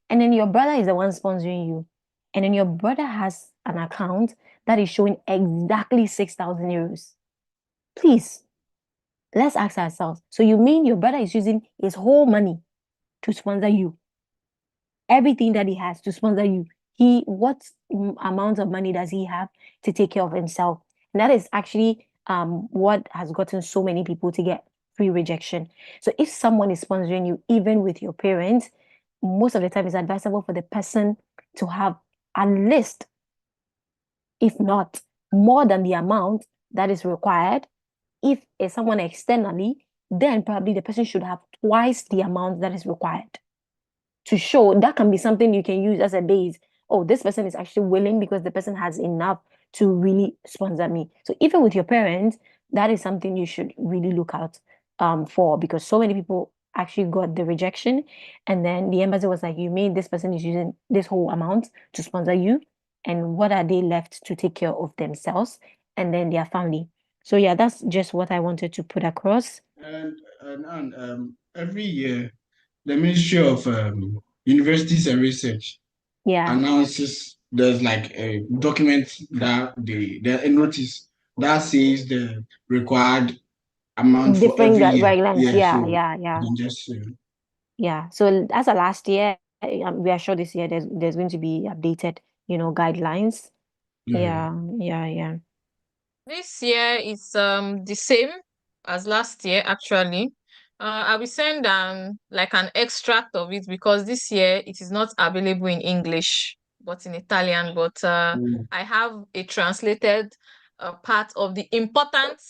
And then your brother is the one sponsoring you. And then your brother has an account that is showing exactly 6,000 euros. Please, let's ask ourselves. So you mean your brother is using his whole money to sponsor you? Everything that he has to sponsor you. What amount of money does he have to take care of himself? And that is actually what has gotten so many people to get free rejection. So if someone is sponsoring you, even with your parents, most of the time it's advisable for the person to have at least, if not more than the amount that is required. If it's someone externally, then probably the person should have twice the amount that is required, to show that can be something you can use as a base. Oh, this person is actually willing because the person has enough to really sponsor me. So even with your parents, that is something you should really look out for, because so many people actually got the rejection, and then the embassy was like, you mean this person is using this whole amount to sponsor you, and what are they left to take care of themselves and then their family? So yeah, that's just what I wanted to put across. And every year, the Ministry of Universities and Research announces there's like a document that a notice that says the required amount for Different every year. guidelines. So Yeah. you can just Yeah. So as of last year, we are sure this year there's going to be updated, guidelines. yeah. Yeah. This year is the same as last year actually. I will send like an extract of it, because this year it is not available in English but in Italian. But I have a translated part of the important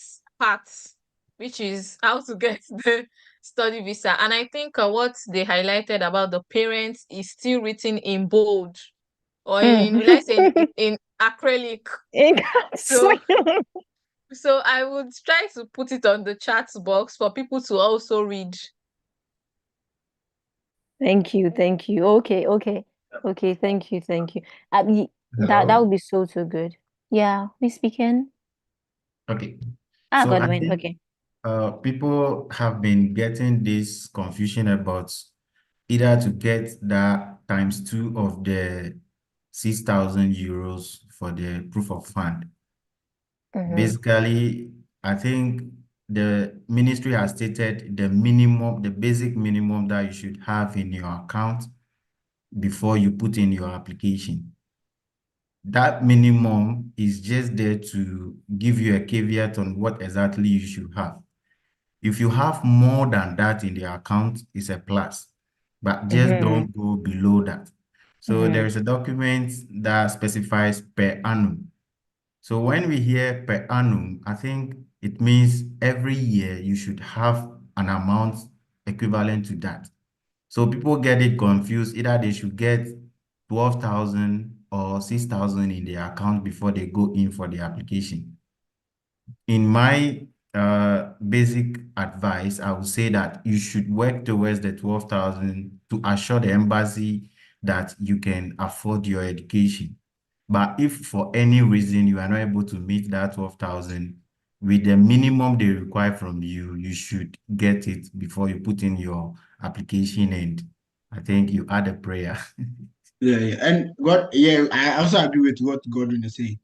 parts, which is how to get the study visa. And I think what they highlighted about the parents is still written in bold, or will I say in acrylic. So I would try to put it on the chat box for people to also read. Thank you. Okay. Thank you. That would be so good. Yeah, we speaking. Okay. So I Godwin. think Okay. people have been getting this confusion about either to get that ×2 of the 6,000 euros for the proof of fund. Basically, I think the ministry has stated the basic minimum that you should have in your account before you put in your application. That minimum is just there to give you a caveat on what exactly you should have. If you have more than that in the account, it's a plus, but just don't go below that. So there is a document that specifies per annum. So when we hear per annum, I think it means every year you should have an amount equivalent to that. So people get it confused. Either they should get 12,000 or 6,000 in their account before they go in for the application. In my basic advice, I would say that you should work towards the 12,000 to assure the embassy that you can afford your education. But if for any reason you are not able to meet that 12,000, with the minimum they require from you, you should get it before you put in your application, and I think you add a prayer. Yeah. And I also agree with what Godwin is saying.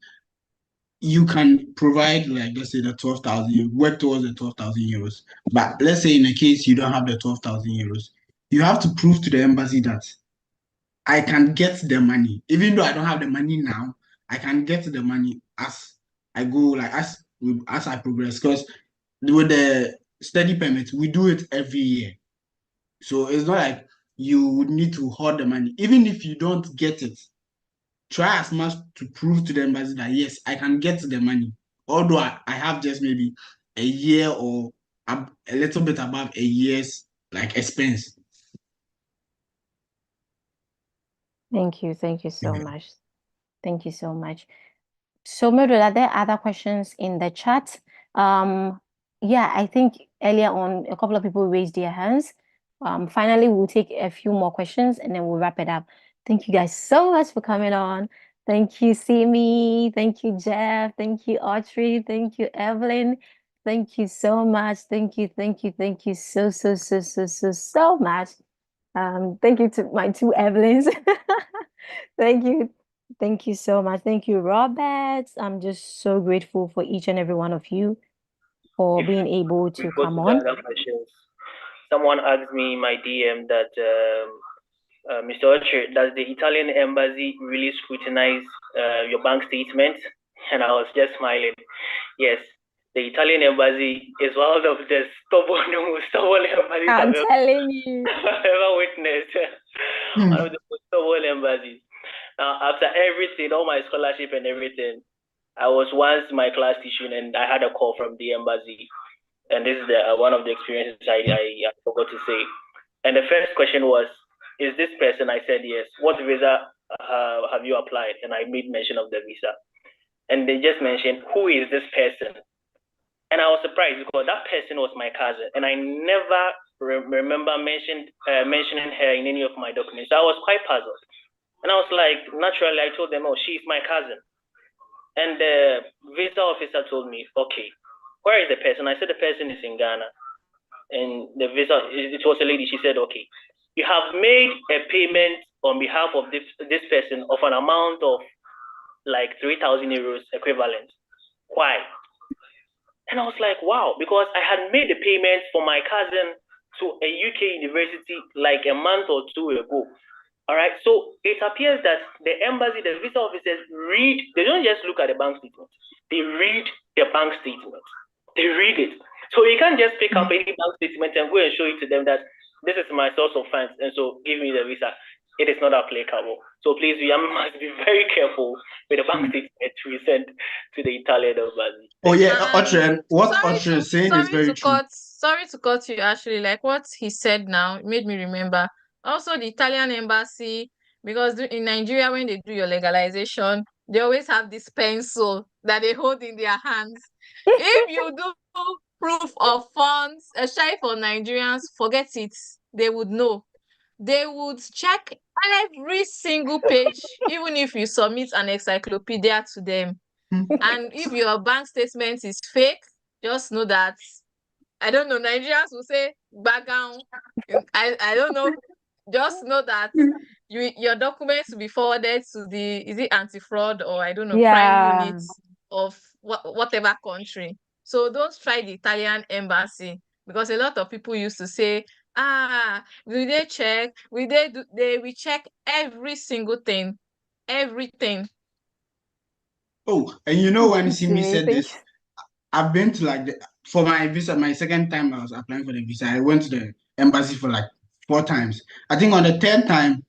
You can provide, like, let's say the 12,000, you work towards the 12,000 euros. But let's say in a case you don't have the 12,000 euros, you have to prove to the embassy that I can get the money. Even though I don't have the money now, I can get the money as I go, like as I progress. Because with the study permit, we do it every year. So it's not like you would need to hoard the money. Even if you don't get it, try as much to prove to the embassy that yes, I can get the money. although I have just maybe a year or a little bit above a year's like expense. Thank you so much. Thank you so much. So, Mildred, are there other questions in the chat? Yeah, I think earlier on, a couple of people raised their hands. Finally, we'll take a few more questions and then we'll wrap it up. Thank you guys so much for coming on. Thank you, Simi. Thank you, Jeff. Thank you, Audrey. Thank you, Evelyn. Thank you so much. Thank you so much. Thank you to my two Evelyns. Thank you. Thank you so much. Thank you, Robert. I'm just so grateful for each and every one of you for being able to come on. Questions. Someone asked me in my DM that, Mr. Ocher, does the Italian embassy really scrutinize your bank statement? And I was just smiling. Yes, the Italian embassy is one of the most stubborn embassies I'm telling you. I've ever witnessed. One of the most stubborn embassies. Now, after everything, all my scholarship and everything, I was once my class teaching and I had a call from the embassy. And this is one of the experiences I forgot to say. And the first question was, is this person? I said, yes. What visa have you applied? And I made mention of the visa. And they just mentioned, who is this person? And I was surprised because that person was my cousin. And I never remember mentioning her in any of my documents. So I was quite puzzled. And I was like, naturally, I told them, oh, she's my cousin. And the visa officer told me, okay, where is the person? I said, the person is in Ghana. And the visa, it was a lady. She said, okay, you have made a payment on behalf of this person of an amount of like 3,000 euros equivalent. Why? And I was like, wow, because I had made the payment for my cousin to a UK university like a month or two ago. All right, so it appears that the embassy, the visa officers they don't just look at the bank statement, they read the bank statement. They read it. So you can't just pick up any bank statement and go and show it to them that this is my source of funds, and so give me the visa. It is not applicable. So please, we must be very careful with the bank statement we send to the Italian embassy. Oh yeah, Audrey, what Audrey is saying is very true. Sorry to cut you, actually. Like what he said now, it made me remember. Also, the Italian embassy, because in Nigeria, when they do your legalization, they always have this pencil that they hold in their hands. If you do proof of funds, a shy for Nigerians, forget it. They would know. They would check every single page, even if you submit an encyclopedia to them. And if your bank statement is fake, just know that, I don't know, Nigerians will say, background. I don't know. Just know that your documents will be forwarded to is it anti-fraud or I don't know, crime units of whatever country. So don't try the Italian embassy, because a lot of people used to say, will they check? They will check every single thing. Everything. Oh, and you know when Simi said this, I've been to for my visa, my second time I was applying for the visa, I went to the embassy for like 4 times. I think on the 10th time,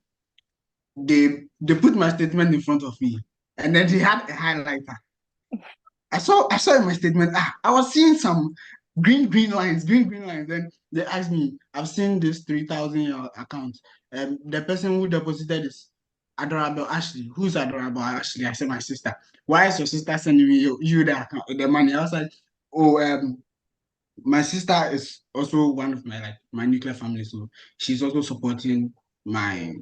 they put my statement in front of me, and then they had a highlighter. I saw in my statement, I was seeing some green lines. Then they asked me, I've seen this 3,000 account. The person who deposited is Adorable Ashley. Who's Adorable Ashley? I said, my sister. Why is your sister sending me you the money? I was like, oh, my sister is also one of my nuclear family, so she's also supporting my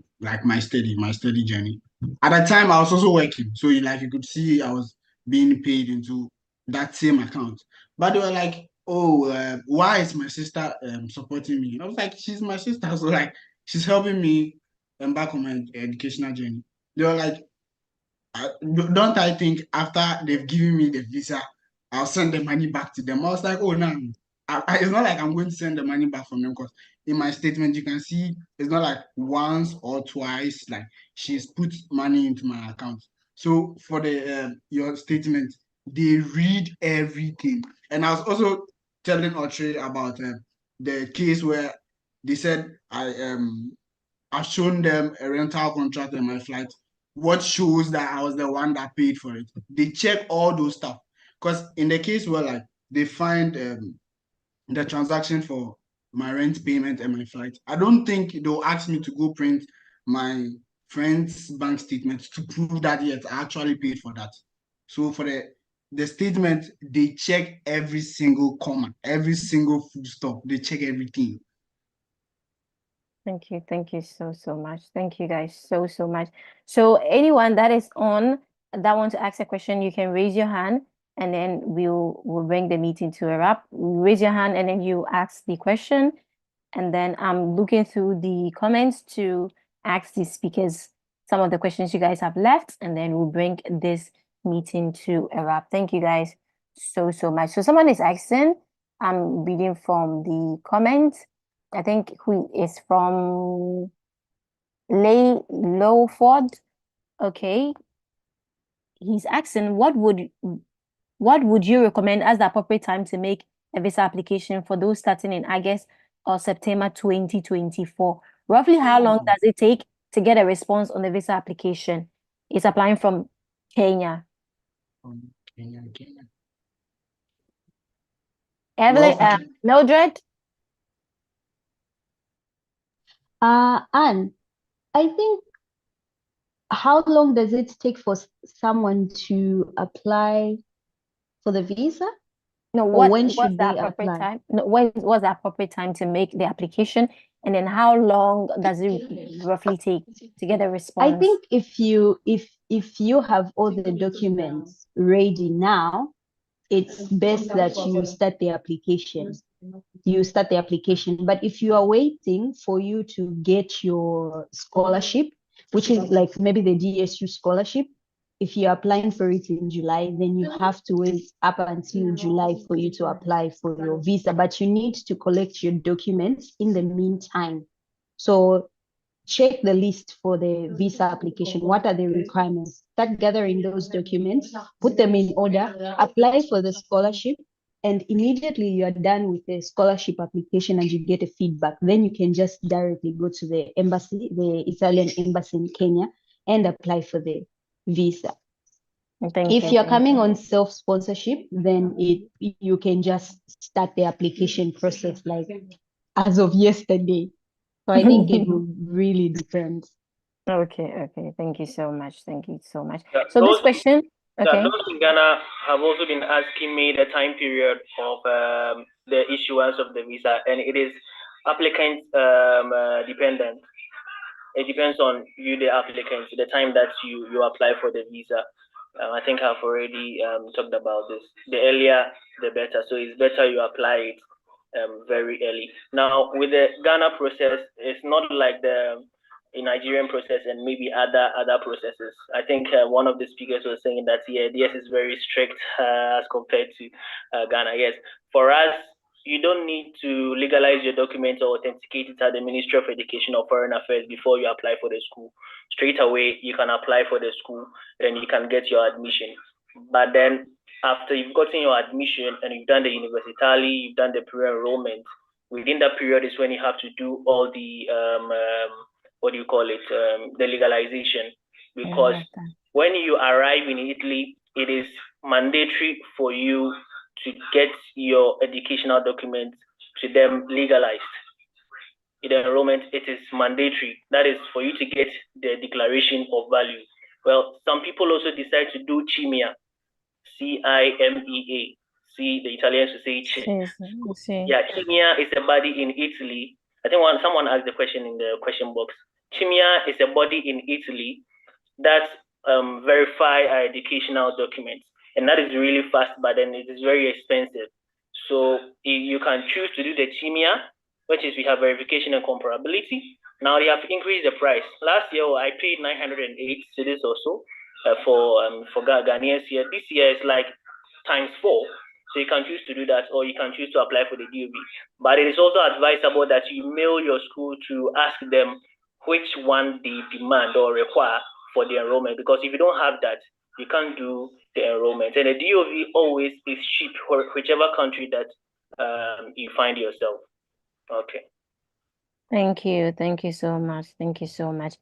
study journey. At that time, I was also working, so you could see I was being paid into that same account. But they were like, "Oh, why is my sister supporting me?" And I was like, "She's my sister, so she's helping me embark on my educational journey." They were like, "Don't I think after they've given me the visa, I'll send the money back to them?" I was like, "Oh no, it's not like I'm going to send the money back from them, because in my statement you can see it's not like once or twice she's put money into my account." So for the your statement, they read everything. And I was also telling Audrey about the case where they said I've shown them a rental contract and my flight, what shows that I was the one that paid for it. They check all those stuff. Because in the case where like they find the transaction for my rent payment and my flight, I don't think they'll ask me to go print my friend's bank statement to prove that yes, I actually paid for that. So for the statement, they check every single comma, every single full stop. They check everything. Thank you so much. Thank you guys so much. So anyone that is on that wants to ask a question, you can raise your hand, and then we'll bring the meeting to a wrap. Raise your hand, and then you ask the question, and then I'm looking through the comments to ask the speakers some of the questions you guys have left, and then we'll bring this meeting to a wrap. Thank you guys so much. So someone is asking, I'm reading from the comments. I think who is from Lowford. Okay. He's asking, what would you recommend as the appropriate time to make a visa application for those starting in August or September 2024? Roughly how long does it take to get a response on the visa application? It's applying from Kenya. Kenya. Evelyn, Mildred? Anne, I think, how long does it take for someone to apply for the visa? No, when should they appropriate apply? time? No, what's the appropriate time to make the application? And then how long does it roughly take to get a response? I think if you have all the documents ready now, it's best that you start the application. But if you are waiting for you to get your scholarship, which is like maybe the DSU scholarship, if you're applying for it in July, then you have to wait up until July for you to apply for your visa. But you need to collect your documents in the meantime. So check the list for the visa application. What are the requirements? Start gathering those documents, put them in order, apply for the scholarship, and immediately you are done with the scholarship application and you get a feedback. Then you can just directly go to the embassy, the Italian embassy in Kenya, and apply for the visa. If you're coming on self-sponsorship, then you can just start the application process like as of yesterday. So I think it will really depend. Okay. Thank you so much. Yeah, So this question, okay. Those in Ghana have also been asking me the time period of the issuance of the visa, and it is applicant dependent. It depends on you, the applicant, the time that you apply for the visa. I think I've already talked about this. The earlier, the better. So it's better you apply it very early. Now, with the Ghana process, it's not like the Nigerian process and maybe other processes. I think one of the speakers was saying that DS is very strict as compared to Ghana. Yes, for us, you don't need to legalize your documents or authenticate it at the Ministry of Education or Foreign Affairs before you apply for the school. Straight away, you can apply for the school, then you can get your admission. But then after you've gotten your admission and you've done the universitali, you've done the pre-enrollment, within that period is when you have to do all the the legalization. Because when you arrive in Italy, it is mandatory for you to get your educational documents to them legalized. In the enrollment, it is mandatory. That is for you to get the declaration of value. Well, some people also decide to do CIMEA, CIMEA. See, the Italians will say Yeah, CIMEA is a body in Italy. I think someone asked the question in the question box. CIMEA is a body in Italy that verify our educational documents. And that is really fast, but then it is very expensive. So you can choose to do the CIMEA, which is we have verification and comparability. Now they have increased the price. Last year I paid 908 cedis or so for Ghanaians here. This year is like ×4. So you can choose to do that, or you can choose to apply for the DOB. But it is also advisable that you mail your school to ask them which one they demand or require for the enrollment, because if you don't have that, you can't do the enrollment. And the DOV always is cheap for whichever country that you find yourself. Okay. Thank you so much.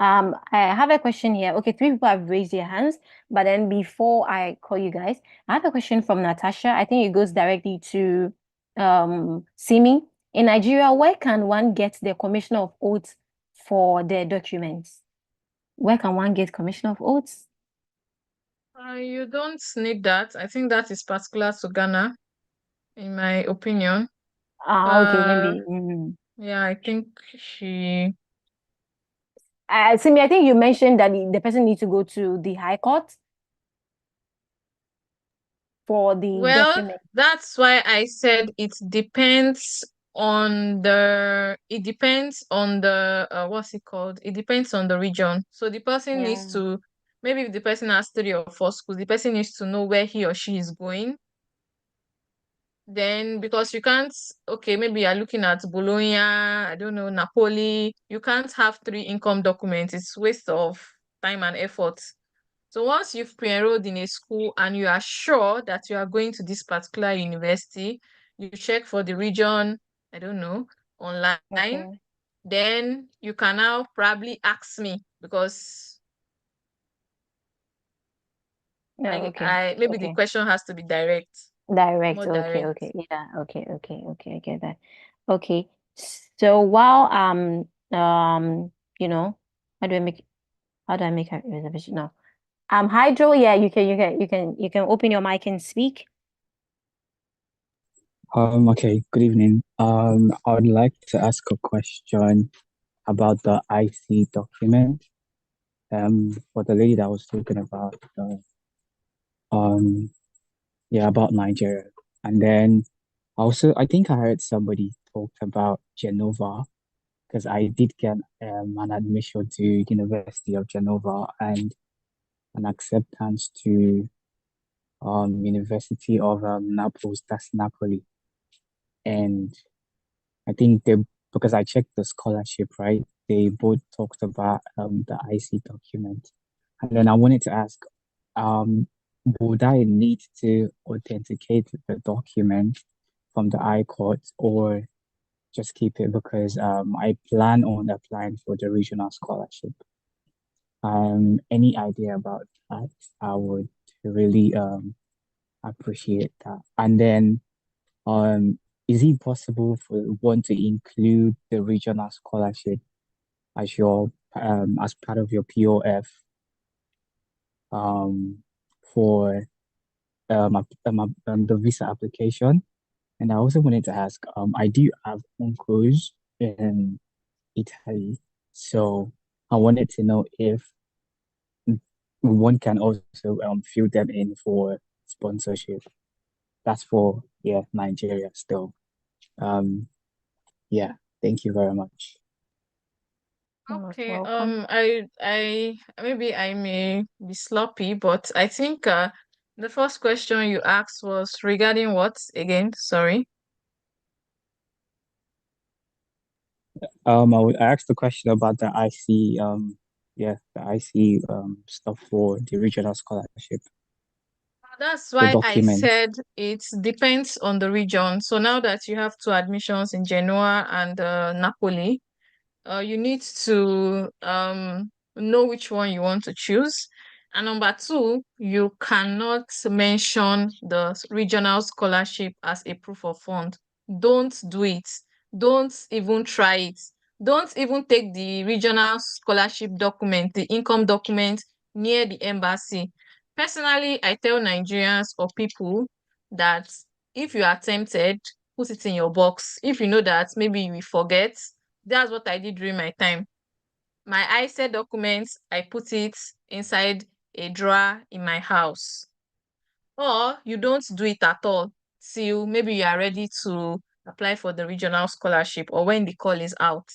I have a question here. Okay, 3 people have raised their hands, but then before I call you guys, I have a question from Natasha. I think it goes directly to Simi. In Nigeria, where can one get the commissioner of oaths for their documents? Where can one get commissioner of oaths? You don't need that. I think that is particular to Ghana, in my opinion. Okay, maybe. Yeah, I think she. Simi, I think you mentioned that the person needs to go to the High Court for the Well, document. that's why I said it depends on the what's it called? It depends on the region. So the person needs Yeah. to, maybe if the person has 3 or 4 schools, the person needs to know where he or she is going. Then, because you can't, okay, maybe you're looking at Bologna, I don't know, Napoli, you can't have 3 income documents. It's waste of time and effort. So once you've pre-enrolled in a school and you are sure that you are going to this particular university, you check for the region, I don't know, online. Okay. Then you can now probably ask me, because maybe the question has to be direct. Direct. More Okay. direct. Okay. Yeah. Okay. Okay. Okay. I get that. Okay. So while how do I make a reservation now? Hydro, yeah, you can open your mic and speak. Okay, good evening. I would like to ask a question about the IC document. For the lady that was talking about, about Nigeria. And then also, I think I heard somebody talked about Genova, because I did get an admission to University of Genova and an acceptance to University of Naples, that's Napoli. And I think because I checked the scholarship, right? They both talked about the IC document. And then I wanted to ask, would I need to authenticate the document from the I-Court or just keep it, because I plan on applying for the regional scholarship? Any idea about that? I would really appreciate that. And then is it possible for one to include the regional scholarship as your as part of your POF for the visa application? And I also wanted to ask, I do have uncles in Italy, so I wanted to know if one can also fill them in for sponsorship. That's for Nigeria still. Yeah, thank you very much. Okay, welcome. I maybe I may be sloppy, but I think the first question you asked was regarding what again? Sorry. I asked the question about the IC the IC stuff for the regional scholarship. That's why I document. said it depends on the region. So now that you have 2 admissions in Genoa and Napoli, you need to know which one you want to choose. And number 2, you cannot mention the regional scholarship as a proof of fund. Don't do it. Don't even try it. Don't even take the regional scholarship document, the income document, near the embassy. Personally, I tell Nigerians or people that if you are tempted, put it in your box. If you know that maybe you will forget, that's what I did during my time. My ISA documents, I put it inside a drawer in my house. Or you don't do it at all till maybe you are ready to apply for the regional scholarship or when the call is out.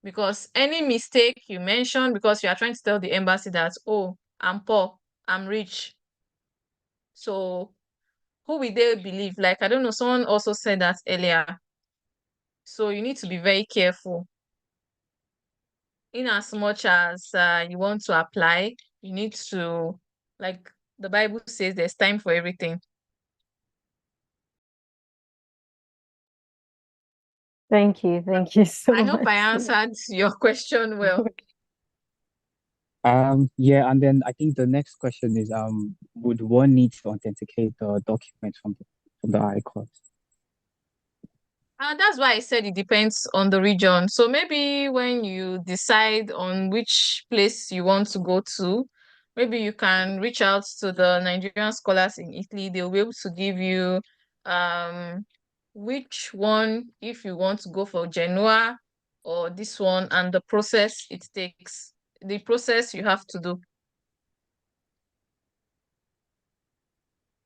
Because any mistake you mention, because you are trying to tell the embassy that, oh, I'm poor, I'm rich. So who will they believe? Like, I don't know, someone also said that earlier. So you need to be very careful. In as much as you want to apply, you need to, like the Bible says, there's time for everything. Thank you so I much. hope I answered your question well. Yeah, and then I think the next question is would one need to authenticate the documents from the High Court? That's why I said it depends on the region. So maybe when you decide on which place you want to go to, maybe you can reach out to the Nigerian scholars in Italy. They'll be able to give you which one, if you want to go for Genoa or this one, and the process it takes, the process you have to do.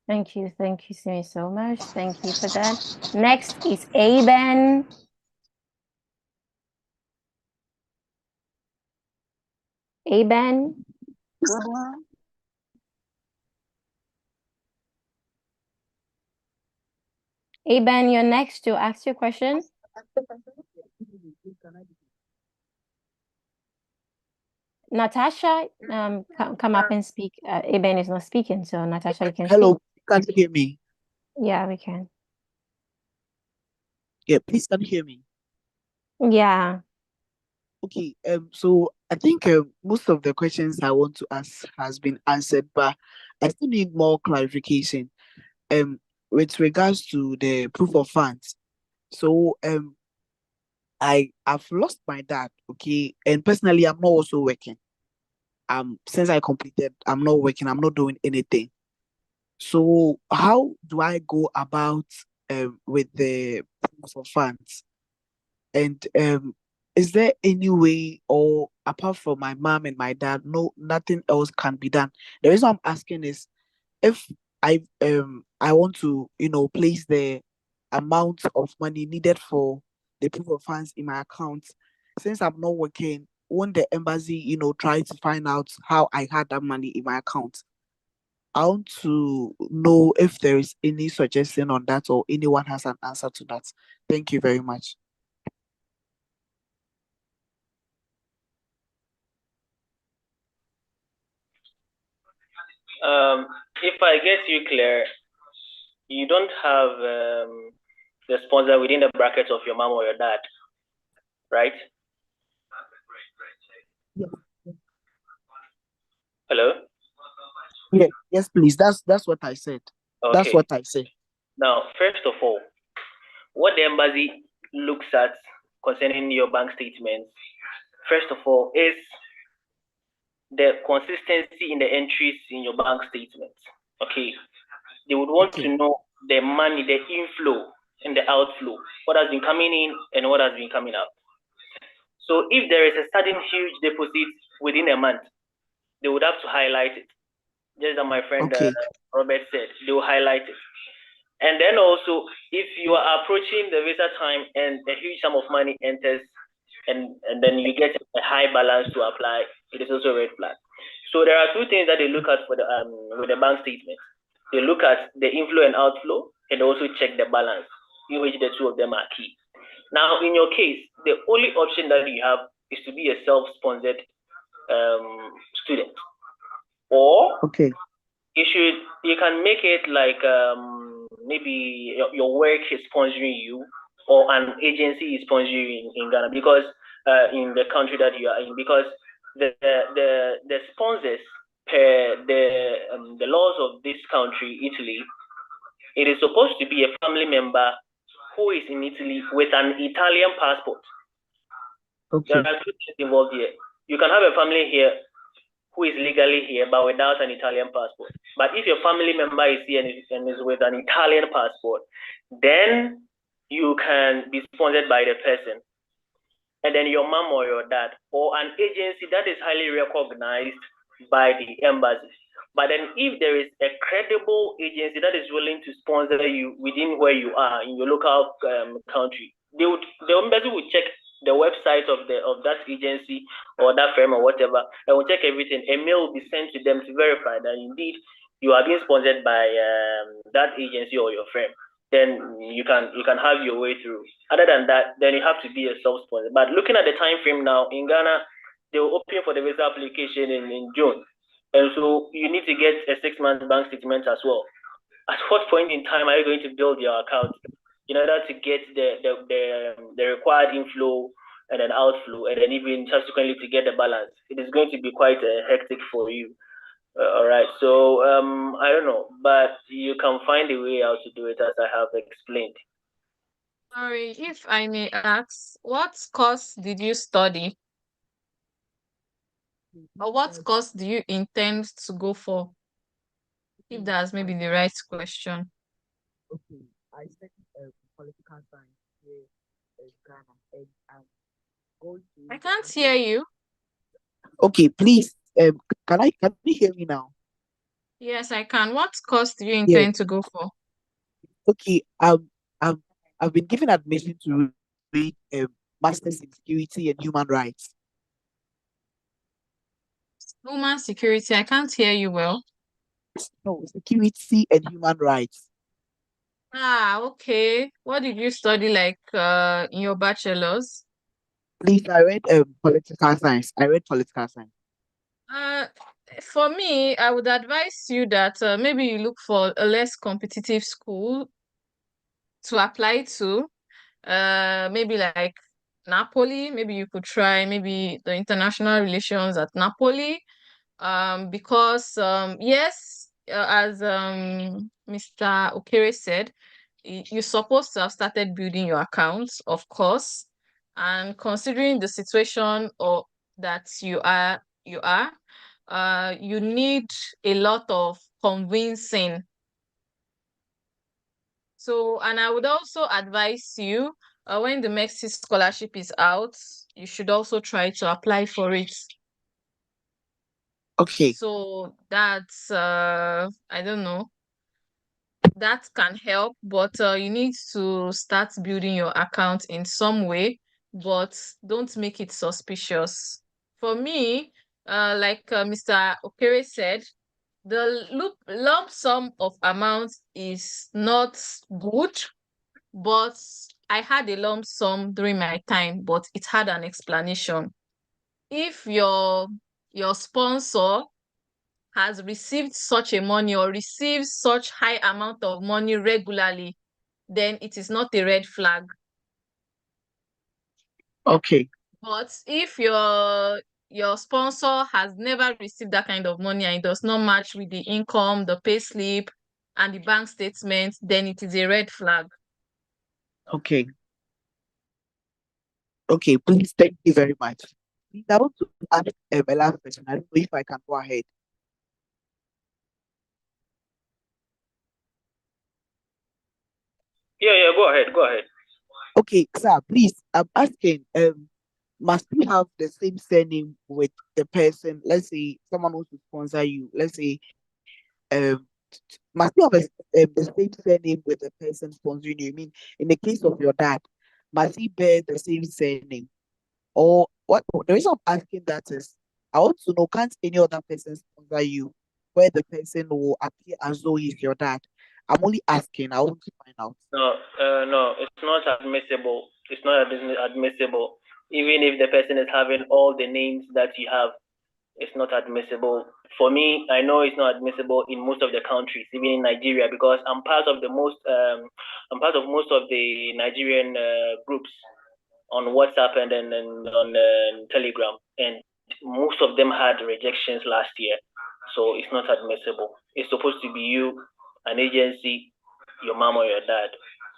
Thank you, Simi, so much. Thank you for that. Next is Aben. Aben. Aben, you're next to ask your question. Natasha, come up and speak. Aben is not speaking, so Natasha, you can Hello, speak. can you hear me? Yeah, we can. Yeah, please can you hear me? Yeah. Okay, so I think most of the questions I want to ask has been answered, but I still need more clarification. With regards to the proof of funds. So I've lost my dad, okay, and personally I'm not also working. Since I completed, I'm not working, I'm not doing anything. So how do I go about with the proof of funds? And is there any way, or apart from my mom and my dad, nothing else can be done? The reason I'm asking is if I want to, place the amount of money needed for the proof of funds in my account, since I'm not working, won't the embassy, try to find out how I had that money in my account? I want to know if there is any suggestion on that or anyone has an answer to that. Thank you very much. If I get you clear, you don't have the sponsor within the brackets of your mom or your dad, right? Yeah. Hello? Yeah, yes, please. That's what I said. Okay. That's what I said. Now, first of all, what the embassy looks at concerning your bank statements, first of all, is the consistency in the entries in your bank statements. Okay. They would want to know the money, the inflow and the outflow, what has been coming in and what has been coming out. So if there is a sudden huge deposit within a month, they would have to highlight it. Just as my friend Robert said, they will highlight it. And then also, if you are approaching the visa time and a huge sum of money enters and then you get a high balance to apply, it is also a red flag. So there are two things that they look at for the with the bank statement. They look at the inflow and outflow and also check the balance, in which the two of them are key. Now, in your case, the only option that you have is to be a self-sponsored student, or you can make it like maybe your work is sponsoring you, or an agency is sponsoring you in Ghana, because in the country that you are in, because the sponsors per the laws of this country, Italy, it is supposed to be a family member who is in Italy with an Italian passport. There are two things involved here. You can have a family here who is legally here but without an Italian passport. But if your family member is here and is with an Italian passport, then you can be sponsored by the person. And then your mom or your dad, or an agency that is highly recognized by the embassy. But then if there is a credible agency that is willing to sponsor you within where you are in your local country, the embassy will check the website of that agency or that firm or whatever, and will check everything. A mail will be sent to them to verify that indeed you are being sponsored by that agency or your firm. Then you can have your way through. Other than that, then you have to be a self-sponsor. But looking at the time frame now, in Ghana, they will open for the visa application in June. And so you need to get a 6-month bank statement as well. At what point in time are you going to build your account in order to get the required inflow and then outflow, and then even subsequently to get the balance. It is going to be quite hectic for you. All right. So I don't know, but you can find a way how to do it as I have explained. Sorry, if I may ask, what course did you study? Or what course do you intend to go for? If that's maybe the right question. Okay, I studied political science here in Ghana, and I'm going to I can't hear you. Okay, please, can you hear me now? Yes, I can. What course do you Yeah. intend to go for? Okay, I've been given admission to read Masters in Security and Human Rights. Human security. I can't hear you well. No, Security and Human Rights. Ah, okay. What did you study like in your bachelor's? Please, I read political science. I read political science. Uh, for me, I would advise you that maybe you look for a less competitive school to apply to. Maybe like Napoli. Maybe you could try maybe the international relations at Napoli. Because yes, as Mr. Okere said, you're supposed to have started building your accounts, of course, and considering the situation or that you need a lot of convincing. So, and I would also advise you, when the Mercy scholarship is out, you should also try to apply for it. Okay. So that's I don't know, that can help, but you need to start building your account in some way, but don't make it suspicious. For me, like Mr. Okere said, the lump sum of amount is not good, but I had a lump sum during my time, but it had an explanation. If your sponsor has received such a money or receives such high amount of money regularly, then it is not a red flag. Okay. But if your sponsor has never received that kind of money and it does not match with the income, the pay slip, and the bank statement, then it is a red flag. Okay. Okay, please, thank you very much. Please, I want to ask a last question. I don't know if I can go ahead. Yeah, go ahead. Okay, sir, please, I'm asking, must you have the same surname with the person? Let's say someone wants to sponsor you. Let's say, must you have the same surname with the person sponsoring you? I mean, in the case of your dad, must he bear the same surname? Or what? The reason I'm asking that is, I want to know, can't any other person sponsor you where the person will appear as though he's your dad? I'm only asking. I want to find out. No, it's not admissible. It's not admissible. Even if the person is having all the names that you have, it's not admissible. For me, I know it's not admissible in most of the countries, even in Nigeria, because I'm part of most of the Nigerian groups on WhatsApp and on Telegram, and most of them had rejections last year. So it's not admissible. It's supposed to be you, an agency, your mom or your dad.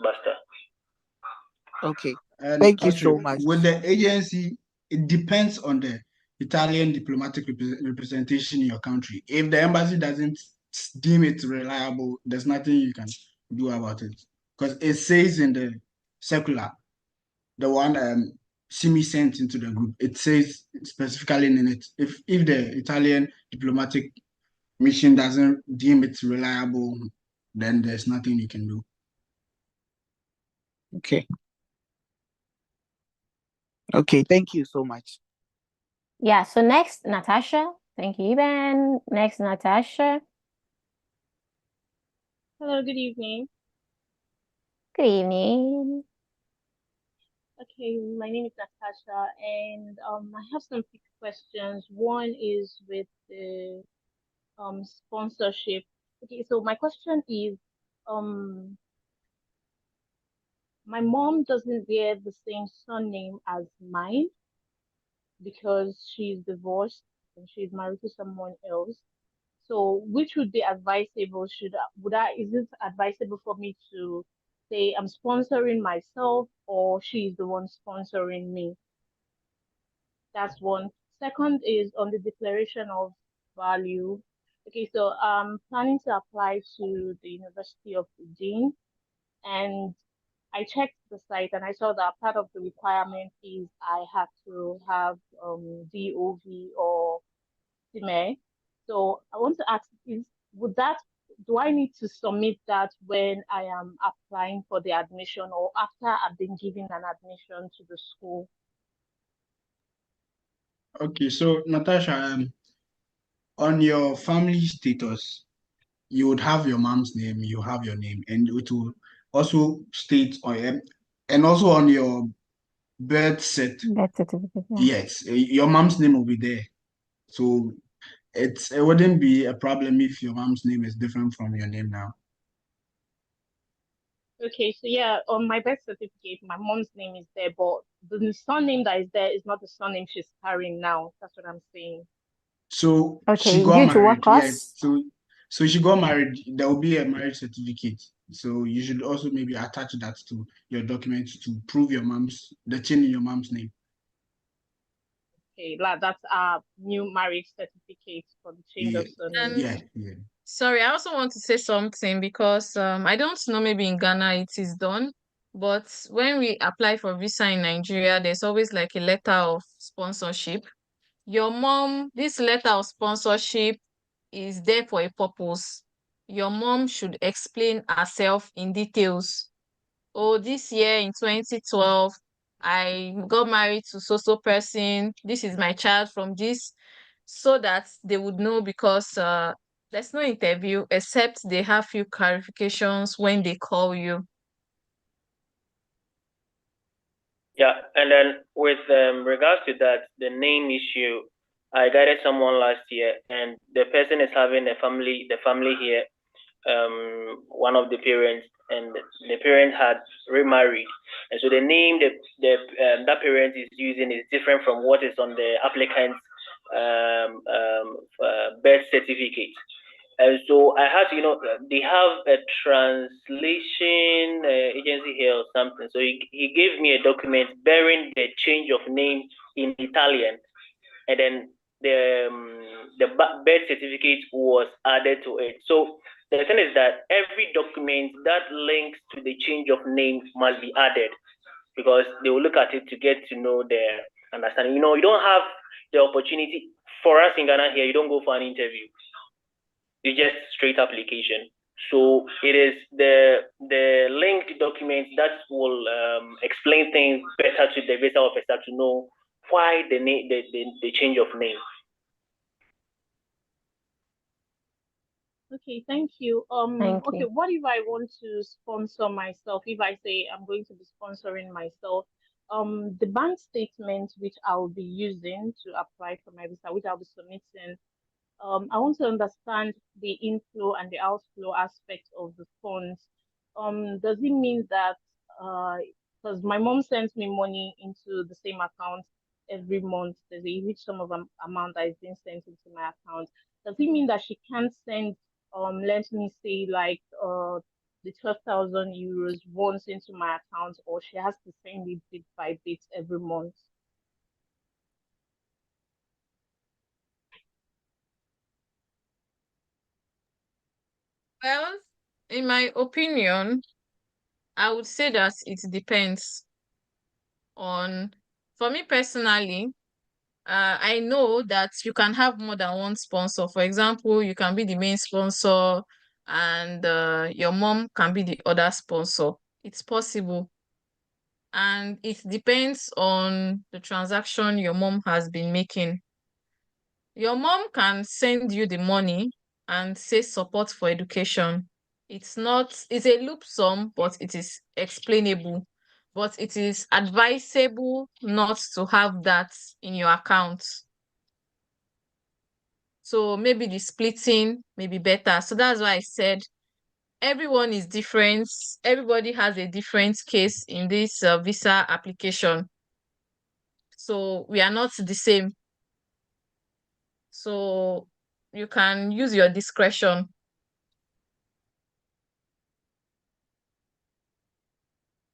Basta. Okay. And Thank you actually, so much. with the agency, it depends on the Italian diplomatic representation in your country. If the embassy doesn't deem it reliable, there's nothing you can do about it. Because it says in the circular, the one SIMI sent into the group, it says specifically in it, if the Italian diplomatic mission doesn't deem it reliable, then there's nothing you can do. Okay. Okay, thank you so much. Yeah, so next, Natasha. Thank you, Ivan. Next, Natasha. Hello, good evening. Good evening. Okay, my name is Natasha, and I have some quick questions. One is with the sponsorship. Okay, so my question is, um, My mom doesn't bear the same surname as mine because she's divorced and she's married to someone else. So, which would be advisable? Is it advisable for me to say I'm sponsoring myself or she's the one sponsoring me? That's one. Second is on the declaration of value. Okay, so I'm planning to apply to the University of Uganda, and I checked the site and I saw that part of the requirement is I have to have DOV or SIMI. So I want to ask, do I need to submit that when I am applying for the admission or after I've been given an admission to the school? Okay, so Natasha, on your family status, you would have your mom's name, you have your name, and it will also state and also on your birth certificate. Birth certificate, yeah. Yes, your mom's name will be there. So it wouldn't be a problem if your mom's name is different from your name now. Okay, so yeah, on my birth certificate, my mom's name is there, but the surname that is there is not the surname she's carrying now. That's what I'm saying. So Okay, she got due to what married. Yes. cause? So she got married. There will be a marriage certificate. So you should also maybe attach that to your documents to prove the change in your mom's name. Okay, that's our new marriage certificate for the change of surname. Yeah. Sorry, I also want to say something because I don't know, maybe in Ghana it is done, but when we apply for visa in Nigeria, there's always like a letter of sponsorship. Your mom, this letter of sponsorship is there for a purpose. Your mom should explain herself in details. Oh, this year in 2012, I got married to so person. This is my child from this, so that they would know, because there's no interview except they have few clarifications when they call you. Yeah, and then with regards to that, the name issue, I guided someone last year, and the person is having the family here, one of the parents, and the parent had remarried, and so the name that parent is using is different from what is on the applicant's birth certificate. And so I had to, they have a translation agency here or something. So he gave me a document bearing the change of name in Italian, and then the birth certificate was added to it. So the thing is that every document that links to the change of name must be added, because they will look at it to get to know their understanding. You don't have the opportunity. For us in Ghana here, you don't go for an interview. It's just straight application. So it is the linked documents that will explain things better to the visa officer to know why the change of name. Okay, thank you. Thank Okay, you. what if I want to sponsor myself? If I say I'm going to be sponsoring myself, the bank statement which I will be using to apply for my visa, which I'll be submitting, I want to understand the inflow and the outflow aspect of the funds. Does it mean that because my mom sends me money into the same account every month, there's a huge sum of amount that is being sent into my account. Does it mean that she can't send let me say like the 12,000 euros once into my account, or she has to send it bit by bit every month? Well, in my opinion, I would say that it depends on, for me personally, I know that you can have more than one sponsor. For example, you can be the main sponsor and your mom can be the other sponsor. It's possible. And it depends on the transaction your mom has been making. Your mom can send you the money and say support for education. It's a lump sum, but it is explainable. But it is advisable not to have that in your account. So maybe the splitting may be better. So that's why I said everyone is different. Everybody has a different case in this visa application. So we are not the same. So you can use your discretion.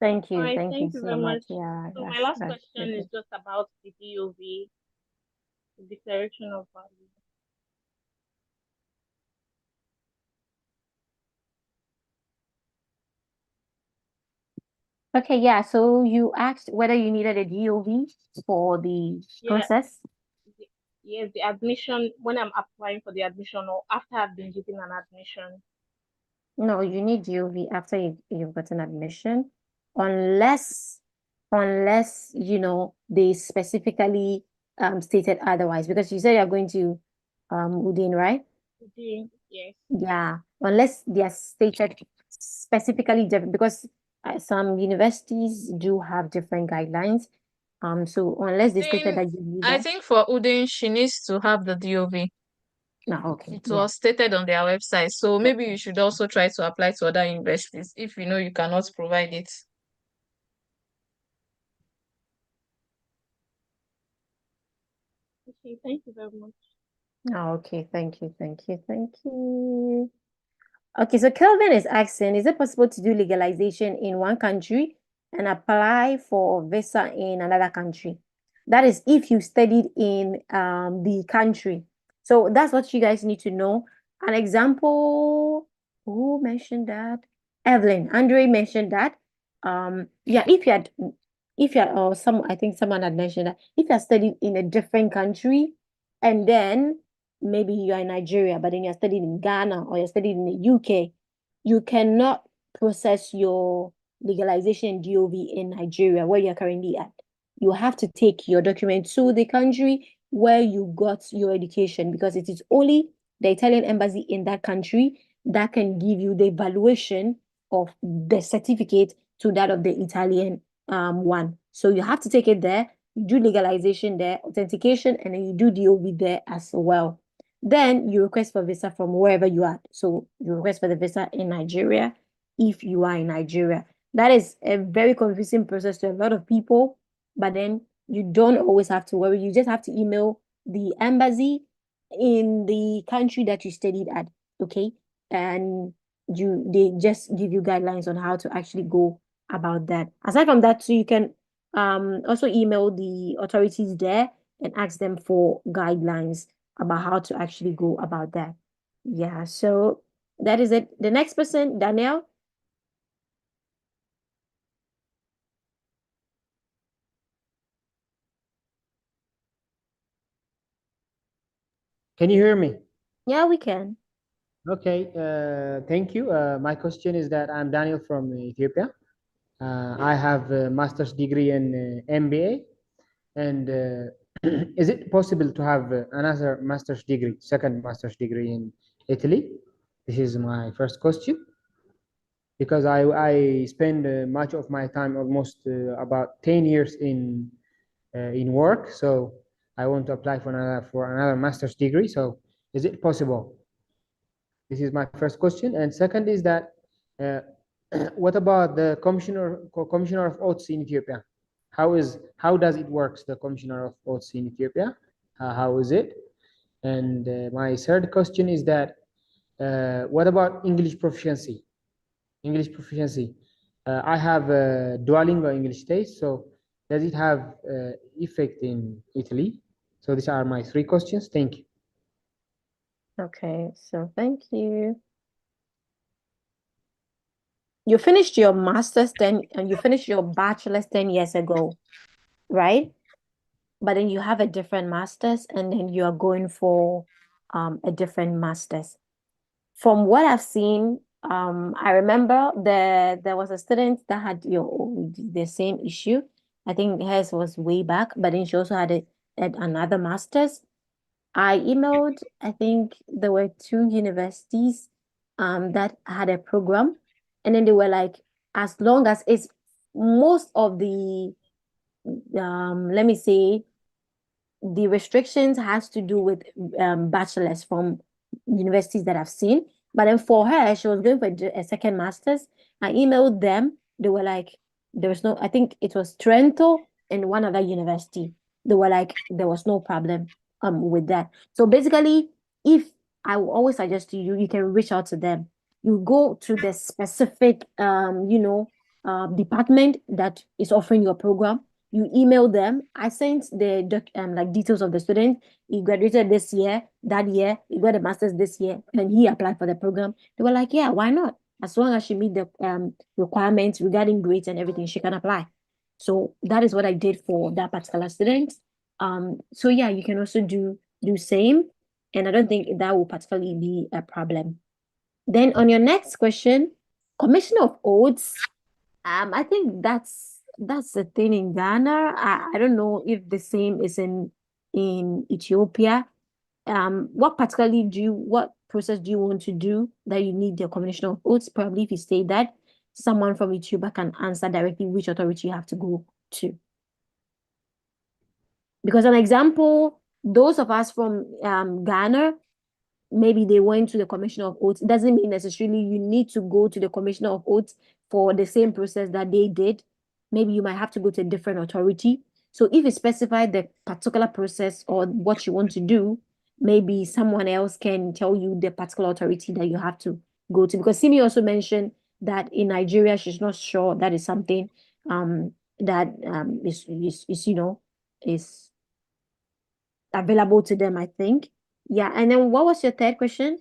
Thank you. All right, Thank you thank you so very much. much. Yeah, So my that's last that's question is good. just about the DOV, the declaration of value. Okay, yeah. So you asked whether you needed a DOV for the Yeah, process. yes, the admission when I'm applying for the admission or after I've been given an admission. No, you need DOV after you've gotten admission, unless you know they specifically stated otherwise. Because you said you're going to Udin, right? Yes. Yeah, unless they are stated specifically different, because some universities do have different guidelines. So unless they stated that you need I that. think for Udin, she needs to have the DOV. No, okay. It Yeah. was stated on their website. So maybe you should also try to apply to other universities if you know you cannot provide it. Okay, thank you very much. Oh, okay, thank you, thank you, thank you. Okay, so Kelvin is asking, is it possible to do legalization in one country and apply for visa in another country? That is if you studied in the country. So that's what you guys need to know. An example, who mentioned that? Evelyn, Andrea mentioned that. Yeah, if you had, or I think someone had mentioned that if you are studied in a different country and then maybe you are in Nigeria, but then you're studying in Ghana or you're studying in the UK, you cannot process your legalization DOV in Nigeria where you're currently at. You have to take your document to the country where you got your education, because it is only the Italian embassy in that country that can give you the evaluation of the certificate to that of the Italian one. So you have to take it there, you do legalization there, authentication, and then you do DOV there as well. Then you request for visa from wherever you are. So you request for the visa in Nigeria if you are in Nigeria. That is a very confusing process to a lot of people, but then you don't always have to worry. You just have to email the embassy in the country that you studied at, okay? And they just give you guidelines on how to actually go about that. Aside from that, so you can also email the authorities there and ask them for guidelines about how to actually go about that. Yeah, so that is it. The next person, Danielle. Can you hear me? Yeah, we can. Okay, thank you. My question is that I'm Daniel from Ethiopia. I have a master's degree in MBA, and is it possible to have another master's degree, second master's degree in Italy? This is my first question, because I spend much of my time, almost about 10 years in work, so I want to apply for another master's degree. So is it possible? This is my first question. And second is that what about the commissioner of oaths in Ethiopia? How does it works, the commissioner of oaths in Ethiopia? How is it? And my third question is that what about English proficiency? English proficiency. I have a Duolingo English test, so does it have effect in Italy? So these are my three questions. Thank you. Okay, so thank you. You finished your master's and you finished your bachelor's 10 years ago, right? But then you have a different master's and then you are going for a different master's. From what I've seen, I remember there was a student that had the same issue. I think hers was way back, but then she also had another master's. I emailed, I think there were two universities that had a program, and then they were like, as long as it's most of the let me say the restrictions has to do with bachelors from universities that I've seen. But then for her, she was going for a second master's. I emailed them. They were like, there was no, I think it was Trento and one other university. They were like, there was no problem with that. So basically, if I will always suggest to you, you can reach out to them. You go to the specific department that is offering your program. You email them. I sent the like details of the student. He graduated this year, that year, he got a master's this year, and he applied for the program. They were like, yeah, why not? As long as she meet the requirements regarding grades and everything, she can apply. So that is what I did for that particular student. So yeah, you can also do same, and I don't think that will particularly be a problem. Then on your next question, Commissioner of Oaths, I think that's the thing in Ghana. I don't know if the same is in Ethiopia. What process do you want to do that you need the Commissioner of Oaths? Probably if you say that, someone from Ethiopia can answer directly which authority you have to go to. Because an example, those of us from Ghana, maybe they went to the Commissioner of Oaths. It doesn't mean necessarily you need to go to the Commissioner of Oaths for the same process that they did. Maybe you might have to go to a different authority. So if you specify the particular process or what you want to do, maybe someone else can tell you the particular authority that you have to go to. Because Simi also mentioned that in Nigeria, she's not sure that is something that is available to them, I think. Yeah, and then what was your third question?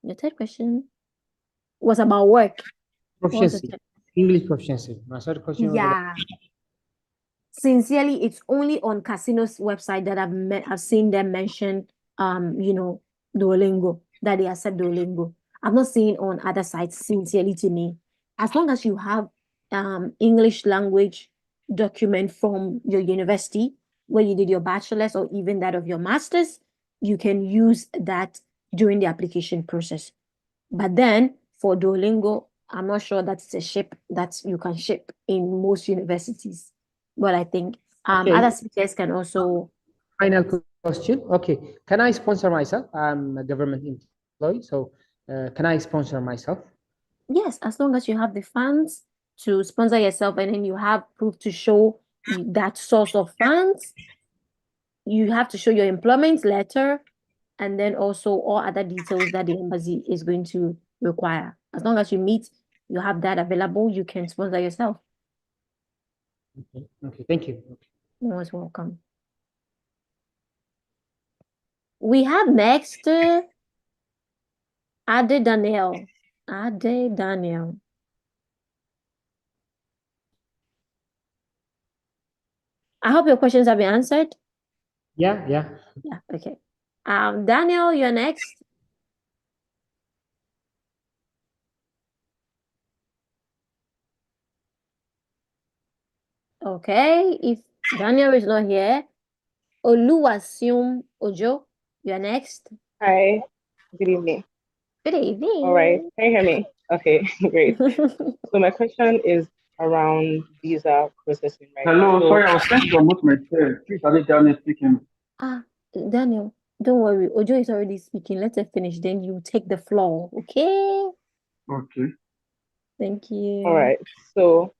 Your third question was about work. Proficiency, English proficiency. My third question was about Yeah. Sincerely, it's only on Casino's website that I've seen them mention Duolingo, that they accept Duolingo. I've not seen on other sites, sincerely to me. As long as you have English language document from your university where you did your bachelor's or even that of your master's, you can use that during the application process. But then for Duolingo, I'm not sure that's a ship that you can ship in most universities. But I think Okay. other speakers can also. Final question. Okay. Can I sponsor myself? I'm a government employee, so can I sponsor myself? Yes, as long as you have the funds to sponsor yourself and then you have proof to show that source of funds. You have to show your employment letter and then also all other details that the embassy is going to require. As long as you have that available, you can sponsor yourself. Okay, thank you. You're most welcome. We have next Ade Daniel. Ade Daniel. I hope your questions have been answered. Yeah. Yeah, okay. Daniel, you're next. Okay, if Daniel is not here, Oluwaseun Ojo, you're next. Hi, good evening. Good evening. All right, can you hear me? Okay, great. So my question is around visa processing, right? Hello, So, sorry, I was trying to promote my chair. Please, are they Daniel speaking? Daniel, don't worry. Ojo is already speaking. Let her finish, then you take the floor, okay? Okay. Thank you. all right. So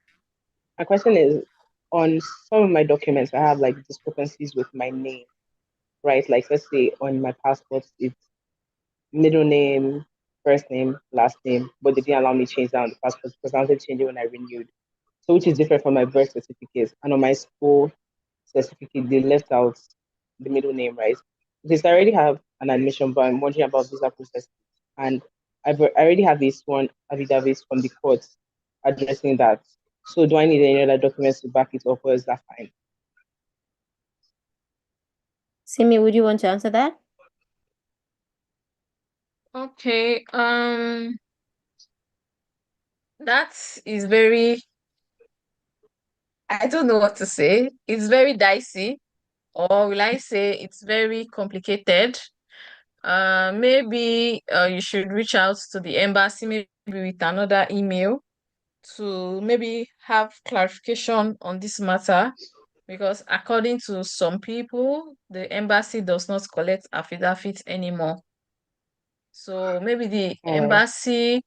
my question is on some of my documents, I have like discrepancies with my name, right? Like let's say on my passport, it's middle name, first name, last name, but they didn't allow me to change that on the passport because I wanted to change it when I renewed. So which is different from my birth certificate. And on my school certificate, they left out the middle name, right? Because I already have an admission, but I'm wondering about visa process. And I already have this one affidavit from the court addressing that. So do I need any other documents to back it up, or is that fine? Simi, would you want to answer that? Okay. That is very, I don't know what to say. It's very dicey, or will I say it's very complicated. Maybe you should reach out to the embassy, maybe with another email to maybe have clarification on this matter, because according to some people, the embassy does not collect affidavits anymore. So maybe the All right. embassy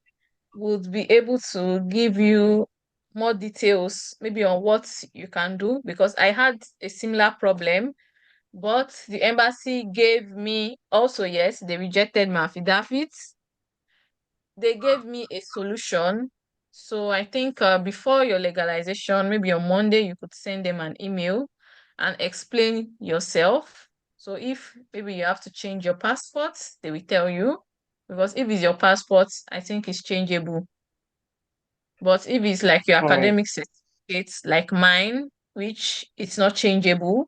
would be able to give you more details, maybe on what you can do, because I had a similar problem, but the embassy gave me also, yes, they rejected my affidavits. They gave me a solution. So I think before your legalization, maybe on Monday, you could send them an email and explain yourself. So if maybe you have to change your passport, they will tell you. Because if it's your passport, I think it's changeable. But if it's like your All right. academic certificates, like mine, which it's not changeable.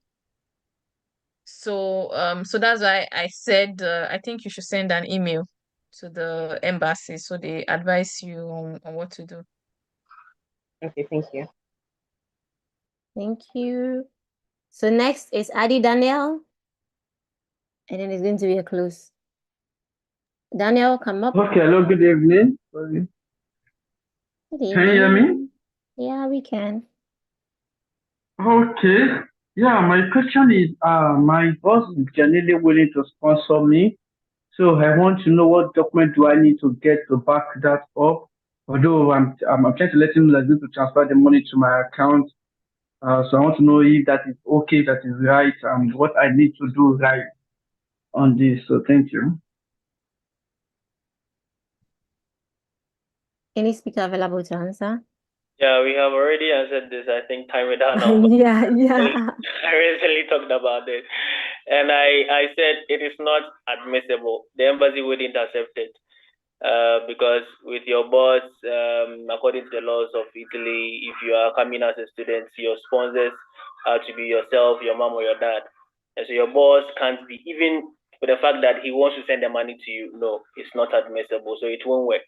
So that's why I said I think you should send an email to the embassy so they advise you on what to do. Okay, thank you. Thank you. So next is Adi Daniel. And then it's going to be a close. Daniel, come up. Okay, hello, good evening. Sorry. Good Can you hear me? evening. Yeah, we can. Okay. Yeah, my question is, my boss is genuinely willing to sponsor me. So I want to know what document do I need to get to back that up. Although I'm trying to let him know that I need to transfer the money to my account. So I want to know if that is okay, that is right, and what I need to do right on this. So thank you. Any speaker available to answer? Yeah, we have already answered this. I think time without number. Yeah. I recently talked about it, and I said it is not admissible. The embassy wouldn't accept it because with your boss, according to the laws of Italy, if you are coming as a student, your sponsors are to be yourself, your mom, or your dad. And so your boss can't be, even with the fact that he wants to send the money to you. No, it's not admissible, so it won't work.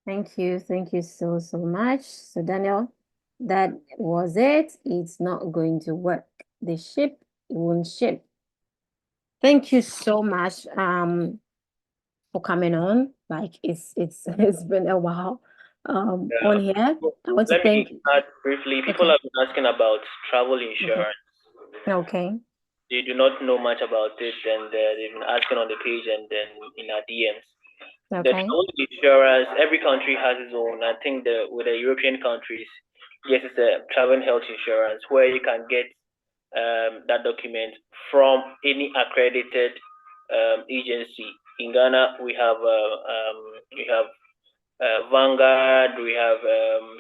Thank you. Thank you so much. So Daniel, that was it. It's not going to work. The ship won't ship. Thank you so much for coming on. Like it's it's been a while on here. I want to Let thank me add briefly. People Okay. have been asking about travel insurance. Okay. They do not know much about it, and they've been asking on the page and then in our DMs. The Okay. travel insurance, every country has its own. I think with the European countries, yes, it's a travel and health insurance where you can get that document from any accredited agency. In Ghana, we have Vanguard, we have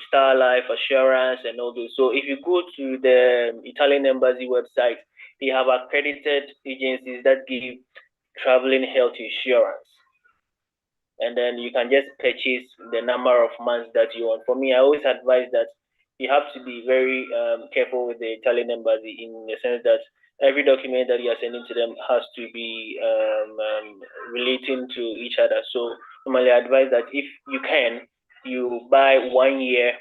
Star Life Assurance, and all those. So if you go to the Italian embassy website, they have accredited agencies that give traveling health insurance. And then you can just purchase the number of months that you want. For me, I always advise that you have to be very careful with the Italian embassy in the sense that every document that you are sending to them has to be relating to each other. So normally I advise that if you can, you buy 1 year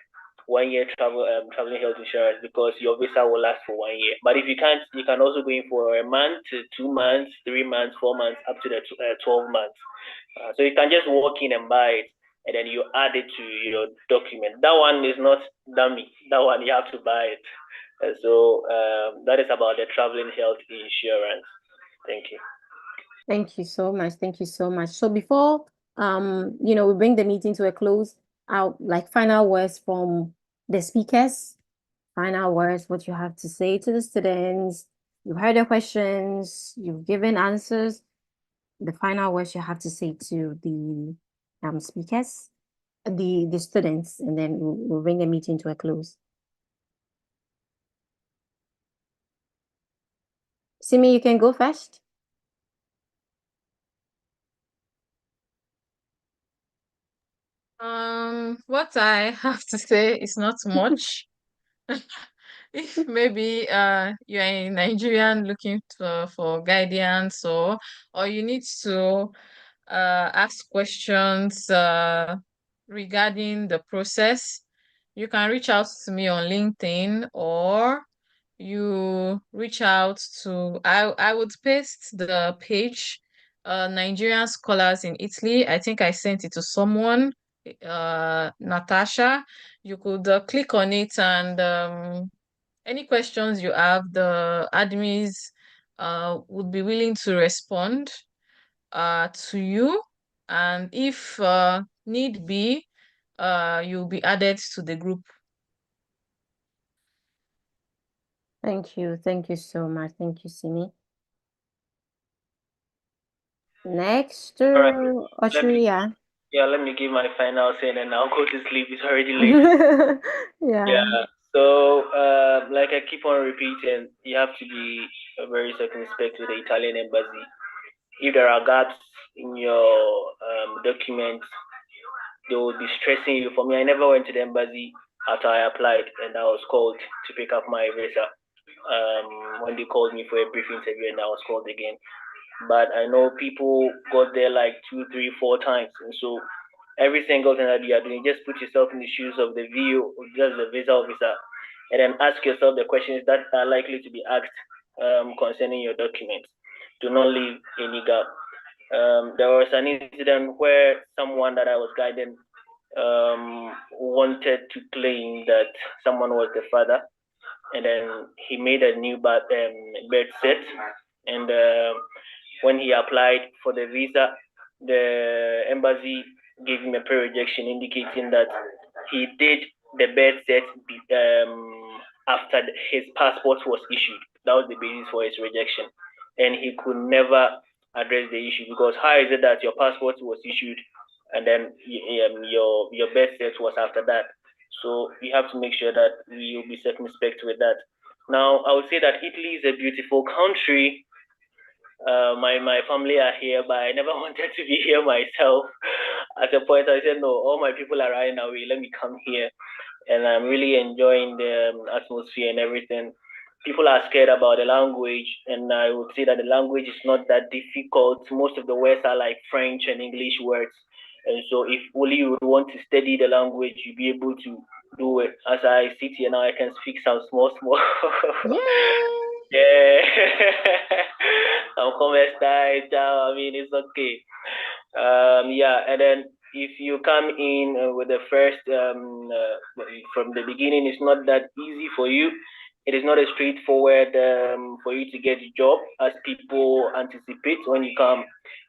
traveling health insurance because your visa will last for 1 year. But if you can't, you can also go in for a month, 2 months, 3 months, 4 months, up to the 12 months. So you can just walk in and buy it, and then you add it to your document. That one is not dummy. That one you have to buy it. So that is about the traveling health insurance. Thank you. Thank you so much. Thank you so much. So before we bring the meeting to a close, I'll like final words from the speakers. Final words, what you have to say to the students. You've heard the questions, you've given answers. The final words you have to say to the speakers, the students, and then we'll bring the meeting to a close. Simi, you can go first. What I have to say is not much. If maybe you're a Nigerian looking for guidance or you need to ask questions regarding the process, you can reach out to me on LinkedIn or you reach out to I would paste the page Nigerian scholars in Italy. I think I sent it to someone, Natasha. You could click on it and any questions you have, the admins would be willing to respond to you, and if need be, you'll be added to the group. Thank you. Thank you so much. Thank you, Simi. Next, All right. Ochuria. Let me give my final say and then I'll go to sleep. It's already late. Yeah. So, like I keep on repeating, you have to be very circumspect with the Italian embassy. If there are gaps in your documents, they will be stressing you. For me, I never went to the embassy after I applied, and I was called to pick up my visa. When they called me for a brief interview, and I was called again. But I know people got there like 2, 3, 4 times, and so every single thing that you are doing, just put yourself in the shoes of the VO, just the visa officer, and then ask yourself the questions that are likely to be asked concerning your documents. Do not leave any gap. There was an incident where someone that I was guiding wanted to claim that someone was the father, and then he made a new birth set, and when he applied for the visa, the embassy gave him a pre-rejection indicating that he did the birth set after his passport was issued. That was the basis for his rejection, and he could never address the issue because how is it that your passport was issued and then your birth set was after that? So you have to make sure that you'll be circumspect with that. Now, I would say that Italy is a beautiful country. My family are here, but I never wanted to be here myself. At a point, I said, no, all my people are running away. Let me come here. And I'm really enjoying the atmosphere and everything. People are scared about the language, and I would say that the language is not that difficult. Most of the words are like French and English words. And so if only you would want to study the language, you'll be able to do it. As I sit here now, I can speak some small. Yeah. Some comments I mean, it's okay. And then if you come in with the first from the beginning, it's not that easy for you. It is not as straightforward for you to get a job as people anticipate. When you come,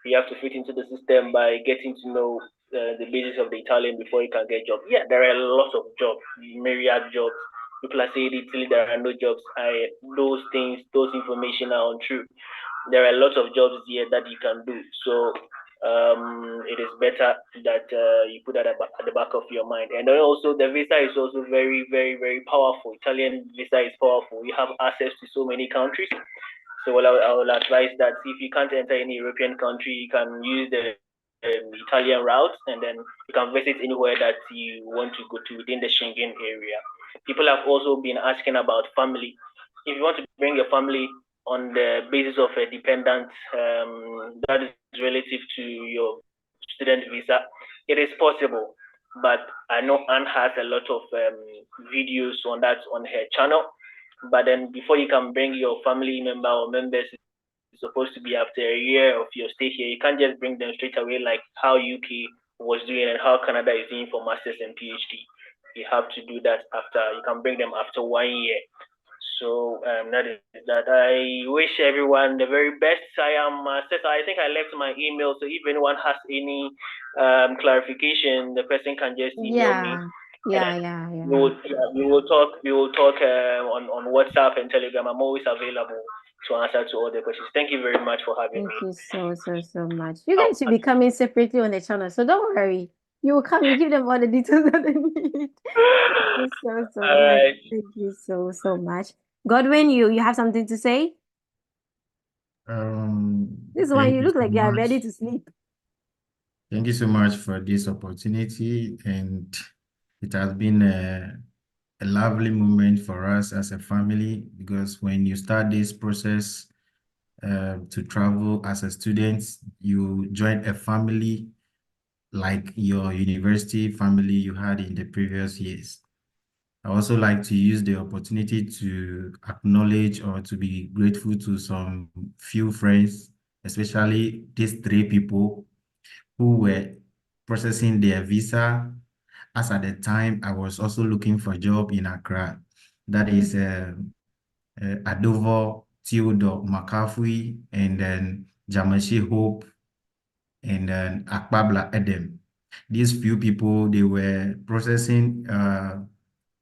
you have to fit into the system by getting to know the basis of the Italian before you can get a job. Yeah, there are lots of jobs, myriad jobs. People are saying Italy there are no jobs. Those information are untrue. There are lots of jobs here that you can do. So it is better that you put that at the back of your mind. And then also the visa is also very, very, very powerful. Italian visa is powerful. You have access to so many countries. So I will advise that if you can't enter any European country, you can use the Italian route, and then you can visit anywhere that you want to go to within the Schengen area. People have also been asking about family. If you want to bring your family on the basis of a dependent that is relative to your student visa, it is possible. But I know Anne has a lot of videos on that on her channel. But then before you can bring your family member or members, it's supposed to be after a year of your stay here. You can't just bring them straight away like how UK was doing and how Canada is doing for masters and PhD. You have to do that after. You can bring them after 1 year. So that is that. I wish everyone the very best. I think I left my email, so if anyone has any clarification, the person can just email me. Yeah. We will talk on WhatsApp and Telegram. I'm always available to answer to all the questions. Thank you very much for having me. Thank you so much. You guys should be coming separately on the channel, so don't worry. You will come, you give them all the details that they need. Thank you so much. Right. Thank you so much. Godwin, you have something to say? This one, Thank you you look so like you are much. ready to sleep. Thank you so much for this opportunity, and it has been a lovely moment for us as a family, because when you start this process to travel as a student, you join a family like your university family you had in the previous years. I also like to use the opportunity to acknowledge or to be grateful to some few friends, especially these 3 people who were processing their visa, as at the time I was also looking for a job in Accra. That is Adovo Theodore McCaffrey, and then Jamashi Hope, and then Akbabla Edem. These few people, they were processing,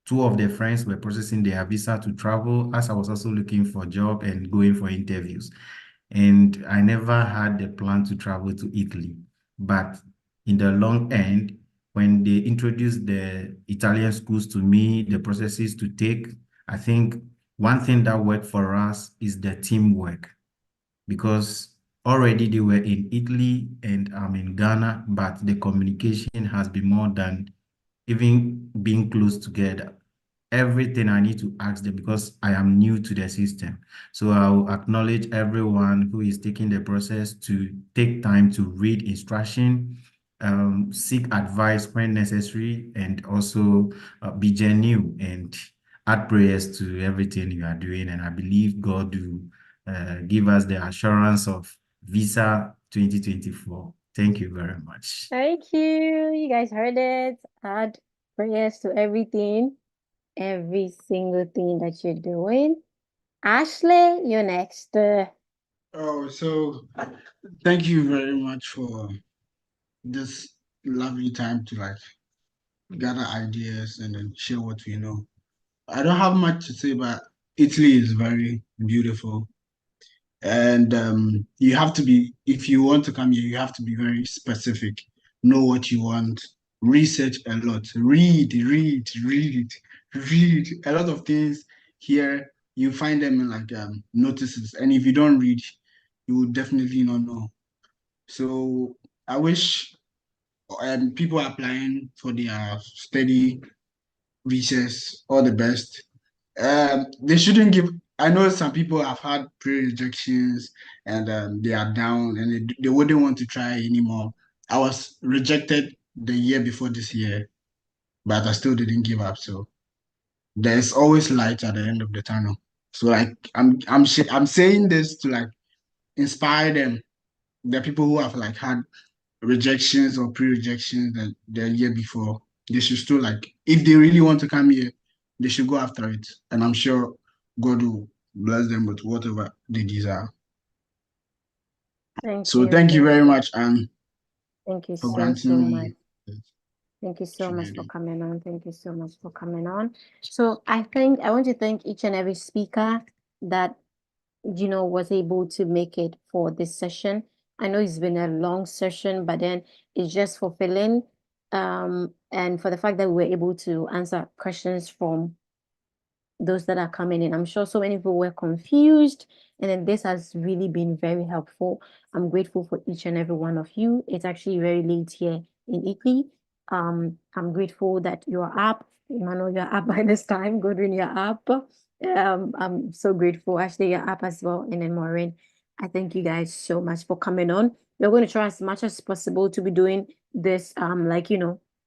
two of their friends were processing their visa to travel, as I was also looking for a job and going for interviews. And I never had the plan to travel to Italy. But in the long end, when they introduced the Italian schools to me, the processes to take, I think one thing that worked for us is the teamwork, because already they were in Italy and I'm in Ghana, but the communication has been more than even being close together. Everything I need to ask them because I am new to the system. So I'll acknowledge everyone who is taking the process to take time to read instruction, seek advice when necessary, and also be genuine and add prayers to everything you are doing. And I believe God will give us the assurance of Visa 2024. Thank you very much. Thank you. You guys heard it. Add prayers to everything, every single thing that you're doing. Ashley, you're next. Oh, so thank you very much for this lovely time to like gather ideas and then share what we know. I don't have much to say, but Italy is very beautiful. And you have to be, if you want to come here, you have to be very specific, know what you want, research a lot, read. A lot of things here, you find them in like notices. And if you don't read, you will definitely not know. So I wish people applying for their study visas all the best. They shouldn't give. I know some people have had pre-rejections and they are down and they wouldn't want to try anymore. I was rejected the year before this year, but I still didn't give up. So there's always light at the end of the tunnel. So like I'm saying this to like inspire them, the people who have like had rejections or pre-rejections the year before. They should still like, if they really want to come here, they should go after it. And I'm sure God will bless them with whatever they desire. Thank So you. thank you very much, and Thank you for so granting much. me. Thank you so much for coming on. Thank you so much for coming on. So I want to thank each and every speaker that was able to make it for this session. I know it's been a long session, but then it's just fulfilling. And for the fact that we were able to answer questions from those that are coming in. I'm sure so many people were confused, and then this has really been very helpful. I'm grateful for each and every one of you. It's actually very late here in Italy. I'm grateful that you're up. Emmanuel, you're up by this time. Godwin, you're up. I'm so grateful. Ashley, you're up as well. And then Maureen, I thank you guys so much for coming on. We're going to try as much as possible to be doing this,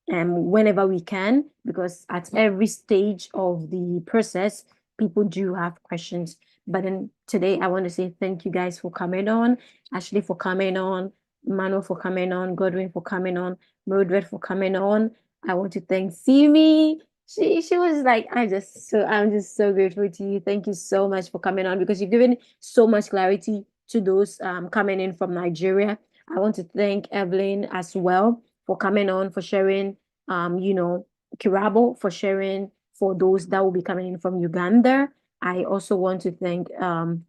whenever we can, because at every stage of the process, people do have questions. But then today, I want to say thank you guys for coming on, Ashley for coming on, Manu for coming on, Godwin for coming on, Mildred for coming on. I want to thank Simi. She was like, I'm just so grateful to you. Thank you so much for coming on, because you've given so much clarity to those coming in from Nigeria. I want to thank Evelyn as well for coming on, for sharing, KIRABO for sharing for those that will be coming in from Uganda. I also want to thank Evelyn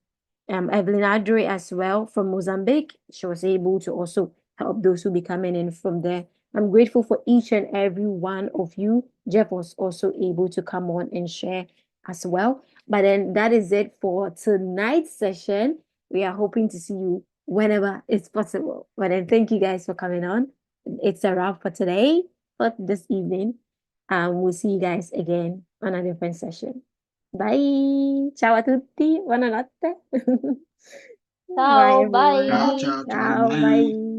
Adre as well from Mozambique. She was able to also help those who be coming in from there. I'm grateful for each and every one of you. JEPH was also able to come on and share as well. But then that is it for tonight's session. We are hoping to see you whenever it's possible. But then thank you guys for coming on. It's a wrap for today, for this evening. We'll see you guys again on a different session. Bye. Ciao a tutti. Buonanotte. Ciao, Bye, everyone. bye. Ciao, Ciao, bye. bye.